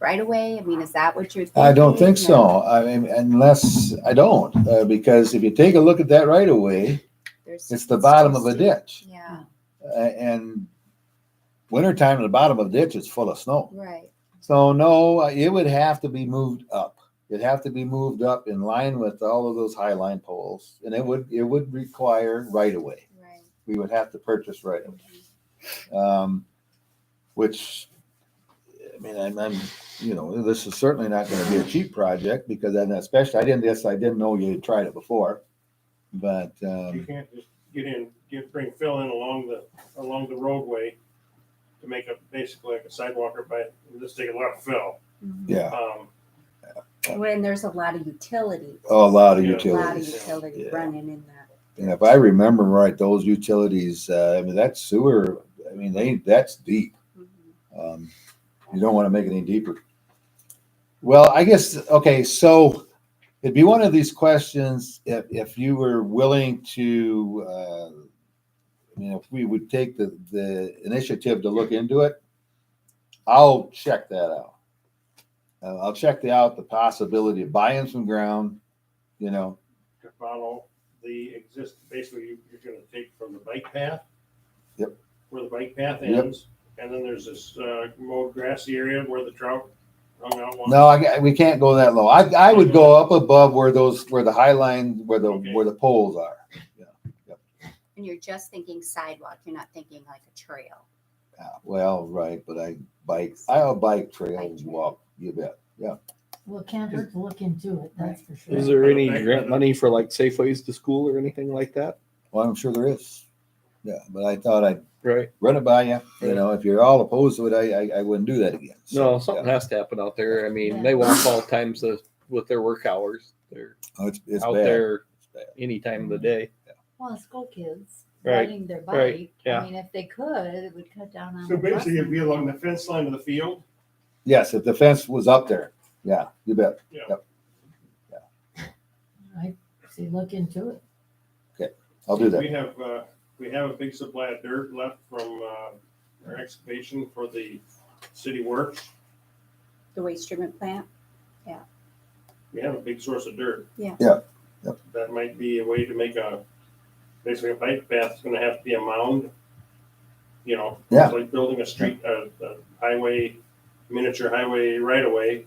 right away? I mean, is that what you're thinking? I don't think so. I mean, unless I don't, because if you take a look at that right away, it's the bottom of a ditch. Yeah, And wintertime, the bottom of the ditch is full of snow. right. So no, it would have to be moved up. It'd have to be moved up in line with all of those high line poles, and it would require right away. Right. We would have to purchase right away. Which, I mean, I'm this is certainly not going to be a cheap project, because then, especially, I didn't know you had tried it before, but You can't just bring fill in along the roadway to make basically like a sidewalk, but just take a lot of fill. yeah, When there's a lot of utility. a lot of Yeah. A lot of utilities. utility Yeah. running in that. And if I remember right, those utilities, I mean, that sewer, I mean, that's deep. Mhm. You don't want to make it any deeper. Well, I guess, okay, so it'd be one of these questions, if you were willing to, if we would take the initiative to look into it, I'll check that out. I'll check out the possibility of buying some ground, To follow the basically you're gonna take from the bike path. Yep. Where the bike path Yep. ends, and then there's this mowed grassy area where the trout hung out. No, we can't go that low. I would go up above where the high line, where Okay. the poles are. And you're just thinking sidewalk, you're not thinking like a trail. Well, right, but I'll bike trail Bike trail. walk, you bet. Yeah. Well, it can't hurt to look into it, that's for sure. Is there any grant money for like Safeways to school or anything like that? Well, I'm sure there is. Yeah, but I thought I'd Right. run it by you. If you're all opposed to it, I wouldn't do that again. No, something has to happen out there. I mean, they walk all times with their work hours. They're Oh, it's out bad. there It's bad. any time of the day. Well, school kids Right, riding their bike. right, yeah. I mean, if they could, it would cut down on. So the basically, it'd busing. be along the fence line of the field, Yes, if the fence was up there. Yeah, you bet. I say look into it. I'll do that. We have a big supply of dirt left from, our excavation for the city works. The waste treatment plant. We have a big source of dirt. Yeah. Yeah, yep. That might be a way to make basically a bike path. It's gonna have to be a mound. You know, Yeah. it's like building a street, a highway, miniature highway right away,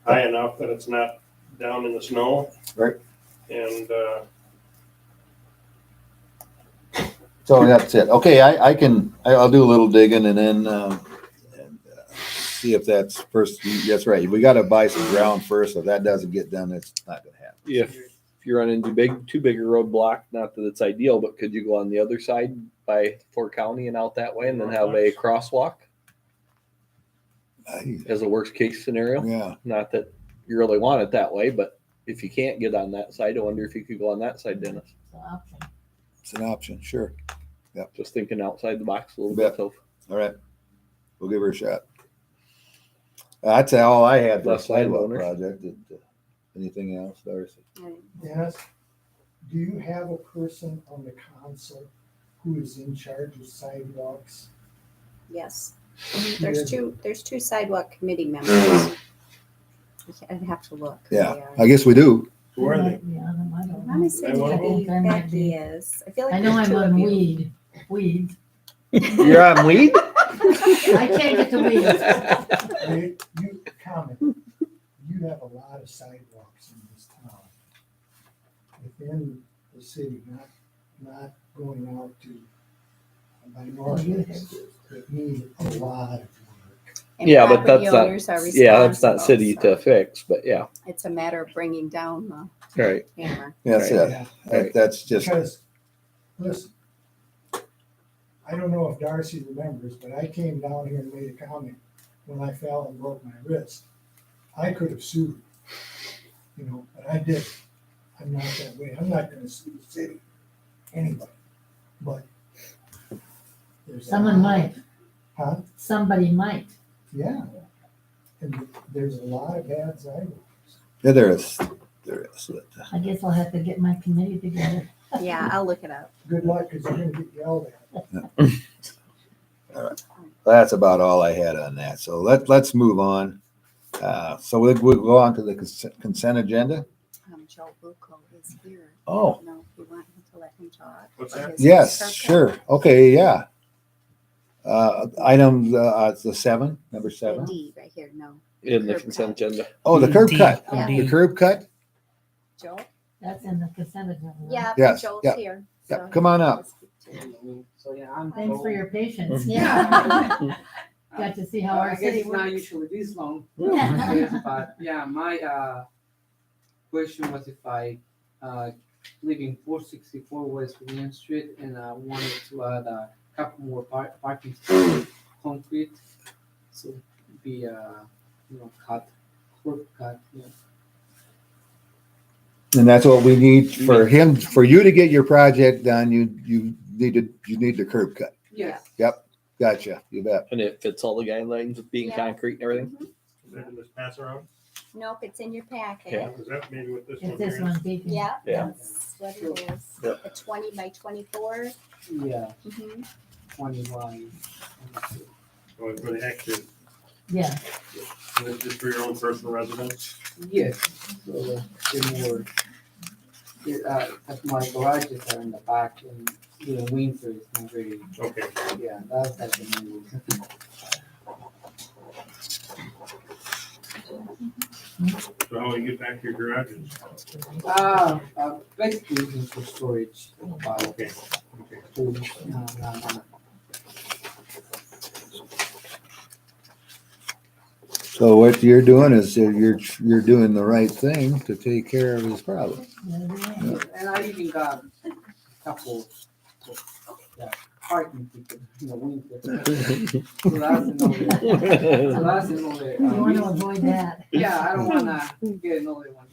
high enough that it's not down in the snow. Right. And, So that's it. Okay, I'll do a little digging and then, see if that's first, that's right. We gotta buy some ground first. If that doesn't get done, it's not gonna happen. If you run into too big a roadblock, not that it's ideal, but could you go on the other side by Fort County and out that way and then have a crosswalk as a worst case scenario? Yeah, Not that you really want it that way, but if you can't get on that side, I wonder if you could go on that side, Dennis. It's an option. it's an option, sure. Just thinking outside the box a little You bit. bet. So All right. We'll give her a shot. That's all I had for the Less sidewalk landowners. project. Anything else, Darcy? Dennis, do you have a person on the council who is in charge of sidewalks? Yes. There's two sidewalk committee members. I'd have to look. who Yeah, they are. I guess we do. who are they? Yeah, I don't know. Honestly, I won't- maybe I might Becky be. is. I feel like I know there's I'm two of on you. weed. you're on weed? I can't get the weeds. Wait, you comment, you have a lot of sidewalks in this town. Within the city, not going out to minorities that need a lot of work. And Yeah, but property that's not- owners are Yeah, that's not responsible, city so to fix, but yeah, It's a matter of bringing down right. the hammer. That's it. Yeah, That's just, because, listen, I don't know if Darcy remembers, but I came down here and made a comment when I fell and broke my wrist. I could have sued, but I didn't. I'm not that way. I'm not gonna sue the city, anybody, but. there's a Someone lot- might. Huh? Somebody might. Yeah. And there's a lot of bad sidewalks. yeah, there is. I guess I'll have to get my committee together. Yeah, I'll look it up. Good luck, because you're gonna get yelled at. That's about all I had on that. So let's move on. So we'll go on to the consent agenda. Joe Bucco is here. Oh. I don't know if you want him to let him talk. What's or that? his Yes, circle. sure. Okay, yeah. Item, the number The 7. D right here, no. In the Curb consent cut. agenda. Oh, the curb D. cut. Yeah. The curb cut? Joe? That's in the consent agenda. right? Yeah, Yes, but Joel's yeah, here. yeah, so come on he'll up. speak to you. So yeah, I'm. Thanks for your patience. Yeah. Got to see how I our guess city it's not works. usually this long. Yeah. But yeah, my question was if I live in 464 West William Street and I wanted to add a couple more parking spaces, concrete, so be cut, curb cut, And that's what we need for you to get your project done, you need the curb cut. Yes. Gotcha, you bet. And it fits all the guidelines of being Yeah. concrete and everything. Mhm. Is that in this pass around? Nope, it's in your packet. Yeah. Is that maybe what this one It's this here is? one, Deacon. Yeah, Yeah. that's what it is. Yep. A 20 by 24. Yeah, Mhm. 21. Going for the active, Yeah, and it's just for your own personal residence? Yes, so the more, as my garages are in the back and the winter is not really, Okay. yeah, that's like the main reason. So how do you get back to your garages? Basically using for storage, Okay. food, So what you're doing is you're doing the right thing to take care of his problem. and I even got a couple of parking tickets in the winter. So that's another, you want to avoid that. yeah, I don't wanna get another one,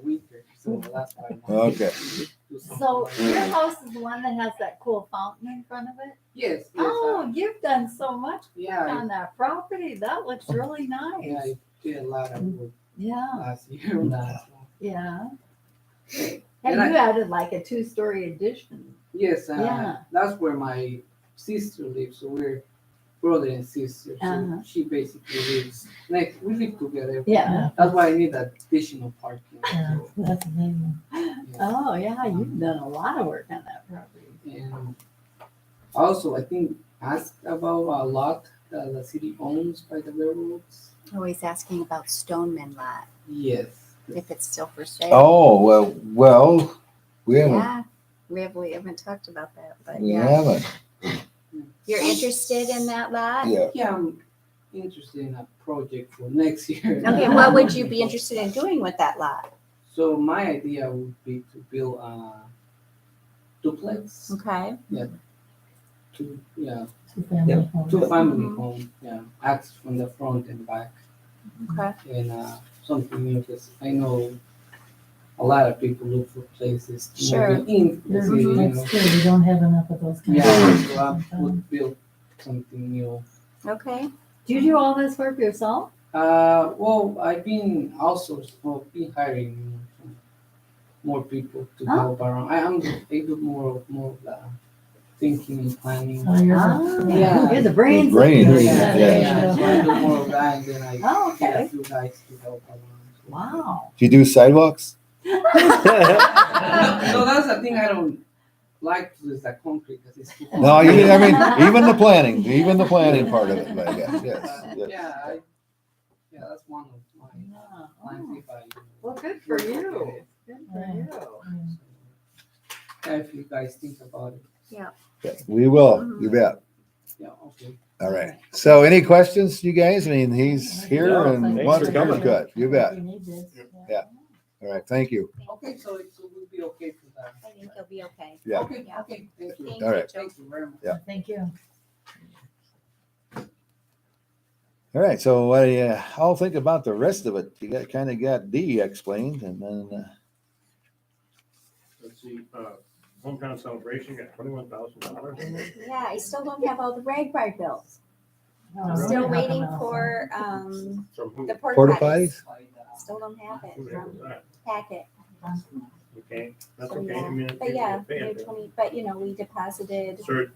winter, so that's why. Okay. do something. So like your that. house is the one that has that cool fountain in front of it? Yes, yes. Oh, you've done so much yeah, on that property. That looks really yeah, nice. I did a lot of work Yeah, last year on that. yeah. And And I- you added like a 2-story addition. Yes, Yeah. that's where my sister lives. So we're brother and sister. So Uh-huh. she basically lives next. We live together. Yeah. That's why I need additional parking. Yeah, that's amazing. Oh, yeah, you've done a lot of work on that property. And also, I think ask about a lot that the city owns by the railroads. Always asking about Stoneman Lot, Yes. if it's still for sale. Oh, well, we haven't, Yeah, we haven't talked about that, but we yeah. haven't, You're interested in that lot? yeah. Yeah, I'm interested in a project for next year. Okay, what would you be interested in doing with that lot? So my idea would be to build a duplex. Okay. Two, yeah, Two-family home. two family Mhm. home. Yeah, access from the front and back. Okay. And something new because I know a lot of people look for places to Sure. move in the city. You know. That's true, we don't have enough of those kind of Yeah, places so I sometimes. would build something new. Okay. Do you do all this work yourself? Well, I've been also been hiring some more people to Oh. help around. I'm able more of the thinking and planning. Oh, you're Yeah. You're the brains. The brains, of it. yeah, Yeah, so I yeah. do more of that, and then I Oh, get a okay. few guys to help around. Wow. Do you do sidewalks? No, that's the thing I don't like to do is the concrete because it's too No, hard. I mean, even the planning part of it, but yes, yes. Yeah, that's one of my Yeah. plans if I. Well, good for you. Good for Right. you. Yeah, if you guys think about it. Yes, we will, you bet. Yeah, okay. All right. So any questions, you guys? I mean, he's here No, and thanks wants for to coming. cut. You bet. You need this. Yeah. All right, thank you. Okay, so we'll be okay for that. I think you'll be okay. Yeah. Okay, Yeah. okay, thank you. Thank All you, right. Joe. Thank you very much. Yeah. Thank you. All right, so what do you all think about the rest of it? You got D explained and then, Let's see, hometown celebration got $21,000. Yeah, I still don't have all the RAGBRAI bills. Oh, I'm really? still How waiting come else? for, From who? the porta porta potties. potties? Still don't have it Who the hell from was that? packet. Okay, that's So, okay. yeah. I mean, But yeah, pay they're it. 20, but you know, we deposited, Sir,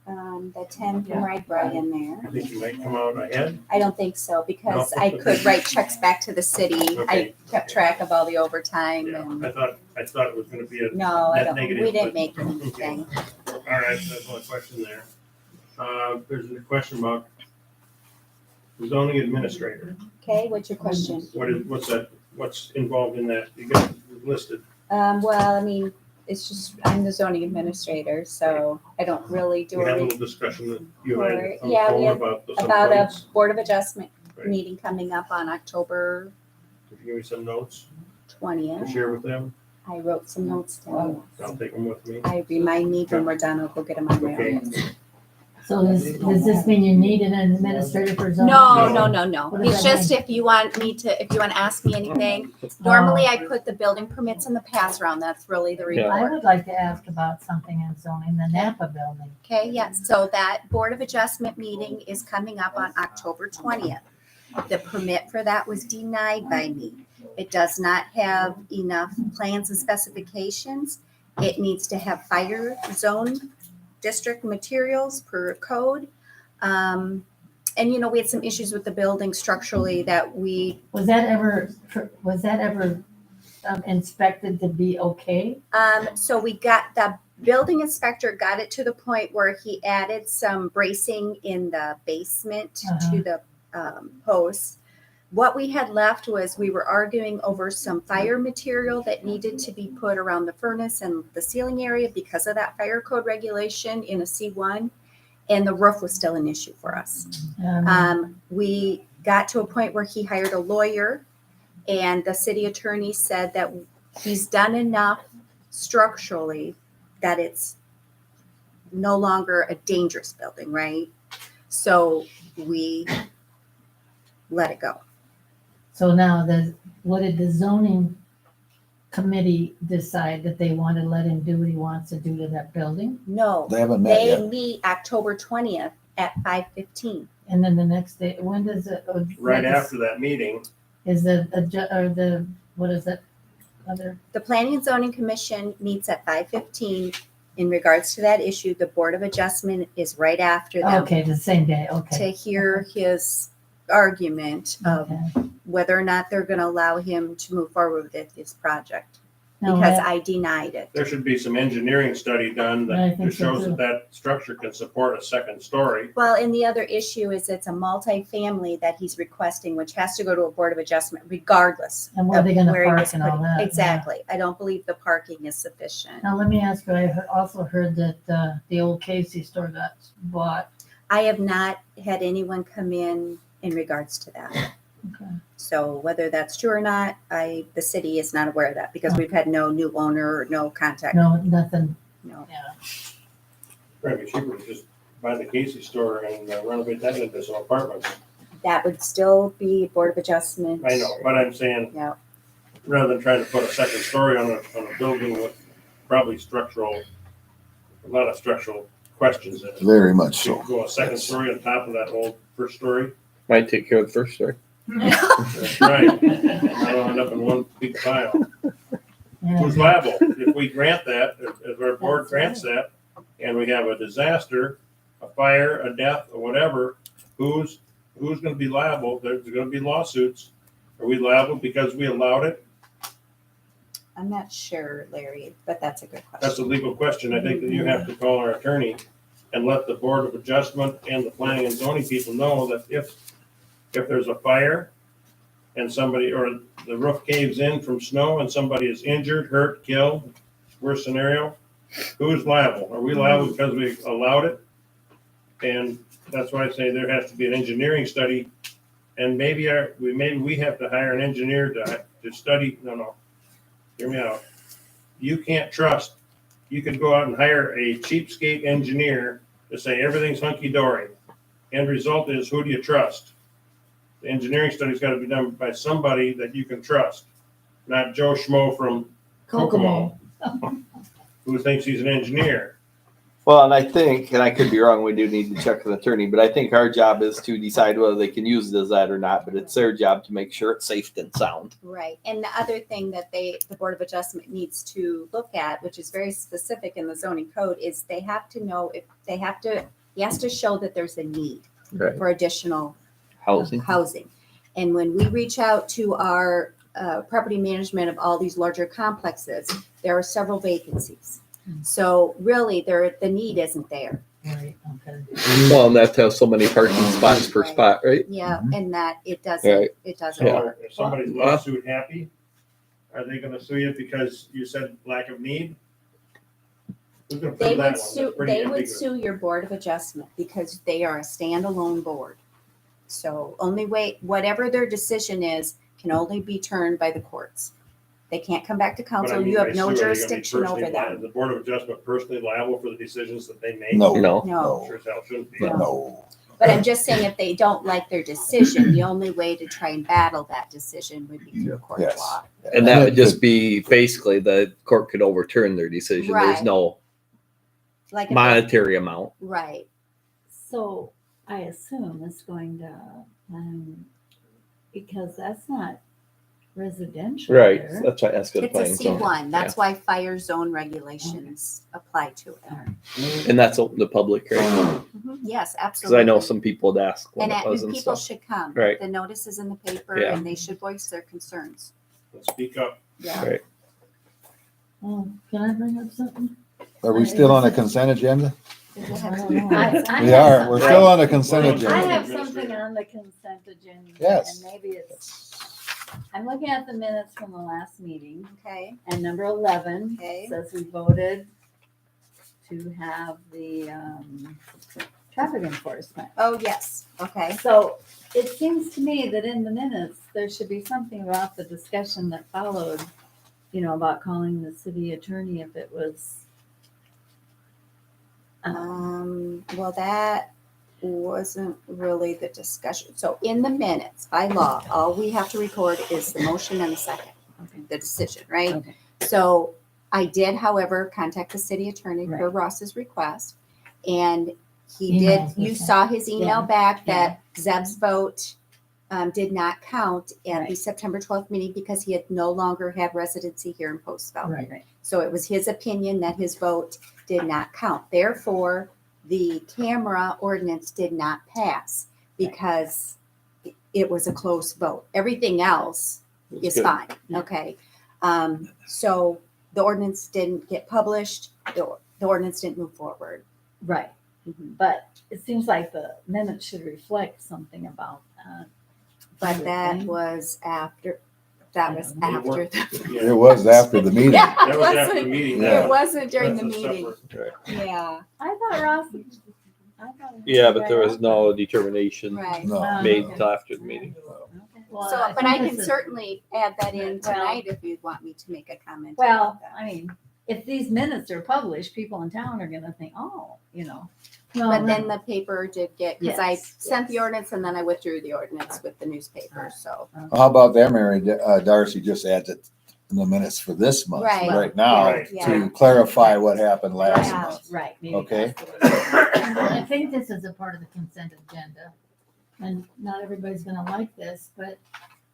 the 10 from RAGBRAI in I there. think you might come out ahead. I don't think so because No. I could write checks back to the city. I Okay. kept track of all the overtime Yeah, and, I thought it was gonna be a no, I net don't, negative, we didn't but- make anything. All right, that's one question there. There's a question about the zoning administrator. Okay, what's your question? What's that, what's involved in that? You got it listed. Well, I mean, it's just, I'm the zoning administrator, so I don't really do We had a a, little discussion that you and I had on the Yeah, we phone had about some about a points. Board of Adjustment Right. meeting coming up on October If you give me some notes to 20th. share with them, I wrote some notes down. I'll take them with me. I remind me when we're done, I'll go get them on Okay. mail. So does this mean you need an administrator for zoning? No, No. no. What does It's that just if you want to ask me anything. Normally I put the building permits in the pass round. That's really the Yeah. I report. would like to ask about something in zoning, the Napa building. Okay, yes. So that Board of Adjustment meeting is coming up on October 20th. The permit for that was denied by me. It does not have enough plans and specifications. It needs to have fire zone district materials per code. And you know, we had some issues with the building structurally that we, Was that ever inspected to be okay? so we got, the building inspector got it to the point where he added some bracing in the basement to the posts. What we had left was we were arguing over some fire material that needed to be put around the furnace and the ceiling area because of that fire code regulation in a C1. And the roof was still an issue for us. We got to a point where he hired a lawyer and the city attorney said that he's done enough structurally that it's no longer a dangerous building, right? So we let it go. So now what did the zoning committee decide that they want to let him do what he wants to do to that building? No, They haven't met they yet. meet October 20th at 5:15. And then the next day, when does it? Right after that meeting, Is what is that other? The Planning and Zoning Commission meets at 5:15. In regards to that issue, the Board of Adjustment is right after them Okay, the same day, to okay. hear his argument of Okay. whether or not they're going to allow him to move forward with this project, Now, because what- I denied it. there should be some engineering study done I that think so shows too. that that structure can support a second story. Well, and the other issue is it's a multifamily that he's requesting, which has to go to a Board of Adjustment regardless. And where are of they gonna where he park was and all putting- that, yeah. Exactly. I don't believe the parking is sufficient. Now, let me ask you, also heard that the old Casey store got bought. I have not had anyone come in regards to that. Okay. So whether that's true or not, the city is not aware of that because we've had no new owner or no contact. No, nothing, No. yeah. Probably cheaper to just buy the Casey store and renovate that into some apartments. That would still be Board of Adjustment. I know, but I'm saying, Yeah. rather than trying to put a second story on a building with probably a lot of structural questions in it. Very much so. Go a second story on top of that old first story. Might take care of the first story. That's right. I don't end up in one big pile. Yeah. Who's liable? If we grant that, if our board grants that, and we have a disaster, a fire, a death, or whatever, who's gonna be liable? There's gonna be lawsuits. Are we liable because we allowed it? I'm not sure, Larry, but that's a good That's a question. legal question. I think that you have to call our attorney and let the Board of Adjustment and the planning and zoning people know that if there's a fire and somebody, or the roof caves in from snow and somebody is injured, hurt, killed, worst scenario, who's liable? Are we liable because we allowed it? And that's why I say there has to be an engineering study, and maybe we have to hire an engineer to study. No, hear me out. You can't trust. You could go out and hire a cheapskate engineer to say everything's hunky dory. End result is, who do you trust? The engineering study's got to be done by somebody that you can trust, not Joe Schmo from Kokomo, who thinks he's an engineer. Well, and I think, and I could be wrong, we do need to check with an attorney, but I think our job is to decide whether they can use it as that or not, but it's their job to make sure it's safe and sound. Right. And the other thing that the Board of Adjustment needs to look at, which is very specific in the zoning code, is they have to know if he has to show that there's a need Right. for additional Housing. And when we reach out to our property management of all these larger complexes, there are several vacancies. So really, the need isn't there. Right, okay. Well, and that has so many parking spots per spot, right? Yeah, and that it Right. doesn't Yeah. work. If somebody's lawsuit happy, are they gonna sue you because you said lack of need? Who's gonna They prove that one? would That's sue, pretty they would ambiguous. sue your Board of Adjustment because they are a standalone board. So only way, whatever their decision is, can only be turned by the courts. They can't come back to But I council. mean, You by have sue, no are they gonna be jurisdiction over personally them. li- The Board of Adjustment personally liable for the decisions that they make? No. No. No, Sure as hell shouldn't be. No. but I'm just saying if they don't like their decision, the only way to try and battle that decision would be through a court of Yes. law. And that would just be basically the court could overturn their decision. There's Right. no Like, if they- monetary amount. right. So I assume it's going to, because that's not residential Right. there. That's why that's good It's a planning. So, C1. That's why fire zone regulations apply to it. and that's open to public, right? Mhm. Yes, Because absolutely. I know some people would ask when And it was and people stuff. should come. Right. The notice is in the paper Yeah. and they should voice their concerns. Let's speak up. Yeah. Right. Oh, can I bring up something? Are we still on a consent agenda? Does it have I to don't be- know. We are. We're still on a consent I agenda. have something on the consent agenda. Yes. And maybe I'm looking at the minutes from the last meeting, Okay, and number 11 okay. says we voted to have the traffic enforcement. Oh, yes, okay. So it seems to me that in the minutes, there should be something about the discussion that followed, about calling the city attorney if it was. Well, that wasn't really the discussion. So in the minutes, by law, all we have to record is the motion and the second, Okay. the decision, right? Okay. So I did, however, contact the city attorney per Right. Ross's request. And he did, Emails were you sent. saw his email Yeah. back that Zeb's vote did not count at the Right. September 12th meeting because he had no longer had residency here in Postville. Right. So it was his opinion that his vote did not count. Therefore, the camera ordinance did not pass because it was a close vote. Everything else is good. fine, okay? So the ordinance didn't get published, the ordinance didn't move forward. Right, but it seems like the minutes should reflect something about that. But You would that think. was after, that was I after. Yeah. It was after the meeting. Yeah, That it was after the wasn't, meeting. Yeah. it wasn't during the That's a meeting. separate- Yeah, I thought Ross. Yeah, but there was no determination right. No. made Okay. until after the meeting. Well, So, but I think can this is- certainly add that in Well- tonight if you'd want me to make a comment. Well, about that. I mean, if these minutes are published, people in town are gonna think, oh, Well, But then the paper did get, because I Yes, sent the yes. ordinance and then I withdrew the ordinance with the newspaper, so. How about that, Mary? Darcy just adds it in the minutes for this month, Right. right now, Right. Yeah. to clarify what happened last Yeah. month. right, maybe. Okay. that's the way- I think this is a part of the consent agenda. And not everybody's gonna like this, but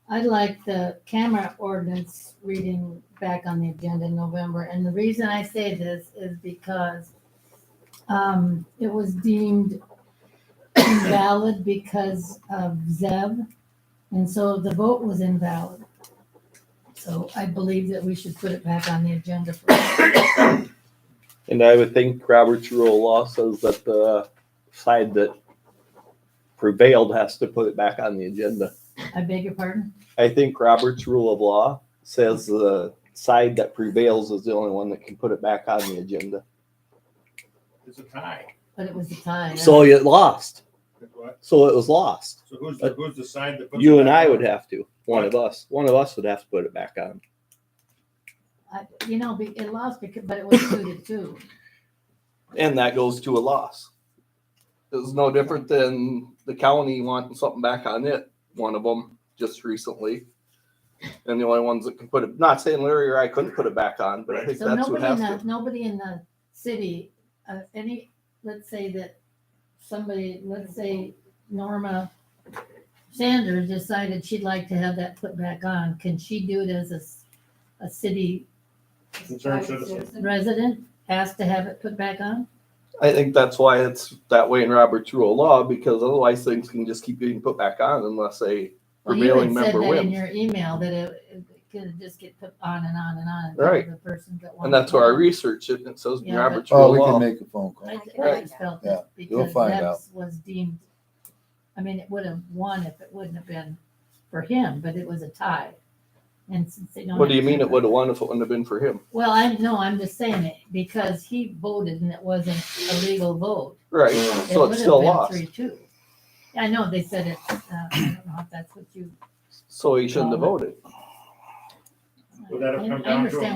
I'd like the camera ordinance reading back on the agenda in November. And the reason I say this is because it was deemed invalid because of Zeb. And so the vote was invalid. So I believe that we should put it back on the agenda for. And I would think Robert's rule of law says that the side that prevailed has to put it back on the agenda. I beg your pardon? I think Robert's rule of law says the side that prevails is the only one that can put it back on the agenda. It's a tie. But it was a tie. So it lost. What? So it was lost. So who's the side that puts You it and back I on? would have to. One of us would have to put it back on. It lost because, but it was 2-2. And that goes to a loss. It was no different than the county wanting something back on it. One of them just recently. And the only ones that can put it, not saying Larry or I couldn't put it back on, but I think So that's what has to. nobody in the city, let's say that let's say Norma Sanders decided she'd like to have that put back on. Can she do it as a city Concerned citizen. resident, asked to have it put back on? I think that's why it's that way in Robert's rule of law, because otherwise things can just keep getting put back on unless a Well, you prevailing had said member that in wins. your email that it could just get put on and on and on. until Right. The person that And that's where I wanted it. researched it, and it says in Yeah, Robert's Oh, rule we of can law. make a phone call. I Right. just felt Yeah, that you'll because find Deb's was deemed, I mean, it would have won if it wouldn't have been for him, but it was a tie. And since they don't. What do you have mean to- it would have won if it wouldn't have been for him? Well, I'm just saying it because he voted and it wasn't a legal vote. Right, It so would it's have still been lost. 3-2. I know they said it, I don't know if that's what you. So he shouldn't have voted. Would that have come I down to a understand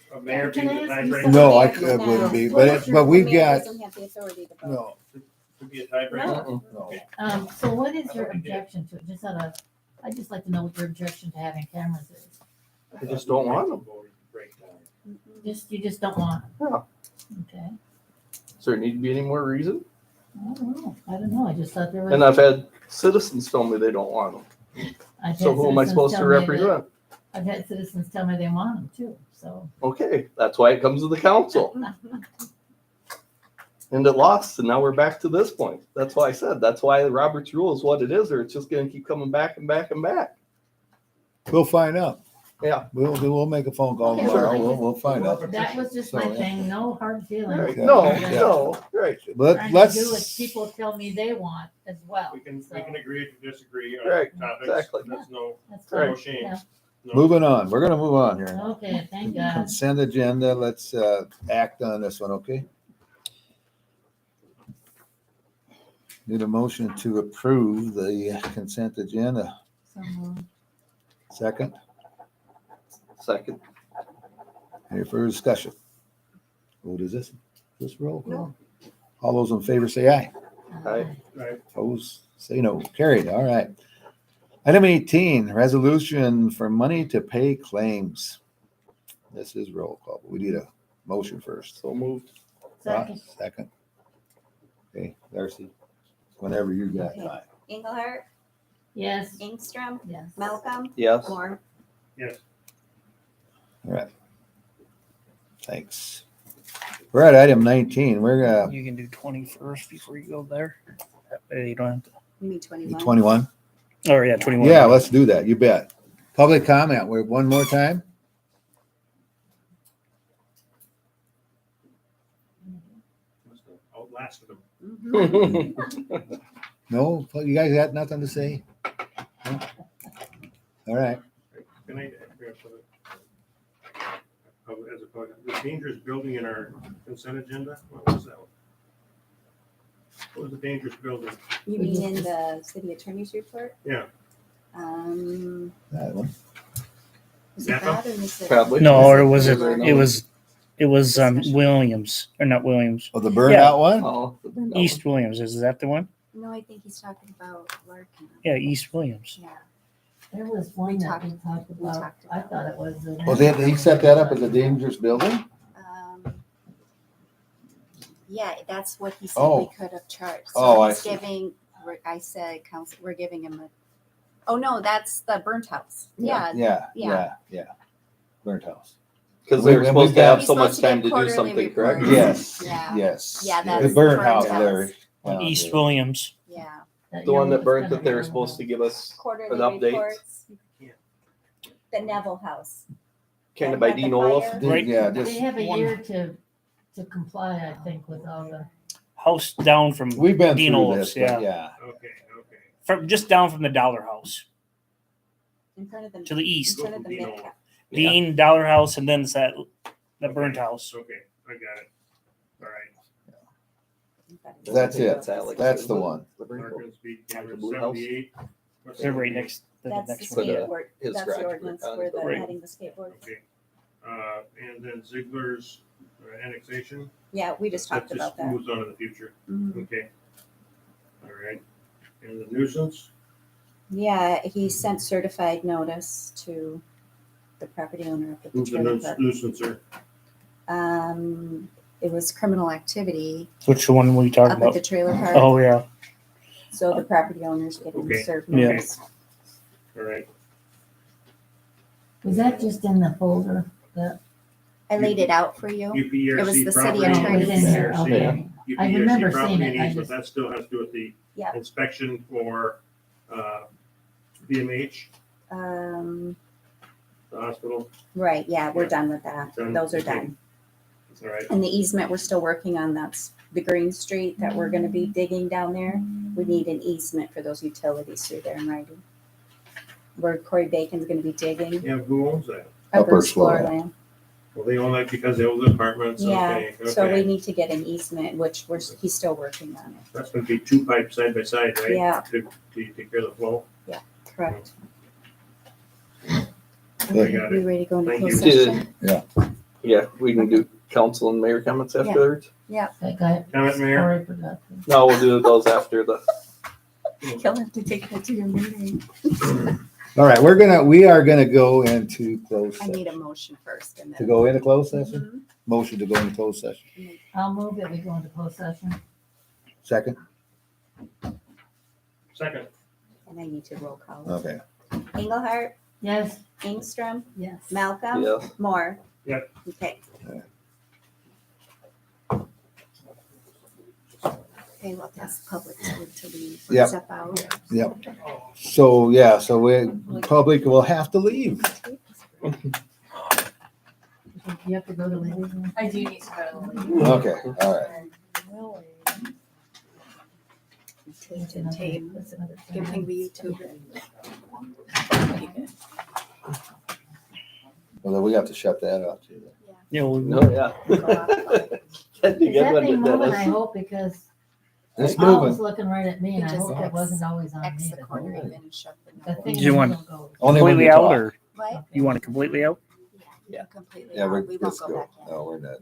what mayor Can being I the ask you tiebreaker? No, it wouldn't be, but we've The mayor got, doesn't have the authority to vote. no, To be a tiebreaker? no. So what is your objection to it? I'd just like to know what your objection to having cameras is. I just don't want them. You just don't want them. Yeah. Okay. Does there need to be any more reason? I don't know. I just thought there was. And I've had citizens tell me they don't want them. I've So had who am I citizens supposed to tell me that- represent? I've had citizens tell me they want them too, so. Okay, that's why it comes to the council. And it lost, and now we're back to this point. That's why I said, that's why the Robert's rule is what it is, or it's just gonna keep coming back and back and back. We'll find out. Yeah. We'll make a phone call Okay, tomorrow. well, We'll find out. That was just my So, thing, no hard feelings. Right. Okay. No, Yeah. no, right, But Trying to do what let's, people tell me they want as well. We can so agree to disagree on Right, topics. exactly. That's no That's Right. fine. shame. Yeah. No. moving on. We're gonna move on here. Okay, thank God. Consent agenda, let's act on this one, okay? Need a motion to approve the consent agenda. So moved. Second, second. any further discussion? What is this? This roll call? All those in favor say aye. Aye. Right. Opposed, say no. Carried, all right. Item 18, resolution for money to pay claims. This is roll call, but we need a motion first. So moved. Second. Second. Okay, Darcy, whenever you got Okay. time. Engelhardt, Yes. Ingstrom, Yes. Malcolm, Yes. Moore. Yes. All right. Thanks. We're at item 19. We're You can do 21st before you go there. That way you don't have to. You mean 21? 21. Oh, yeah, 21. Yeah, let's do that. You bet. Public comment. We're one more time. Must have outlasted them. Mhm. No, you guys got nothing to say? No? All right. Can I, as a, the dangerous building in our consent agenda, what was that one? What was the dangerous building? You mean in the city attorney's report? Yeah. That one. Was it Napa? that or was it? Probably. No, or Was was it it? Moore? It was Discussion. Williams or not Williams? Oh, the burnout one? Oh, East Williams. Is that the one? No, I think he's talking about Larkin. Yeah, East Williams. Yeah. There was one that we talked we about. talked I about thought it was. Well, he set that up as a dangerous building? Yeah, that's what he said Oh. we could have charged. Oh, So I he's see. giving, I said, council, we're giving him a, oh no, that's the burnt house. Yeah. Yeah. Burnt house. Because they were We've supposed to got- have He's so much supposed to get time to do quarterly something, correct? reports. Yes, Yeah. yes. Yeah, The that's burnt the house burnt there. house. East Williams. Yeah. The one that burnt that they were supposed to give us Quarterly an update, reports. The Neville House. kind of That by had the Dean Olaf. fire. Right. Yeah, They just, have a one- year to comply, I think, with all the. House down from we've been Dean through Olaf's, this, but yeah. yeah. Okay. From just down from the Dollar House In front of the. to the east. In front of the Dean mid Olaf. Yeah. Dean, Dollar House, and then it's that burnt house. Okay, I got it. All right. That's it. Alex. That's the one. Larkin speed The camera blue house? 78. What's They're that? right next. The That's the next one. the- skateboard. his That's garage the ordinance on for it, the right. adding the skateboard. Okay. And then Ziegler's annexation. Yeah, we just talked about that. Moves on in the future. Mhm. Okay. All right. And the nuisance? Yeah, he sent certified notice to the property owner of the Who's the trailer park. nuisancer? It was criminal activity Which one were you talking up at about? the trailer park. Oh, yeah. So the property owner's getting Okay. served Yeah. notice. All right. Was that just in the folder? That I laid it out for you. UPRC It was the city property. oh, it was attorney's. in there? Yeah. Okay. I UPRC remember property seeing it, I needs, but just- that still has to do with the Yeah. inspection for BMH, the hospital. Right, yeah, we're Yeah. done with that. Done? Those are Okay. done. All right. And the easement we're still working on, that's the Green Street that we're gonna be digging down there. We need an easement for those utilities through there in writing. Where Corey Bacon's gonna be digging. Yeah, who owns that? Upper Explorer Sloan. Land. Well, they own that because they own the apartments. Yeah, Okay, so we okay. need to get an easement, which he's still working on it. That's gonna be two pipes side by side, right? Yeah. To take care of the flow. Correct. I got We it. ready to go into Thank closed you. session? Yeah, we can do council and mayor comments Yeah. afterwards. That guy. Comment, Mayor? Sorry for that. No, we'll do those after the. You'll have to take that to your meeting. All right, we are gonna go into closed I need session. a motion first and To then. go into closed session? Mhm. Motion to go into closed session. I'll move that we go into closed session. Second? Second. And I need to roll call. Okay. Engelhardt, Yes. Ingstrom, Yes. Malcolm, Yes. Moore. Yep. Okay. Alright. Okay, well, that's public to leave. Yep. Step out. Yep. So, yeah, so public will have to leave. You have to go to the living room. I do need to go to the lady. Okay, all right. Tape and tape. Good thing we YouTube it. Well, then we have to shut that off too. Yeah, well, No, yeah. Can't you Is get that one thing to moving? I Dennis? hope, because It's Paul was moving. looking right at me and I You just hope it X- wasn't always on X me. the corner even and shut the. The thing Do you want- still goes. Only when completely you out talk. or What? you want it completely out? Yeah. Completely Yeah, out. we're, We won't let's go go. back in. No, we're not.